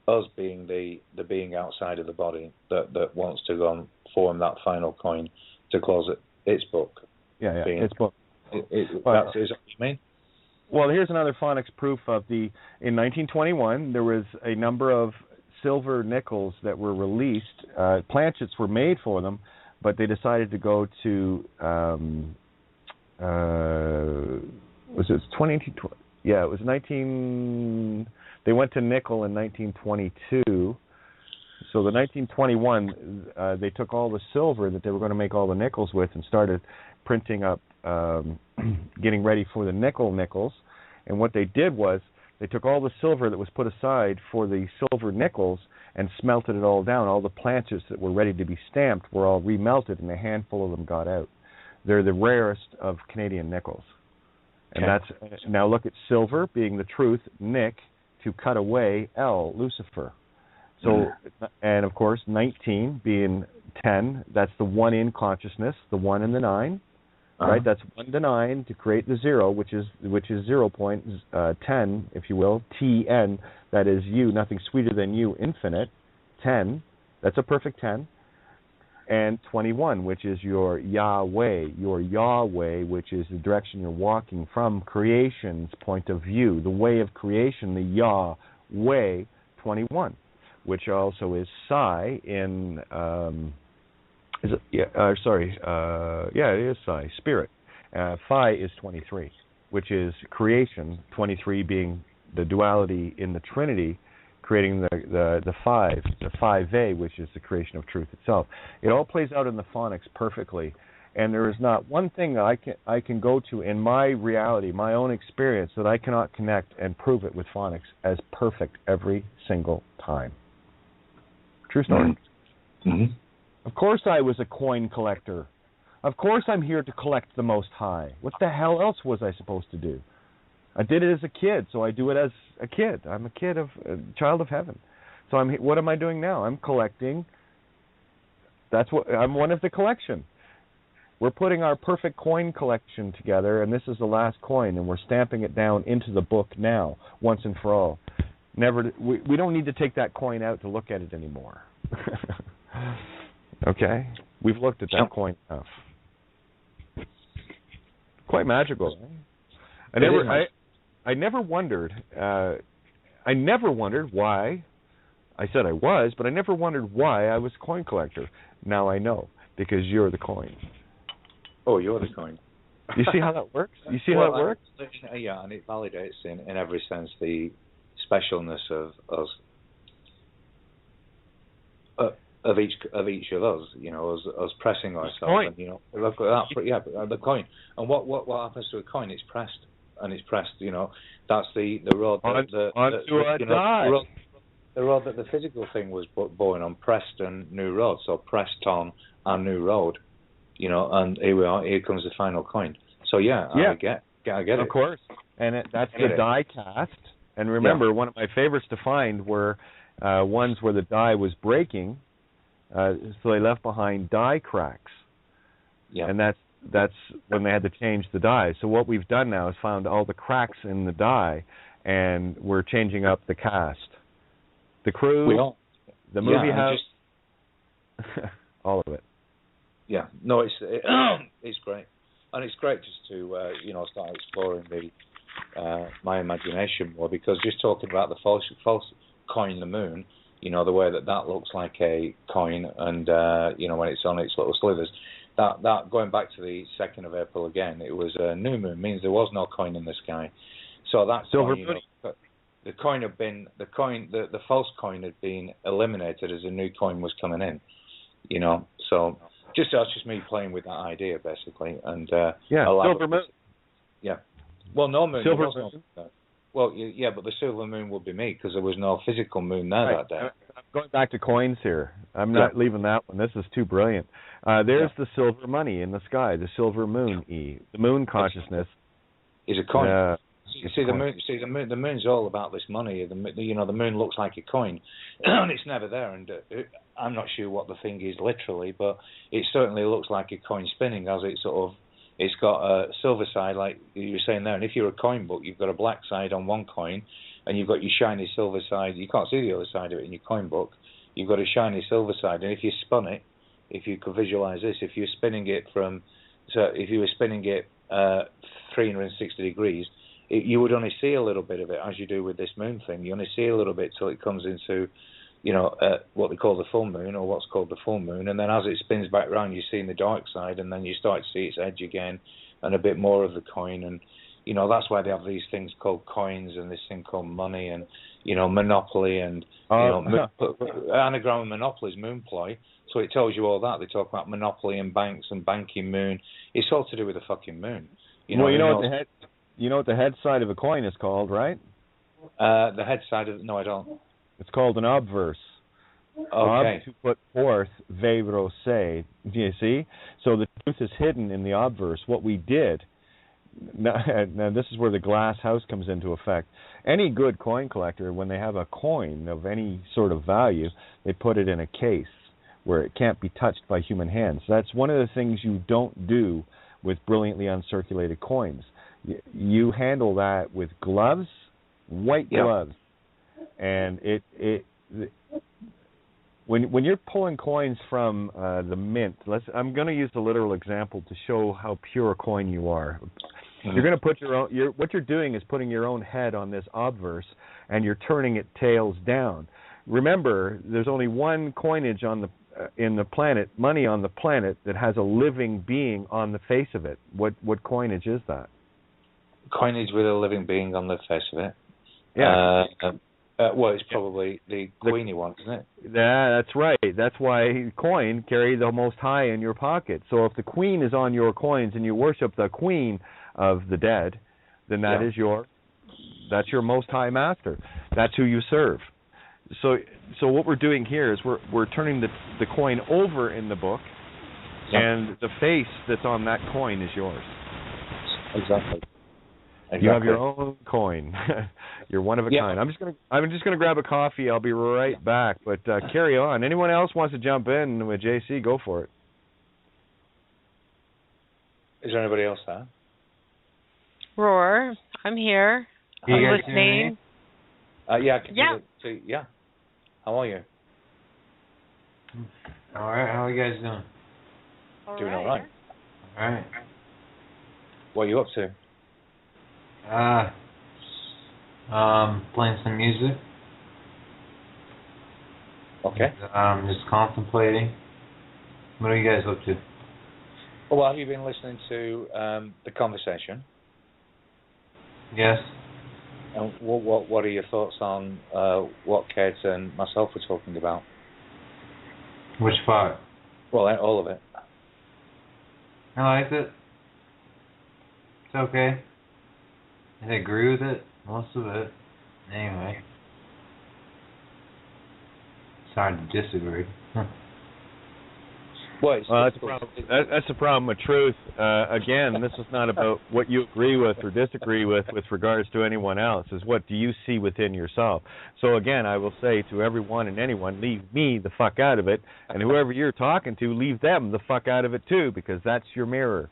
us being the being outside of the body that wants to go and form that final coin to close its book. Yeah, its book. Is that what you mean? Well, here's another phonics proof of in 1921, there was a number of silver nickels that were released. Planchets were made for them, but they decided to go to, they went to nickel in 1922. So the 1921, they took all the silver that they were going to make all the nickels with and started printing up, getting ready for the nickels. And what they did was they took all the silver that was put aside for the silver nickels and smelted it all down. All the planchets that were ready to be stamped were all remelted, and a handful of them got out. They're the rarest of Canadian nickels. And that's now look at silver being the truth, Nick, to cut away, L, Lucifer. So, and of course, 19 being 10, that's the one in consciousness, the 1 and the 9, right? That's 1 to 9 to create the 0, which is 0.10, if you will, TN, that is you, nothing sweeter than you, infinite, 10, that's a perfect 10, and 21, which is your Yahweh, which is the direction you're walking from creation's point of view, the way of creation, the Yahweh, 21. Which also is Psi in, it is Psi, spirit. Phi is 23, which is creation, 23 being the duality in the Trinity, creating the 5A, which is the creation of truth itself. It all plays out in the phonics perfectly, and there is not one thing that I can go to in my reality, my own experience, that I cannot connect and prove it with phonics as perfect every single time. True story. Mm-hmm. Of course I was a coin collector. Of course I'm here to collect the Most High. What the hell else was I supposed to do? I did it as a kid, so I do it as a kid. I'm a child of heaven. So what am I doing now? I'm collecting. I'm one of the collection. We're putting our perfect coin collection together, and this is the last coin, and we're stamping it down into the book now, once and for all. We don't need to take that coin out to look at it anymore. Okay? We've looked at that coin enough. Quite magical. Right? I never wondered why. I said I was, but I never wondered why I was a coin collector. Now I know, because you're the coin. Oh, you're the coin. You see how that works? You see how it works? Yeah, and it validates in every sense the specialness of us, of each of us. You know, us pressing ourselves. And, you know, look at that. Yeah, the coin. And what happens to a coin? It's pressed, and it's pressed. You know, that's the road. The road that the physical thing was born on, Preston New Road. So pressed on our new road. You know, and here we are. Here comes the final coin. So I get it. Of course, and that's the die cast. And remember, one of my favorites to find were ones where the die was breaking, so they left behind die cracks. Yeah, and that's when they had to change the die. So what we've done now is found all the cracks in the die, and we're changing up the cast, the crew, the movie house, all of it. Yeah, no, it's great, and it's great just to start exploring my imagination more, because just talking about the false coin, the moon, you know, the way that looks like a coin, and when it's on its little slithers, that going back to the 2nd of April again, it was a new moon, means there was no coin in the sky, so that's silver moon. The coin had been the false coin had been eliminated as a new coin was coming in, you know, so. That's just me playing with that idea, basically, and silver moon. Yeah, well, no moon. Silver moon. Well, yeah, but the silver moon would be me, because there was no physical moon there that day. I'm going back to coins here. I'm not leaving that one. This is too brilliant. There's the silver money in the sky, the silver moon. The moon consciousness is a coin. The moon's all about this money. The moon looks like a coin, and it's never there. And I'm not sure what the thing is literally, but it certainly looks like a coin spinning, as it's got a silver side, like you were saying there. And if you're a coin book, you've got a black side on one coin, and you've got your shiny silver side. You can't see the other side of it in your coin book. You've got a shiny silver side, and if you spun it, if you could visualize this, if you were spinning it 360 degrees. You would only see a little bit of it, as you do with this moon thing. You only see a little bit till it comes into, what they call the full moon, or what's called the full moon. And then as it spins back around, you see the dark side, and then you start to see its edge again, and a bit more of the coin. And, that's why they have these things called coins, and this thing called money, and, monopoly, and, anagram of monopoly is moon ploy. So it tells you all that. They talk about monopoly and banks and banking moon. It's all to do with the fucking moon. You know what the head side of a coin is called, right? The head side of no, I don't. It's called an obverse. Okay. Ob, to put forth, vero se. Do you see? So the truth is hidden in the obverse. What we did. Now this is where the glass house comes into effect. Any good coin collector, when they have a coin of any sort of value, they put it in a case where it can't be touched by human hands. That's one of the things you don't do with brilliantly uncirculated coins. You handle that with gloves, white gloves, and when you're pulling coins from the mint. I'm going to use a literal example to show how pure a coin you are. Mm-hmm. You're going to put your own. What you're doing is putting your own head on this obverse, and you're turning it tails down. Remember, there's only one coinage on the in the planet, money on the planet, that has a living being on the face of it. What coinage is that? Coinage with a living being on the face of it. Yeah. Well, it's probably the queenie one, isn't it? Yeah, that's right. That's why coin carry the most high in your pocket. So if the queen is on your coins and you worship the queen of the dead, then that's your most high master. That's who you serve. So what we're doing here is we're turning the coin over in the book, and the face that's on that coin is yours. Exactly. Exactly. You have your own coin. You're one of a kind. I'm just gonna grab a coffee. I'll be right back. But carry on. Anyone else wants to jump in with JC? Go for it. Is there anybody else there? Roar, I'm here. I'm listening. Yeah, I can see. Yeah. How are you? All right. How are you guys doing? Doing all right. All right. What are you up to? Playing some music. Okay. Just contemplating. What are you guys up to? Well, have you been listening to the conversation? Yes. And what are your thoughts on what Kate and myself were talking about? Which part? Well, all of it. I liked it. It's okay. I agree with it, most of it. Anyway. It's hard to disagree. Well, that's the problem with truth. Again, this is not about what you agree with or disagree with regards to anyone else. Is what do you see within yourself? So again, I will say to everyone and anyone, leave me the fuck out of it, and whoever you're talking to, leave them the fuck out of it too, because that's your mirror.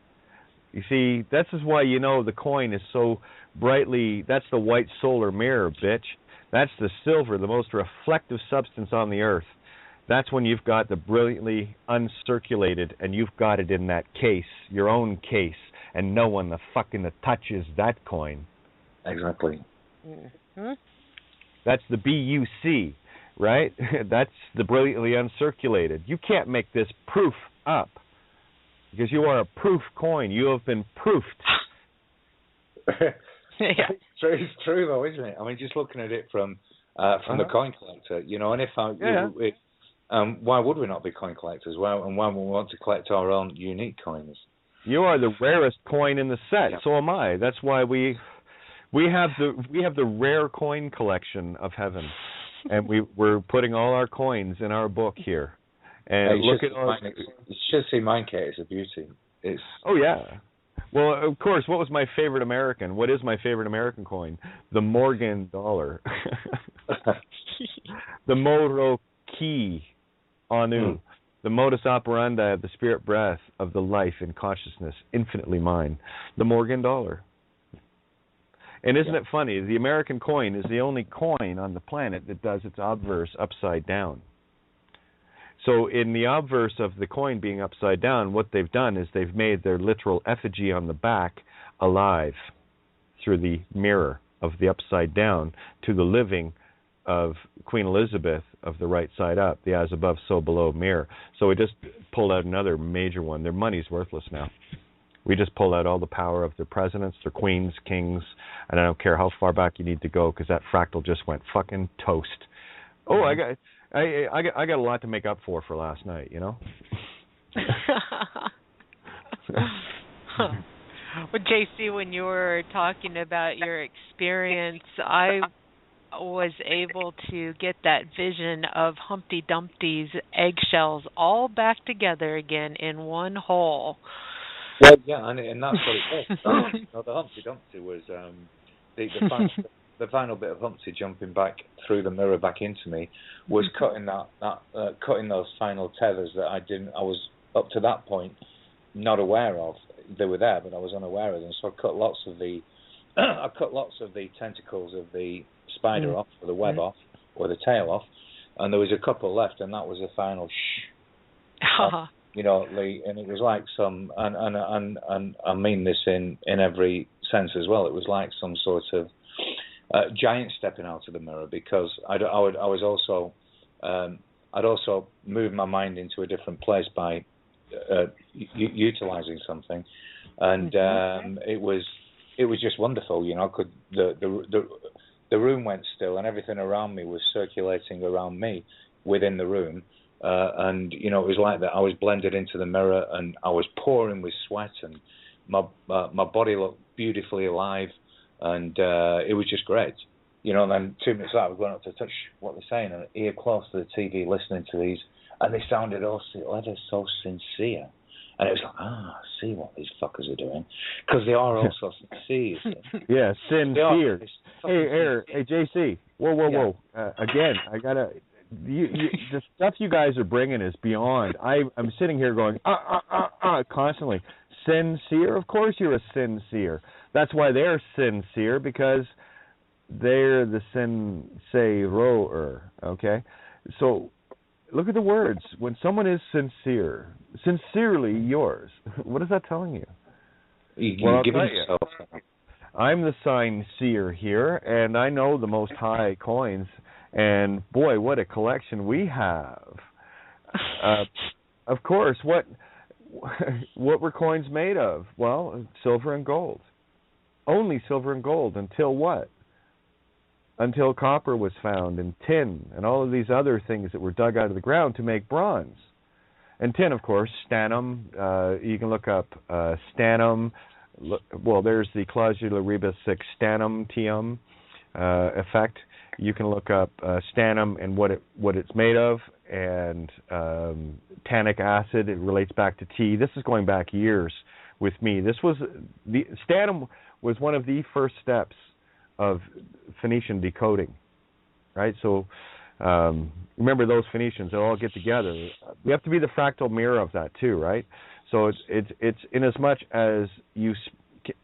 You see, this is why you know the coin is so brightly. That's the white solar mirror, bitch. That's the silver, the most reflective substance on the earth. That's when you've got the brilliantly uncirculated, and you've got it in that case, your own case, and no one the fucking touches that coin. Exactly. Mm-hmm. That's the BUC, right? That's the brilliantly uncirculated. You can't make this proof up, because you are a proof coin. You have been proofed. Yeah. It's true though, isn't it? I mean, just looking at it from the coin collector, you know, and why would we not be coin collectors? And why would we want to collect our own unique coins? You are the rarest coin in the set. Yeah. So am I. That's why we have the rare coin collection of heaven, and we're putting all our coins in our book here. And look at all. You should see mine, Kate. It's a beauty. Oh yeah. Well, of course. What was my favorite American? What is my favorite American coin? The Morgan dollar. The Moro Key. Anu, the modus operandi of the spirit breath of the life and consciousness, infinitely mine, the Morgan dollar. And isn't it funny? The American coin is the only coin on the planet that does its obverse upside down. So in the obverse of the coin being upside down, what they've done is they've made their literal effigy on the back alive through the mirror of the upside down to the living of Queen Elizabeth of the right side up, the as above, so below mirror. So we just pulled out another major one. Their money's worthless now. We just pulled out all the power of their presidents, their queens, kings, and I don't care how far back you need to go because that fractal just went fucking toast. Oh, I got a lot to make up for last night, you know. Well, JC, when you were talking about your experience, I was able to get that vision of Humpty Dumpty's eggshells all back together again in one hole. Well, yeah, and that's what it was. No, the Humpty Dumpty was the final bit of Humpty jumping back through the mirror back into me was cutting cutting those final tethers that I was up to that point not aware of. They were there, but I was unaware of them. So I cut lots of the tentacles of the spider off, or the web off, or the tail off, and there was a couple left, and that was the final you know, and it was like some, and I mean this in every sense as well. It was like some sort of giant stepping out of the mirror, because I'd also moved my mind into a different place by utilizing something, and it was just wonderful. You know, the room went still, and everything around me was circulating around me within the room. And, you know, it was like that. I was blended into the mirror, and I was pouring with sweat, and my body looked beautifully alive, and it was just great. You know, and then 2 minutes later, I was going up to touch what they're saying, and ear close to the TV, listening to these, and they sounded so sincere. And it was like, I see what these fuckers are doing. Because they are also sincere. Yeah, sincere. Hey, JC. Whoa. Again, I gotta. The stuff you guys are bringing is beyond. I'm sitting here going constantly. Sincere, of course you're a sincere. That's why they're sincere, because they're the sincerer. Okay, so look at the words. When someone is sincere, sincerely yours. What is that telling you? You give yourself. I'm the sincere here, and I know the Most High coins. And boy, what a collection we have! Of course, what were coins made of? Well, silver and gold. Only silver and gold until what? Until copper was found, and tin, and all of these other things that were dug out of the ground to make bronze. And tin, of course, stannum. You can look up stannum. Well, there's the clausula rebus sic stannum tium effect. You can look up stannum and what it's made of, and tannic acid. It relates back to tea. This is going back years with me. Stannum was one of the first steps of Phoenician decoding, right? So remember those Phoenicians, they all get together. You have to be the fractal mirror of that too, right? So it's in as much as you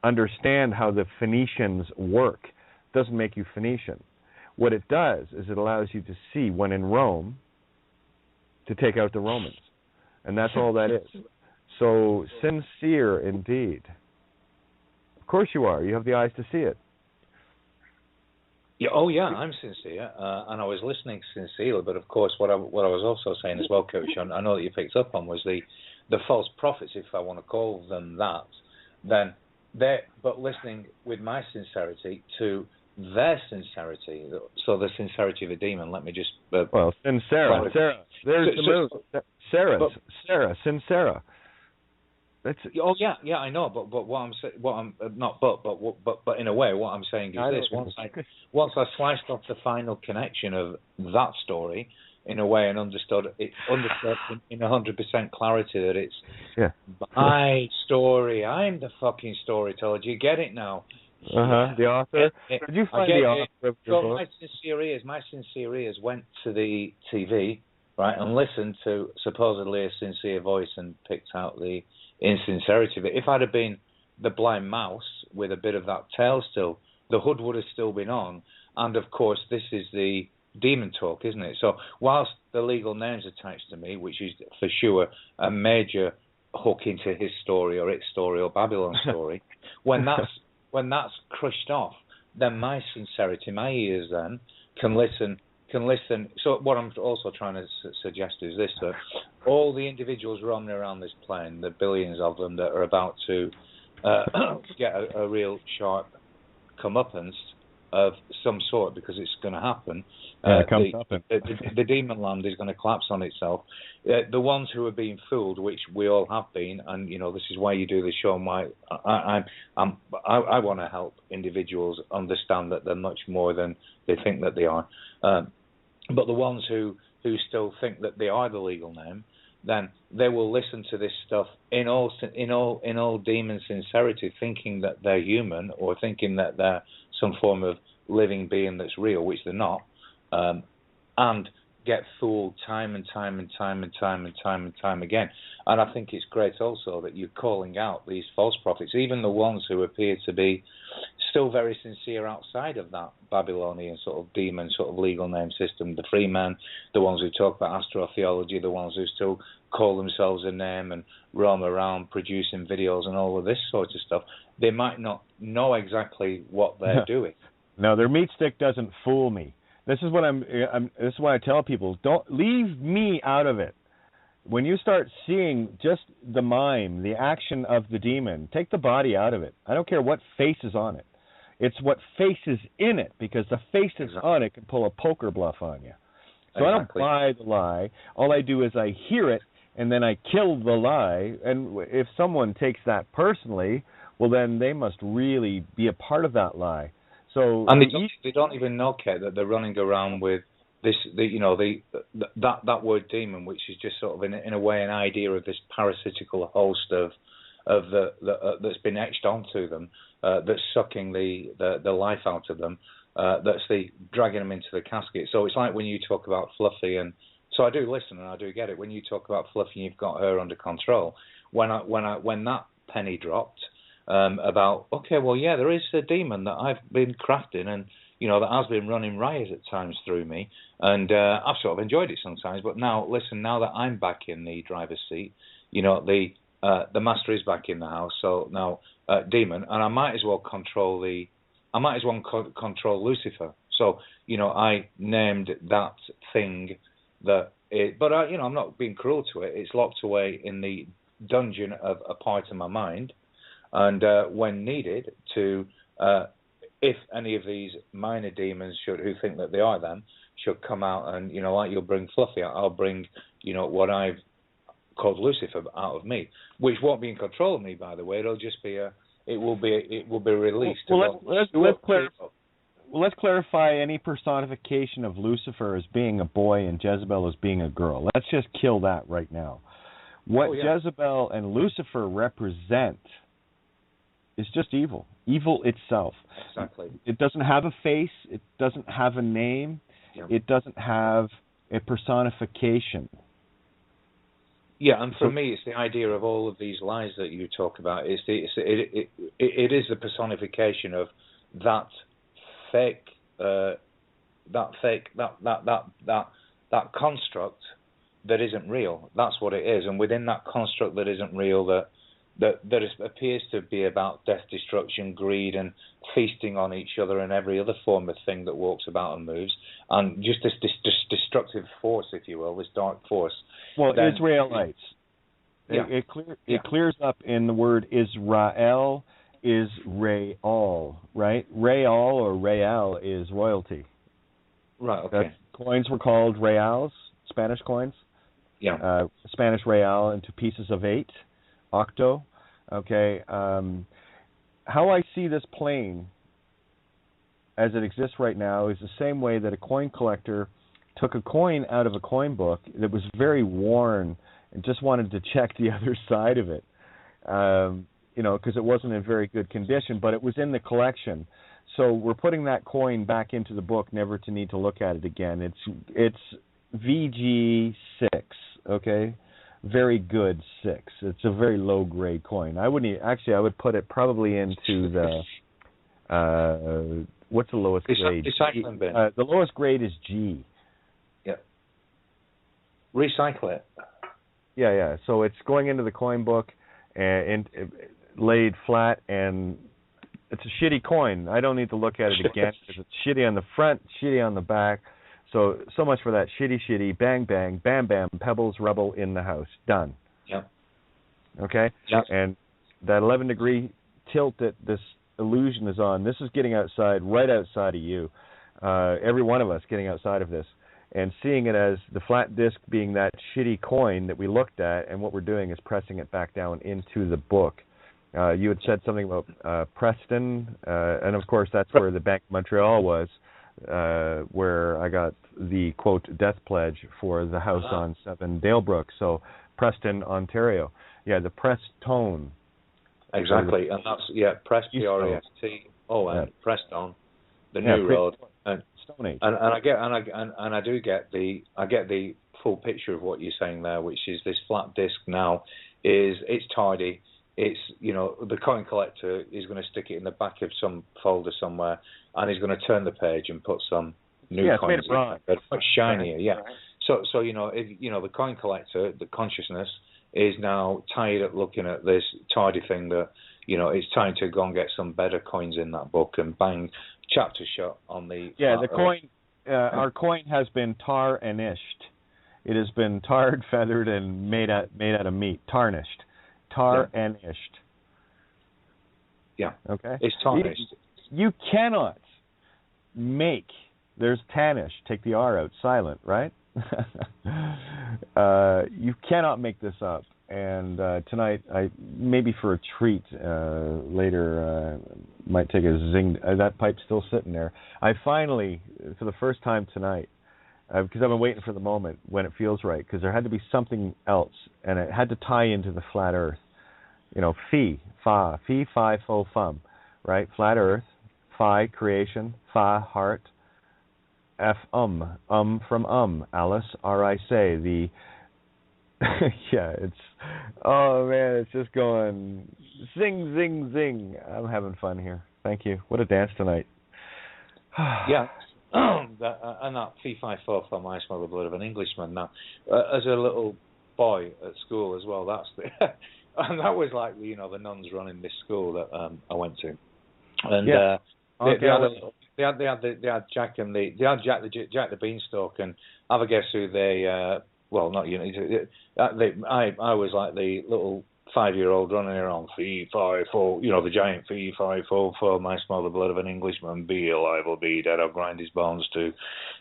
understand how the Phoenicians work, doesn't make you Phoenician. What it does is it allows you to see, when in Rome, to take out the Romans. And that's all that is. So, sincere indeed. Of course you are. You have the eyes to see it. Yeah, I'm sincere. And I was listening sincerely, but of course what I was also saying as well, Coach, I know that you picked up on, was the false prophets, if I want to call them that, then but listening with my sincerity to their sincerity, so the sincerity of a demon. Let me just Sarah. There's the move. Sarah, Sincera. That's. Oh yeah, I know. But in a way, what I'm saying is this: once I sliced off the final connection of that story, in a way, and understood in 100% clarity that it's my story. I'm the fucking storyteller. Do you get it now? The author. Did you find the author of your book? My sincere ears went to the TV, right, and listened to supposedly a sincere voice and picked out the insincerity of it. If I'd have been the blind mouse with a bit of that tail still, the hood would have still been on. And of course, this is the demon talk, isn't it? So whilst the legal name's attached to me, which is for sure a major hook into his story or its story or Babylon's story, when that's crushed off, then my sincerity, my ears then can listen. So what I'm also trying to suggest is this, that all the individuals roaming around this plane, the billions of them that are about to get a real sharp comeuppance of some sort, because it's going to happen. The demon land is going to collapse on itself. The ones who are being fooled, which we all have been, and this is why you do this show. And why I want to help individuals understand that they're much more than they think that they are. But the ones who still think that they are the legal name, then they will listen to this stuff in all demon sincerity, thinking that they're human or thinking that they're some form of living being that's real, which they're not, and get fooled time and time again. And I think it's great also that you're calling out these false prophets, even the ones who appear to be still very sincere outside of that Babylonian sort of demon sort of legal name system, the free men, the ones who talk about astrotheology, the ones who still call themselves a name and roam around producing videos and all of this sort of stuff. They might not know exactly what they're doing. No, their meat stick doesn't fool me. This is what this is why I tell people: don't leave me out of it. When you start seeing just the mime, the action of the demon, take the body out of it. I don't care what face is on it. It's what face is in it, because the face that's on it can pull a poker bluff on you. So I don't buy the lie. All I do is I hear it, and then I kill the lie. And if someone takes that personally, well, then they must really be a part of that lie. So and they don't even know, Kate, that they're running around with that word demon, which is just sort of in a way an idea of this parasitical host of that's been etched onto them, that's sucking the life out of them, that's dragging them into the casket. So it's like when you talk about Fluffy, and so I do listen and I do get it. When you talk about Fluffy, and you've got her under control. When that penny dropped about, okay, well, yeah, there is a demon that I've been crafting, and that has been running riot at times through me, and I've sort of enjoyed it sometimes. But now, listen, now that I'm back in the driver's seat, the master is back in the house. So now, demon, and I might as well control control Lucifer. So I named that thing that. But I'm not being cruel to it. It's locked away in the dungeon of a part of my mind, and when needed to. If any of these minor demons who think that they are them, should come out and, like you'll bring Fluffy out, I'll bring, what I've called Lucifer out of me, which won't be in control of me, by the way. It'll just be it will be released. Let's clarify any personification of Lucifer as being a boy and Jezebel as being a girl. Let's just kill that right now. What Jezebel and Lucifer represent is just evil. Evil itself. Exactly. It doesn't have a face. It doesn't have a name. Yeah. It doesn't have a personification. Yeah, and for me, it's the idea of all of these lies that you talk about. It is the personification of that fake, that construct that isn't real. That's what it is, and within that construct that isn't real, that appears to be about death, destruction, greed, and feasting on each other and every other form of thing that walks about and moves, and just this destructive force, if you will, this dark force. Well, Israelites. Yeah. It clears up in the word Israel, Israel, right? Real or real is royalty. Right, okay. Coins were called reals, Spanish coins. Yeah. Spanish real into pieces of 8. Octo, okay. How I see this plane as it exists right now is the same way that a coin collector took a coin out of a coin book that was very worn and just wanted to check the other side of it, because it wasn't in very good condition, but it was in the collection. So we're putting that coin back into the book, never to need to look at it again. It's VG6, okay. Very good 6. It's a very low grade coin. I would put it probably into the what's the lowest grade? Recycling bin. The lowest grade is G. Yeah. Recycle it. Yeah. So it's going into the coin book and laid flat, and it's a shitty coin. I don't need to look at it again because it's shitty on the front, shitty on the back. So much for that shitty, bang, bang, bam, bam, pebbles, rubble in the house. Done. Yeah. Okay? Yeah. And that 11-degree tilt that this illusion is on, this is getting outside, right outside of you. Every one of us getting outside of this. And seeing it as the flat disc being that shitty coin that we looked at, and what we're doing is pressing it back down into the book. You had said something about Preston, and of course that's where the Bank of Montreal was. Where I got the, quote, death pledge for the house on 7 Dalebrook. So, Preston, Ontario. Yeah, the Prestone. Exactly. And that's, Prest, P-R-E-S-T-O-N, Preston, the new road. And Stone Age. And I get the full picture of what you're saying there, which is this flat disc now it's tidy. It's, the coin collector is going to stick it in the back of some folder somewhere, and he's going to turn the page and put some new coins in. They're much shinier, So if, the coin collector, the consciousness, is now tired of looking at this tidy thing that, it's time to go and get some better coins in that book and bang, chapter shut on the... Yeah, the coin, our coin has been tarnished. It has been tarred, feathered, and made out of meat, tarnished. Tarnished. Yeah. Okay. It's tarnished. You cannot make. There's tarnished. Take the R out. Silent. Right. You cannot make this up. And tonight, maybe for a treat later, might take a zing. That pipe's still sitting there. I finally, for the first time tonight, because I've been waiting for the moment when it feels right, because there had to be something else, and it had to tie into the flat Earth. You know, fee, fa, fo, fum, right? Flat Earth, phi, creation, fa, heart, f, from Alice, I say, the, yeah, it's, oh man, it's just going zing, zing, zing. I'm having fun here. Thank you. What a dance tonight. Yeah. And that fee, fi, fo, fum, I smell the blood of an Englishman. Now, as a little boy at school as well, that's the... And that was like, you know, the nuns running this school that I went to, and yeah. they had Jack the Beanstalk, and have a guess who they well, not you know, I was like the little 5-year-old running around, fee, fi, fo, you know, the giant fee, fi, fo, fum, I smell the blood of an Englishman, be alive or be dead, I'll grind his bones to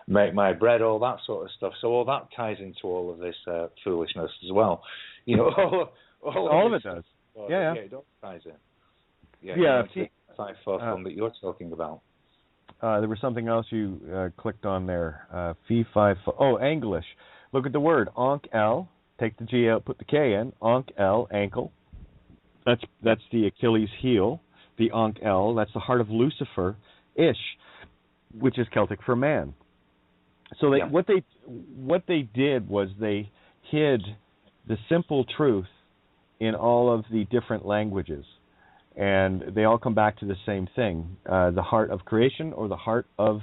make my bread, all that sort of stuff. So all that ties into all of this foolishness as well, you know. All of it does. Yeah, it does ties in. Yeah. Five that you're talking about. There was something else you clicked on there. Fee, fi, fo. Oh, English. Look at the word. Onk L. Take the G out, put the K in. Onk L, ankle. That's the Achilles heel. The Onk L, that's the heart of Lucifer, Ish, which is Celtic for man. So what they did was they hid the simple truth in all of the different languages, and they all come back to the same thing: the heart of creation, or the heart of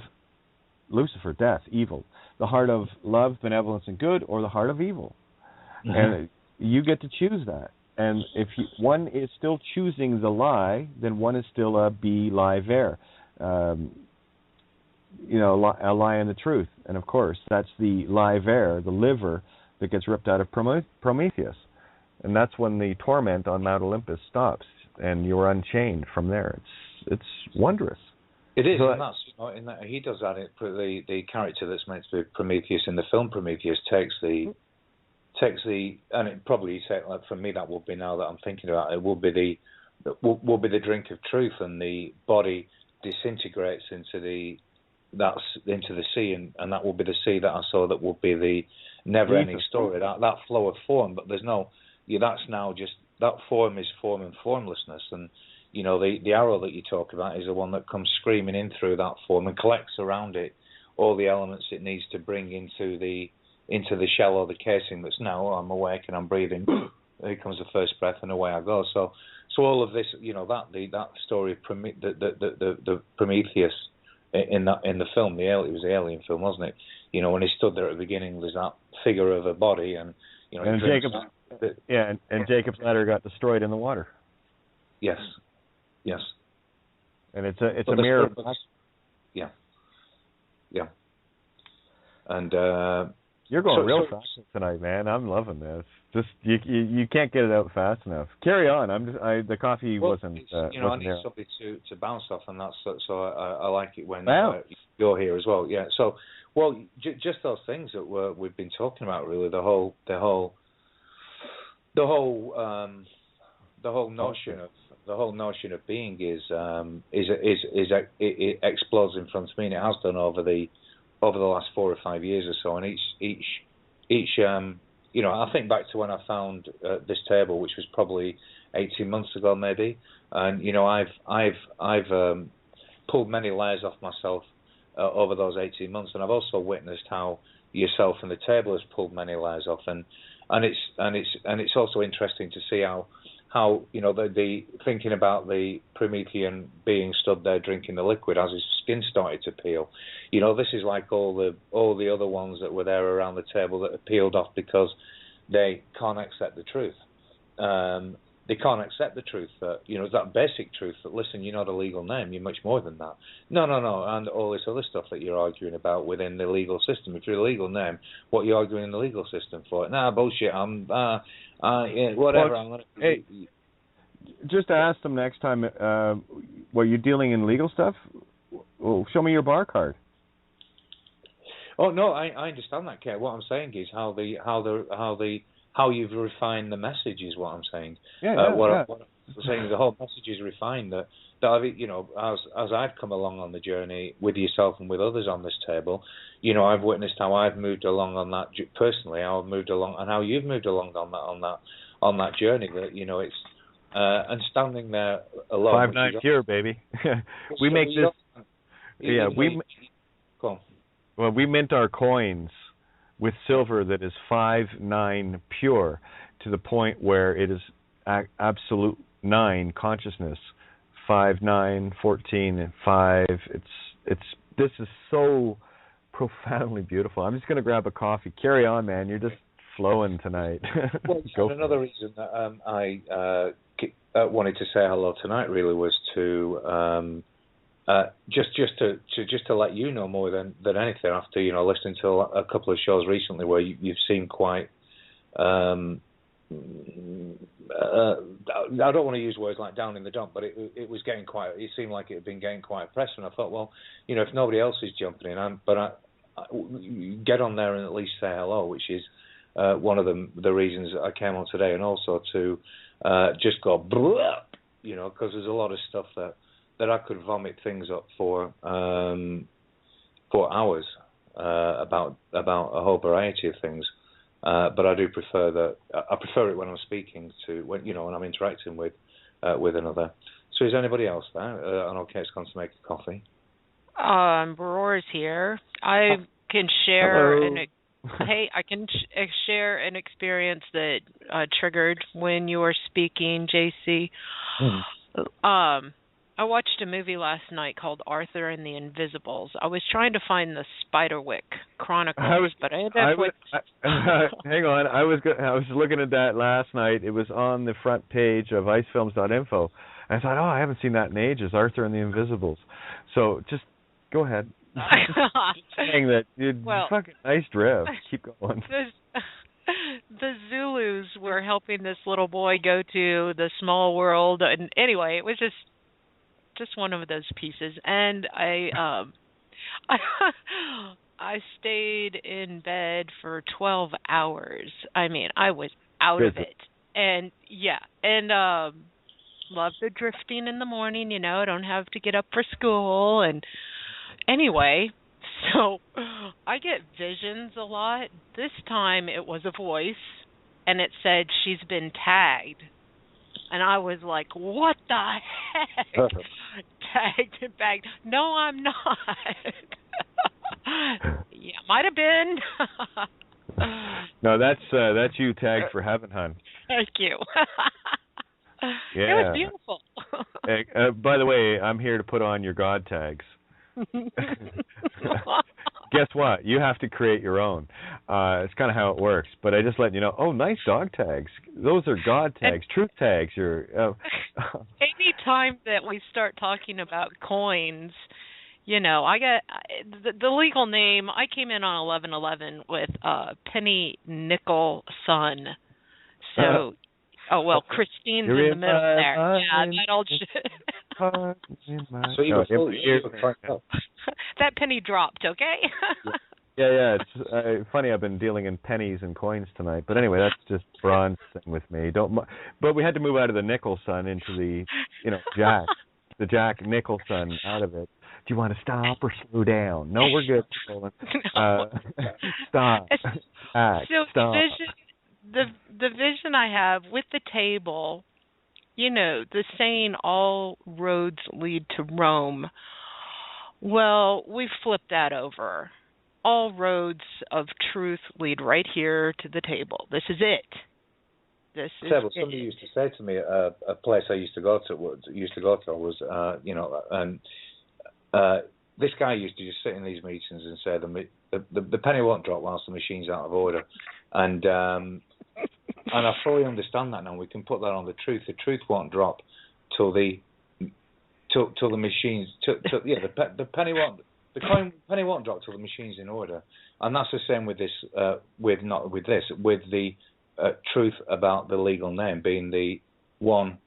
Lucifer, death, evil; the heart of love, benevolence, and good, or the heart of evil. Mm-hmm. And you get to choose that. And if one is still choosing the lie, then one is still a be-lie-ver, you know, a lie in the truth. And of course, that's the lie-ver, the liver, that gets ripped out of Prometheus. And that's when the torment on Mount Olympus stops, and you're unchained from there. It's wondrous. It is, and that's, you know, in that he does that. The character that's meant to be Prometheus in the film Prometheus takes the, and it probably, like for me, that would be, now that I'm thinking about it, would be the drink of truth, and the body disintegrates into the sea, and that will be the sea that I saw. That would be the never-ending story. That flow of form, but there's no. Yeah, that's now just, that form is form and formlessness, and you know the arrow that you talk about is the one that comes screaming in through that form and collects around it all the elements it needs to bring into the shell or the casing. That's now, I'm awake and I'm breathing. Here comes the first breath, and away I go. So all of this, you know, that story of the Prometheus in the film, it was the Alien film, wasn't it? You know, when he stood there at the beginning, there's that figure of a body, and you know, and Jacob's ladder got destroyed in the water. Yes. And it's a mirror. Yeah. And you're going real fast tonight, man. I'm loving this. Just you can't get it out fast enough. Carry on. The coffee wasn't. You know, I need something to bounce off, and that's so I like it when you're here as well. Yeah. So, well, just those things that we've been talking about, really. The whole notion of being it explodes in front of me, and it has done over the last 4 or 5 years or so. And each you know, I think back to when I found this table, which was probably 18 months ago, maybe. And you know, I've pulled many layers off myself over those 18 months, and I've also witnessed how yourself and the table has pulled many layers off, and it's also interesting to see how you know the thinking about the Promethean being stood there drinking the liquid as his skin started to peel. You know, this is like all the other ones that were there around the table that have peeled off because they can't accept the truth. They can't accept the truth that, you know, that basic truth that, listen, you're not a legal name, you're much more than that. No, and all this other stuff that you're arguing about within the legal system. If you're a legal name, what are you arguing in the legal system for? Nah, bullshit, whatever. Well, hey, just ask them next time, were you dealing in legal stuff? Well, show me your bar card. Oh, no, I understand that, Kate. What I'm saying is how you've refined the message is what I'm saying. Yeah. saying the whole message is refined. That I've, as I've come along on the journey with yourself and with others on this table, I've witnessed how I've moved along on that personally. How I've moved along and how you've moved along on that journey. That it's and standing there alone. 5-9 pure, baby. We make this. Yeah, we mint our coins with silver that is 5-9 pure, to the point where it is absolute 9 consciousness. 5, 9, 14, and 5. This is so profoundly beautiful. I'm just going to grab a coffee. Carry on, man. You're just flowing tonight. Well, another reason that I wanted to say hello tonight really was to just to let you know more than anything, after listening to a couple of shows recently where you've seemed quite. I don't want to use words like down in the dump, but it was getting quite. It seemed like it had been getting quite pressed, and I thought, well, if nobody else is jumping in, I get on there and at least say hello, which is one of the reasons I came on today, and also to just go, because there's a lot of stuff that I could vomit things up for hours about a whole variety of things. But I do prefer that. I prefer it when I'm speaking to when I'm interacting with another. So is anybody else there? I know Kate's gone to make a coffee. Roar's here. I can share I can share an experience that triggered when you were speaking, JC. I watched a movie last night called Arthur and the Invisibles. I was trying to find the Spiderwick Chronicles, but I ended up with... Hang on, I was looking at that last night. It was on the front page of icefilms.info. And I thought, I haven't seen that in ages, Arthur and the Invisibles. So just go ahead. Saying that, dude, fucking nice drift. Keep going. The Zulus were helping this little boy go to the small world, and anyway, it was just one of those pieces. And I stayed in bed for 12 hours. I mean, I was out of it. And love the drifting in the morning, I don't have to get up for school. And anyway, so I get visions a lot. This time it was a voice, and it said she's been tagged. And I was like, what the heck? Tagged and bagged. No, I'm not. Yeah, might have been. No, that's you tagged for heaven, hon. Thank you. Yeah. It was beautiful. By the way, I'm here to put on your God tags. Guess what? You have to create your own. It's kind of how it works. But I just let you know. Oh, nice dog tags. Those are God tags, truth tags. Any time that we start talking about coins, I get the legal name. I came in on 11/11 with Penny Nickel Son. So, Christine's in the middle there. Yeah, that old shit. So you that penny dropped, okay? Yeah. It's funny. I've been dealing in pennies and coins tonight, but anyway, that's just bronze thing with me. But we had to move out of the nickel son into the, Jack, the Jack Nicholson out of it. Do you want to stop or slow down? No, we're good. Stop. Stop. The vision I have with the table, the saying, all roads lead to Rome. Well, we've flipped that over. All roads of truth lead right here to the table. This is it. Somebody used to say to me at a place I used to go to was, this guy used to just sit in these meetings and say the penny won't drop whilst the machine's out of order, and I fully understand that now. We can put that on the truth. The truth won't drop till the machines. The penny won't. The penny won't drop till the machine's in order, and that's the same with this. With the truth about the legal name being the one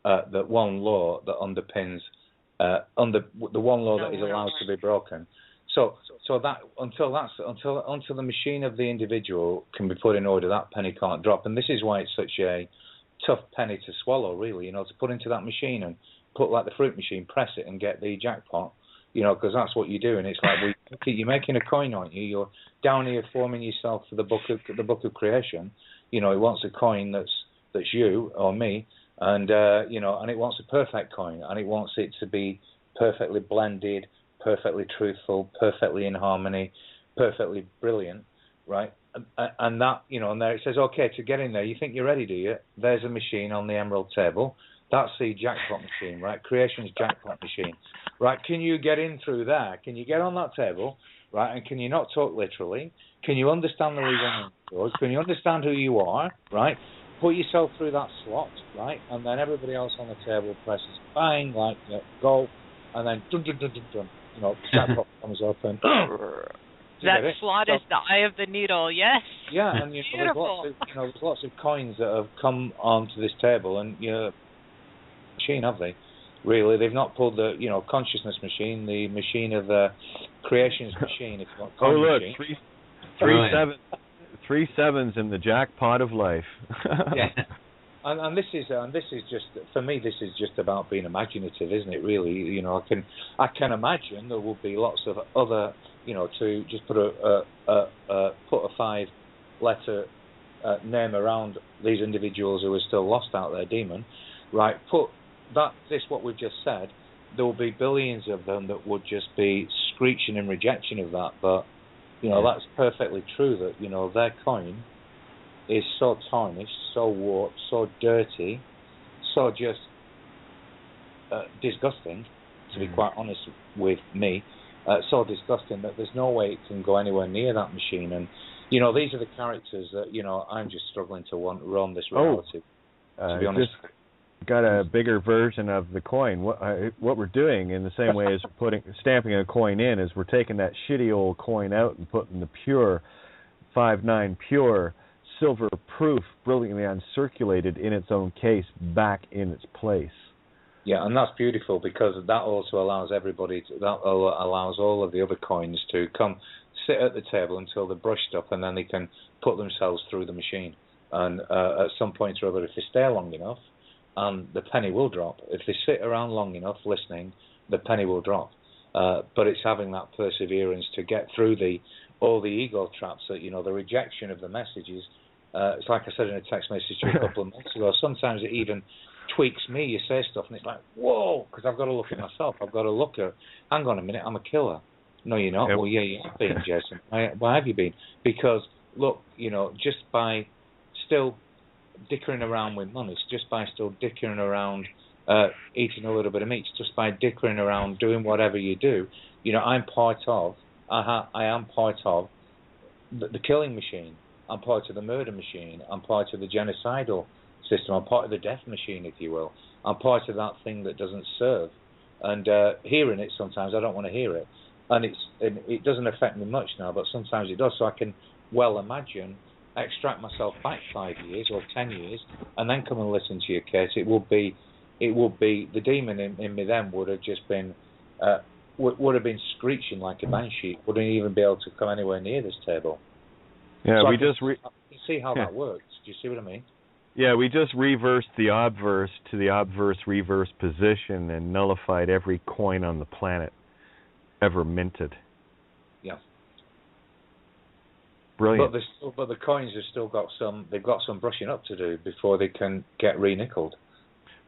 law that underpins the one law that is allowed to be broken. So that until the machine of the individual can be put in order, that penny can't drop. And this is why it's such a tough penny to swallow, really, to put into that machine and put like the fruit machine, press it and get the jackpot, because that's what you're doing. It's like you're making a coin, aren't you? You're down here forming yourself for the book of creation. It wants a coin that's you or me, and and it wants a perfect coin, and it wants it to be perfectly blended, perfectly truthful, perfectly in harmony, perfectly brilliant, right? And that, and there it says, okay, to get in there, you think you're ready, do you? There's a machine on the emerald table. That's the jackpot machine, right? Creation's jackpot machine, right? Can you get in through there? Can you get on that table, right? And can you not talk literally? Can you understand the legal codes? Can you understand who you are, right? Put yourself through that slot, right? And then everybody else on the table presses bang, like go, and then dun dun dun dun dun. Jackpot comes up and. That slot is the eye of the needle, yes. Yeah, and there's lots of coins that have come onto this table, and machine, have they? Really, they've not pulled the consciousness machine, the machine of the creation's machine. If you want look, machine. three sevens in the jackpot of life. Yeah. And this is just, for me, this is just about being imaginative, isn't it? Really, I can imagine there will be lots of other, to just put a 5-letter name around these individuals who are still lost out there, demon, right? What we've just said, there will be billions of them that would just be screeching in rejection of that, but that's perfectly true that their coin is so tarnished, so warped, so dirty, so just disgusting, to be quite honest with me, so disgusting that there's no way it can go anywhere near that machine. And, these are the characters that, I'm just struggling to run this reality, to be honest. Got a bigger version of the coin. What we're doing in the same way as stamping a coin in is we're taking that shitty old coin out and putting the pure 5/9 pure silver proof, brilliantly uncirculated in its own case, back in its place. Yeah, and that's beautiful because that also allows allows all of the other coins to come sit at the table until they're brushed up, and then they can put themselves through the machine. And at some point or other, if they stay long enough, the penny will drop. If they sit around long enough listening, the penny will drop. But it's having that perseverance to get through all the ego traps, that the rejection of the messages. It's like I said in a text message to you a couple of months ago. Sometimes it even tweaks me. You say stuff and it's like, whoa, because I've got to look at myself. I've got to look at, hang on a minute, I'm a killer. No, you're not. Well, yeah, you have been, Jason. Why have you been? Because, look, just by still dickering around with money, just by still dickering around eating a little bit of meat, just by dickering around doing whatever you do, I am part of the killing machine. I'm part of the murder machine. I'm part of the genocidal system. I'm part of the death machine, if you will. I'm part of that thing that doesn't serve. And hearing it sometimes, I don't want to hear it. And it doesn't affect me much now, but sometimes it does. So I can well imagine, extract myself back 5 years or 10 years, and then come and listen to your case. It will be the demon in me then would have just been would have been screeching like a banshee. Wouldn't even be able to come anywhere near this table. Yeah, so we I can just see how that works. Do you see what I mean? Yeah, we just reversed the obverse to the obverse reverse position and nullified every coin on the planet ever minted. Yeah. Brilliant. But the coins have still got they've got some brushing up to do before they can get re-nickeled.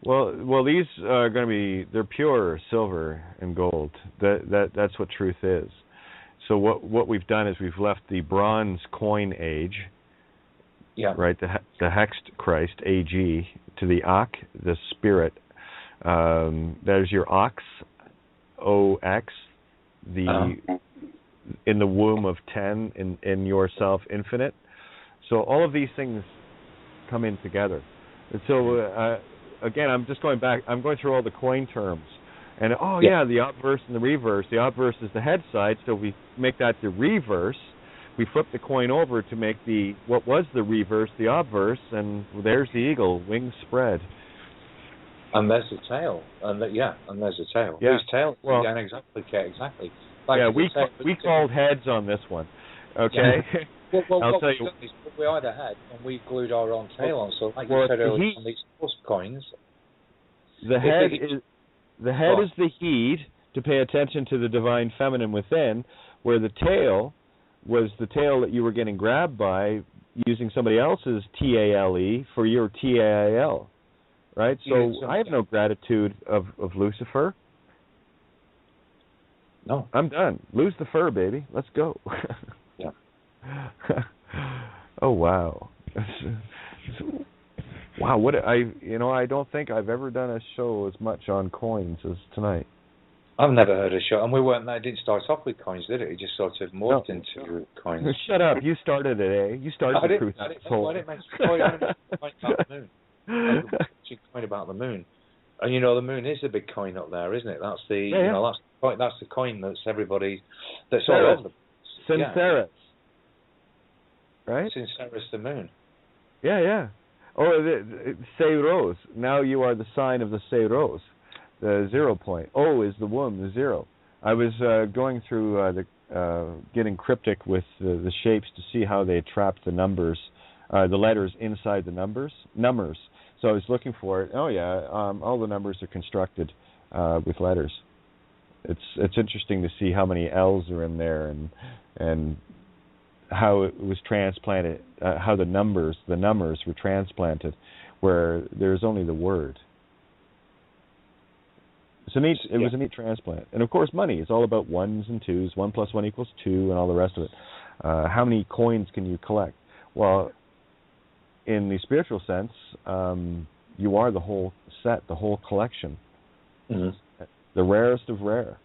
Well, these are going to they're pure silver and gold. That's what truth is. So what we've done is we've left the bronze coin age, right, the hexed Christ, AG, to the Ak, the spirit. There's your Ox, OX, in the womb of 10, in yourself infinite. So all of these things come in together. And so, again, I'm just going back, I'm going through all the coin terms. And, the obverse and the reverse. The obverse is the head side, so we make that the reverse. We flip the coin over to make what was the reverse, the obverse, and there's the eagle, wings spread. And there's the tail. And there's the tail. Yeah. Whose tail? Well, exactly. Like we called heads on this one, okay? Well, I'll what tell we've you. done is we either had and we glued our own tail on. So, like Well, you said the earlier, heat- on these post coins, The head is the heed to pay attention to the divine feminine within, where the tail was the tail that you were getting grabbed by using somebody else's TALE for your TAL, right? So I have no gratitude of Lucifer. No. I'm done. Lose the fur, baby. Let's go. Yeah. Oh, wow. Wow, I don't think I've ever done a show as much on coins as tonight. I've never heard a show, and it didn't start off with coins, did it? It just sort of morphed into coins. Shut up! You started it, eh? You started the truth. I didn't mention the coin about the moon. She coin about the moon, and the moon is a big coin up there, isn't it? That's that's the coin that's everybody that's all over the Synceras, right? Synceras, the moon. Yeah. Oh, the Seiros. Now you are the sign of the Seiros. The 0 point. O is the womb, the 0. I was going through getting cryptic with the shapes to see how they trap the numbers, the letters inside the numbers. So I was looking for it. Oh yeah, all the numbers are constructed with letters. It's interesting to see how many L's are in there and how it was transplanted, how the numbers were transplanted, where there's only the word. It was a neat transplant. And of course money is all about ones and twos, 1 + 1 = 2 and all the rest of it. How many coins can you collect? Well, in the spiritual sense, you are the whole set, the whole collection. Mm-hmm. The rarest of rare.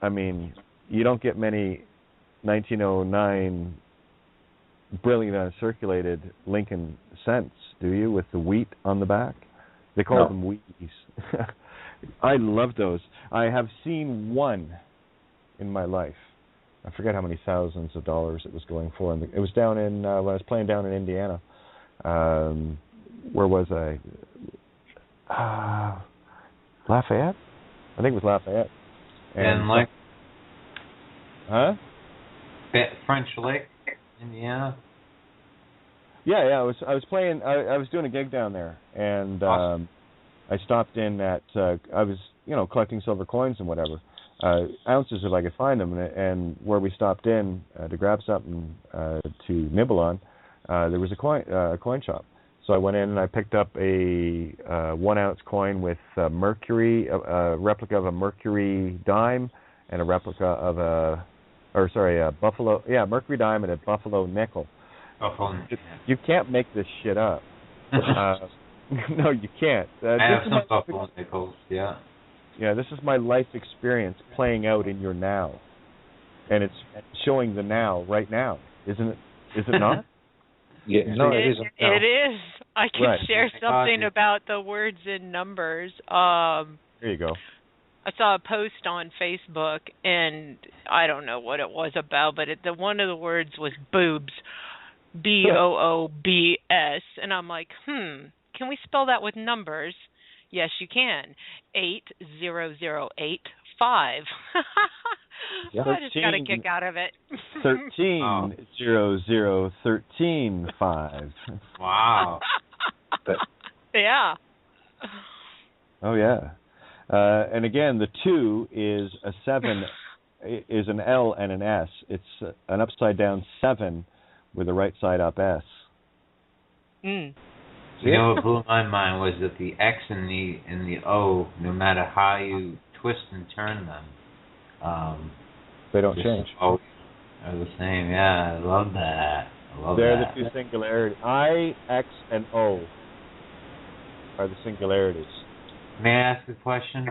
I mean, you don't get many 1909 brilliant uncirculated Lincoln cents, do you, with the wheat on the back? They call them wheaties. I love those. I have seen one in my life. I forget how many thousands of dollars it was going for. And it was down in, when I was playing down in Indiana. Where was I? Lafayette? I think it was Lafayette. And like... Huh? French Lick, Indiana? Yeah, I was playing, I was doing a gig down there. And awesome. I stopped in at, I was, collecting silver coins and whatever, ounces if I could find them, and where we stopped in to grab something to nibble on, there was a coin shop. So I went in and I picked up a 1 ounce coin with mercury, a replica of a mercury dime, and a replica of a buffalo, mercury dime and a buffalo nickel. You can't make this shit up. No, you can't. I have some buffalo nickels, yeah. Yeah, this is my life experience playing out in your now. And it's showing the now, right now. Isn't it? Is it not? Yeah, no, it isn't. No. It is. I can share something about the words and numbers. There you go. I saw a post on Facebook, and I don't know what it was about, but one of the words was boobs. BOOBS. And I'm like, can we spell that with numbers? Yes, you can. 80085. Yeah. I just got a kick out of it. 130013.5. Wow. Yeah. Oh yeah. And again, the 2 is a 7, is an L and an S. It's an upside down 7 with a right side up S. What blew my mind was that the X and the O, no matter how you twist and turn them, they don't change. Oh, are the same. Yeah, I love that. They're the two singularities. I, X, and O are the singularities. May I ask a question?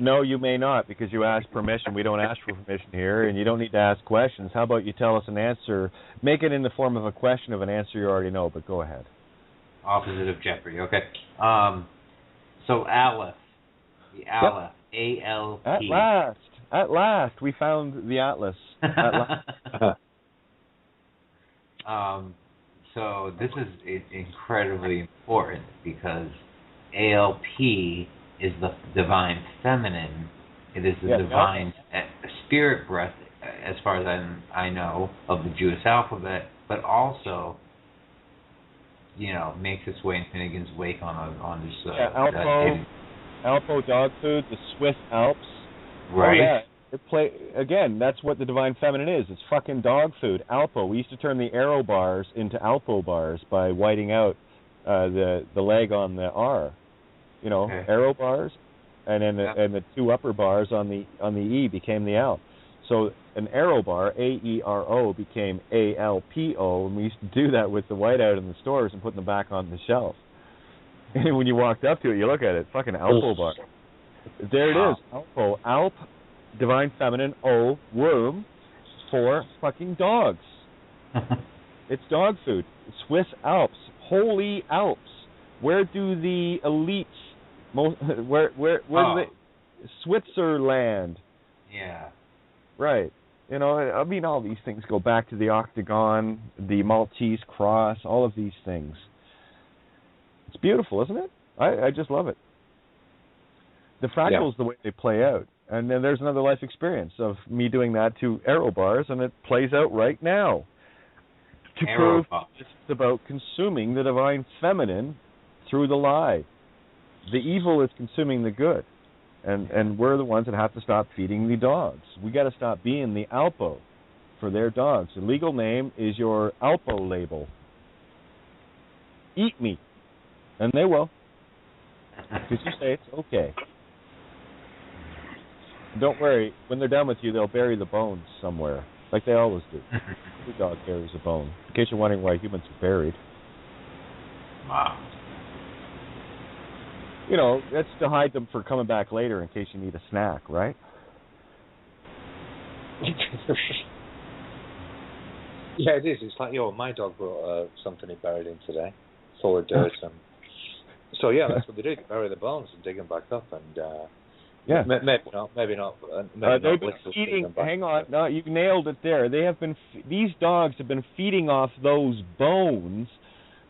No, you may not, because you asked permission. We don't ask for permission here, and you don't need to ask questions. How about you tell us an answer? Make it in the form of a question of an answer you already know, but go ahead. Opposite of Jeopardy, okay. So Aleph, the Aleph, A-L-P. At last, we found the Atlas. At last. So this is incredibly important because ALP is the divine feminine. It is the divine spirit breath as far as I know, of the Jewish alphabet, but also, makes its way in Finnegan's Wake on this. Alpo dog food, the Swiss Alps. Right. Oh, yeah. Again, that's what the Divine Feminine is. It's fucking dog food. Alpo. We used to turn the arrow bars into Alpo bars by whiting out the leg on the R. Okay. Arrow bars, and then and the two upper bars on the E became the L. So an arrow bar, AERO, became ALPO, and we used to do that with the whiteout in the stores and put them back on the shelf. And when you walked up to it, you look at it, fucking Alpo bar. There it is, Alpo, Alp, Divine Feminine, O, womb, for fucking dogs. It's dog food. Swiss Alps, Holy Alps. Where do the elites, where do they, Switzerland. Yeah. Right. I mean, all these things go back to the octagon, the Maltese cross, all of these things. It's beautiful, isn't it? I just love it. The fractals, the way they play out. And then there's another life experience of me doing that to arrow bars, and it plays out right now. To prove it's about consuming the Divine Feminine through the lie. The evil is consuming the good. And we're the ones that have to stop feeding the dogs. We got to stop being the Alpo for their dogs. The legal name is your Alpo label. Eat me. And they will. Because you say it's okay. Don't worry. When they're done with you, they'll bury the bones somewhere. Like they always do. Every dog buries a bone. In case you're wondering why humans are buried. Wow. That's to hide them for coming back later in case you need a snack, right? Yeah, it is. It's like, my dog brought something he buried in today, full of dirt. And so, that's what they do. They bury the bones and dig them back up. And maybe not. They've been feeding. Hang on, no, you nailed it there. They have been. These dogs have been feeding off those bones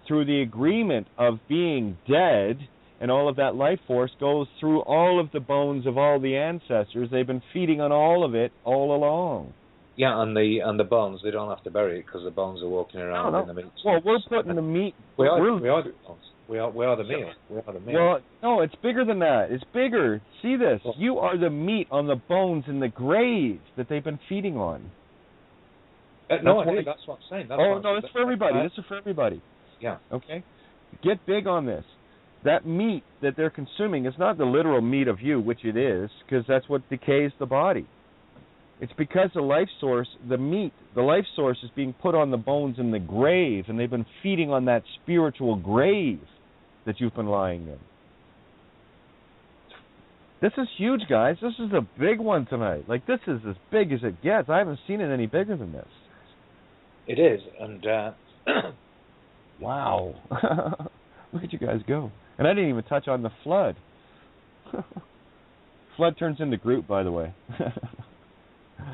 through the agreement of being dead. And all of that life force goes through all of the bones of all the ancestors. They've been feeding on all of it all along. Yeah, and the bones, they don't have to bury it because the bones are walking around in the meat. Well, we're putting the meat. We are the bones. We are the meal. We are the meal. Well, no, it's bigger than that. It's bigger. See this? You are the meat on the bones in the graves that they've been feeding on. That's what I'm saying. It's for everybody. This is for everybody. Yeah. Okay? Get big on this. That meat that they're consuming is not the literal meat of you, which it is, because that's what decays the body. It's because the life source, the life source is being put on the bones in the grave, and they've been feeding on that spiritual grave that you've been lying in. This is huge, guys. This is a big one tonight. Like, this is as big as it gets. I haven't seen it any bigger than this. It is, and... Wow. Look at you guys go. And I didn't even touch on the flood. Flood turns into Groot, by the way.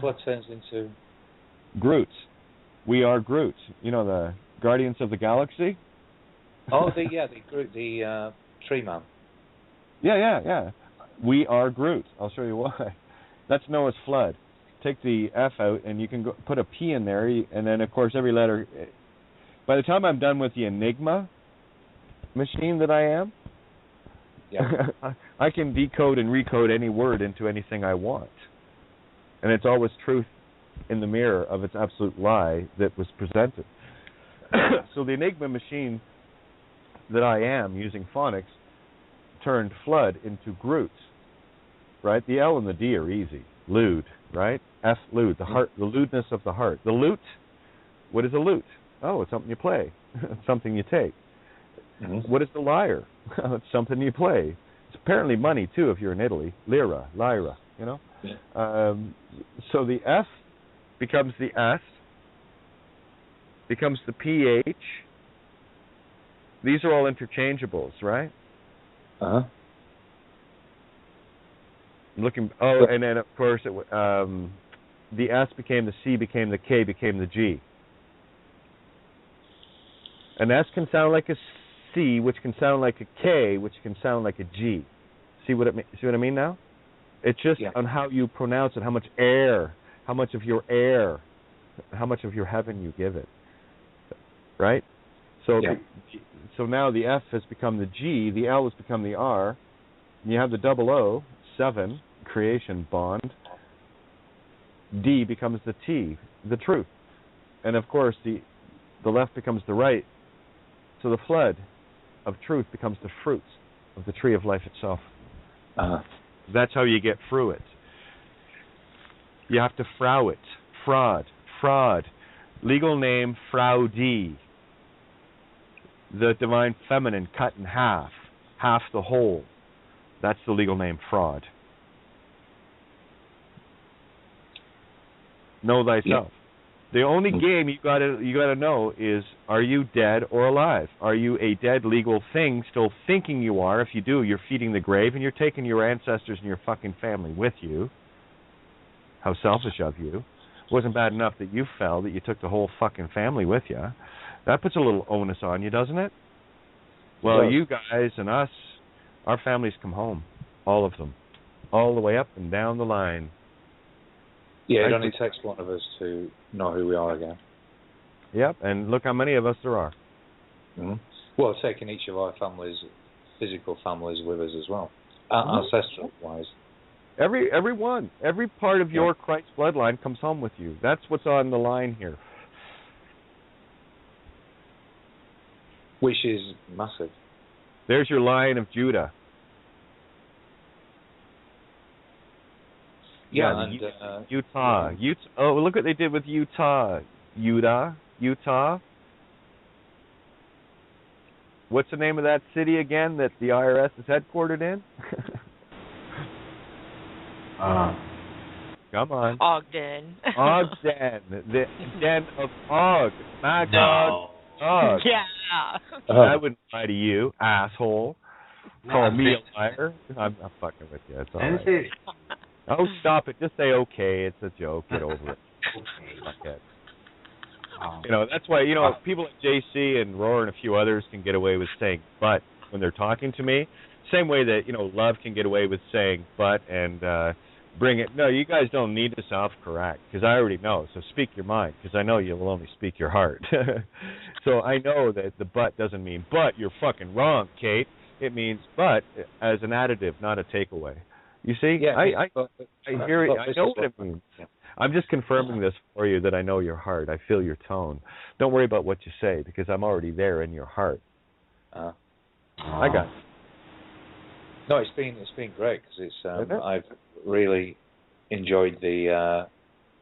Flood turns into... Groot. We are Groot. The Guardians of the Galaxy? Oh, the Groot, the tree man. Yeah. We are Groot. I'll show you why. That's Noah's flood. Take the F out, and you can put a P in there, and then, of course, every letter... By the time I'm done with the Enigma machine that I am, I can decode and recode any word into anything I want. And it's always truth in the mirror of its absolute lie that was presented. So the Enigma machine that I am, using phonics, turned flood into Groot. Right? The L and the D are easy. Lewd, right? F, lewd, the heart, the lewdness of the heart. The lute, what is a lute? Oh, it's something you play. It's something you take. Mm-hmm. What is the lyre? It's something you play. It's apparently money, too, if you're in Italy. Lyra. Yeah. So the F becomes the S, becomes the PH. These are all interchangeables, right? Uh-huh. And then, of course, the S became the C, became the K, became the G. An S can sound like a C, which can sound like a K, which can sound like a G. See what I mean now? It's just on how you pronounce it, how much air how much of your air, how much of your heaven you give it. Right? So so now the F has become the G, the L has become the R, and you have the double O, 7, creation bond. D becomes the T, the truth. And of course the left becomes the right. So the flood of truth becomes the fruits of the tree of life itself. That's how you get through it. You have to frow it. Fraud. Legal name, Frau D. The divine feminine cut in half the whole. That's the legal name, fraud. Know thyself. Yeah. The only game you gotta know is, are you dead or alive? Are you a dead legal thing still thinking you are? If you do, you're feeding the grave and you're taking your ancestors and your fucking family with you. How selfish of you. It wasn't bad enough that you fell, that you took the whole fucking family with you. That puts a little onus on you, doesn't it? Well, you guys and us, our families come home. All of them. All the way up and down the line. Yeah, it only takes one of us to know who we are again. Yep, and look how many of us there are. Mm-hmm. Well, taking each of our families, physical families, with us as well, ancestral-wise. Everyone, every part of your Christ bloodline comes home with you. That's what's on the line here. Which is massive. There's your Lion of Judah. Yeah, and Utah. Oh, look what they did with Utah. Utah. What's the name of that city again that the IRS is headquartered in? Come on. Ogden. The den of Og. Magog. Og. Yeah. I wouldn't lie to you, asshole. Call me a liar. I'm fucking with you. It's all right. Oh, stop it. Just say okay. It's a joke. Get over it. Okay. You know, that's why, you know, people like JC and Roar and a few others can get away with saying but when they're talking to me. Same way that, you know, Love can get away with saying but and bring it. No, you guys don't need to self-correct because I already know. So speak your mind because I know you will only speak your heart. So I know that the but doesn't mean but you're fucking wrong, Kate. It means but as an additive, not a takeaway. You see? Yeah, I hear it. I know what it means. I'm just confirming this for you that I know your heart. I feel your tone. Don't worry about what you say because I'm already there in your heart. I got it. No, it's been great because it's I've really enjoyed the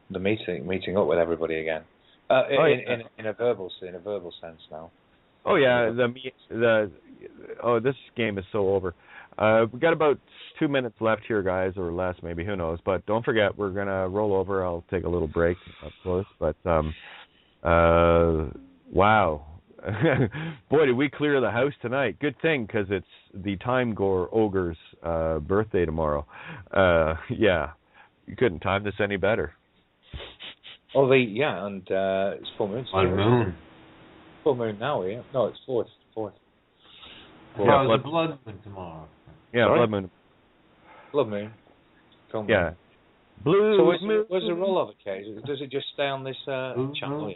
meeting up with everybody again. In a verbal sense now. Oh yeah, this game is so over. We got about 2 minutes left here, guys, or less, maybe. Who knows? But don't forget, we're gonna roll over. I'll take a little break, up close. But wow, boy, did we clear the house tonight? Good thing, because it's the Time Ogre's birthday tomorrow. Yeah, you couldn't time this any better. Oh, and it's full moon. Full moon now, yeah. No, it's fourth. Yeah, it's blood moon tomorrow. Yeah, sorry? blood moon. Blood moon. Full moon. Yeah. Blue so moon. Where's the rollover case? Does it just stay on this channel?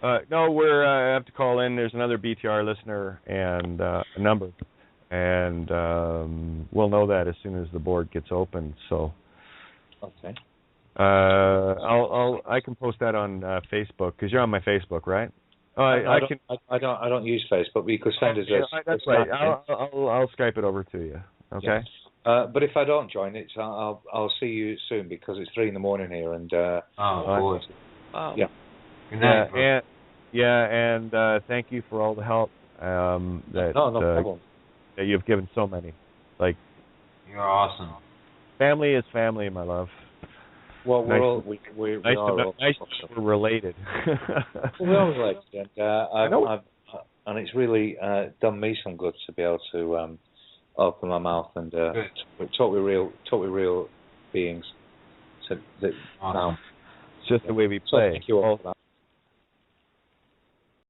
No, I have to call in. There's another BTR listener and a number, and we'll know that as soon as the board gets open. So. Okay. I can post that on Facebook because you're on my Facebook, right? I don't use Facebook, but you could send us that's right. I'll Skype it over to you. Okay. Yeah. But if I don't join it, I'll see you soon because it's 3 a.m. here, and boy. Yeah. Good night, and thank you for all the help no problem. that you've given so many. Like, you're awesome. Family is family, my love. Well, we're related. We are related, and it's really done me some good to be able to open my mouth and talk with real beings. Awesome. It's just the way we play. So thank you all for that.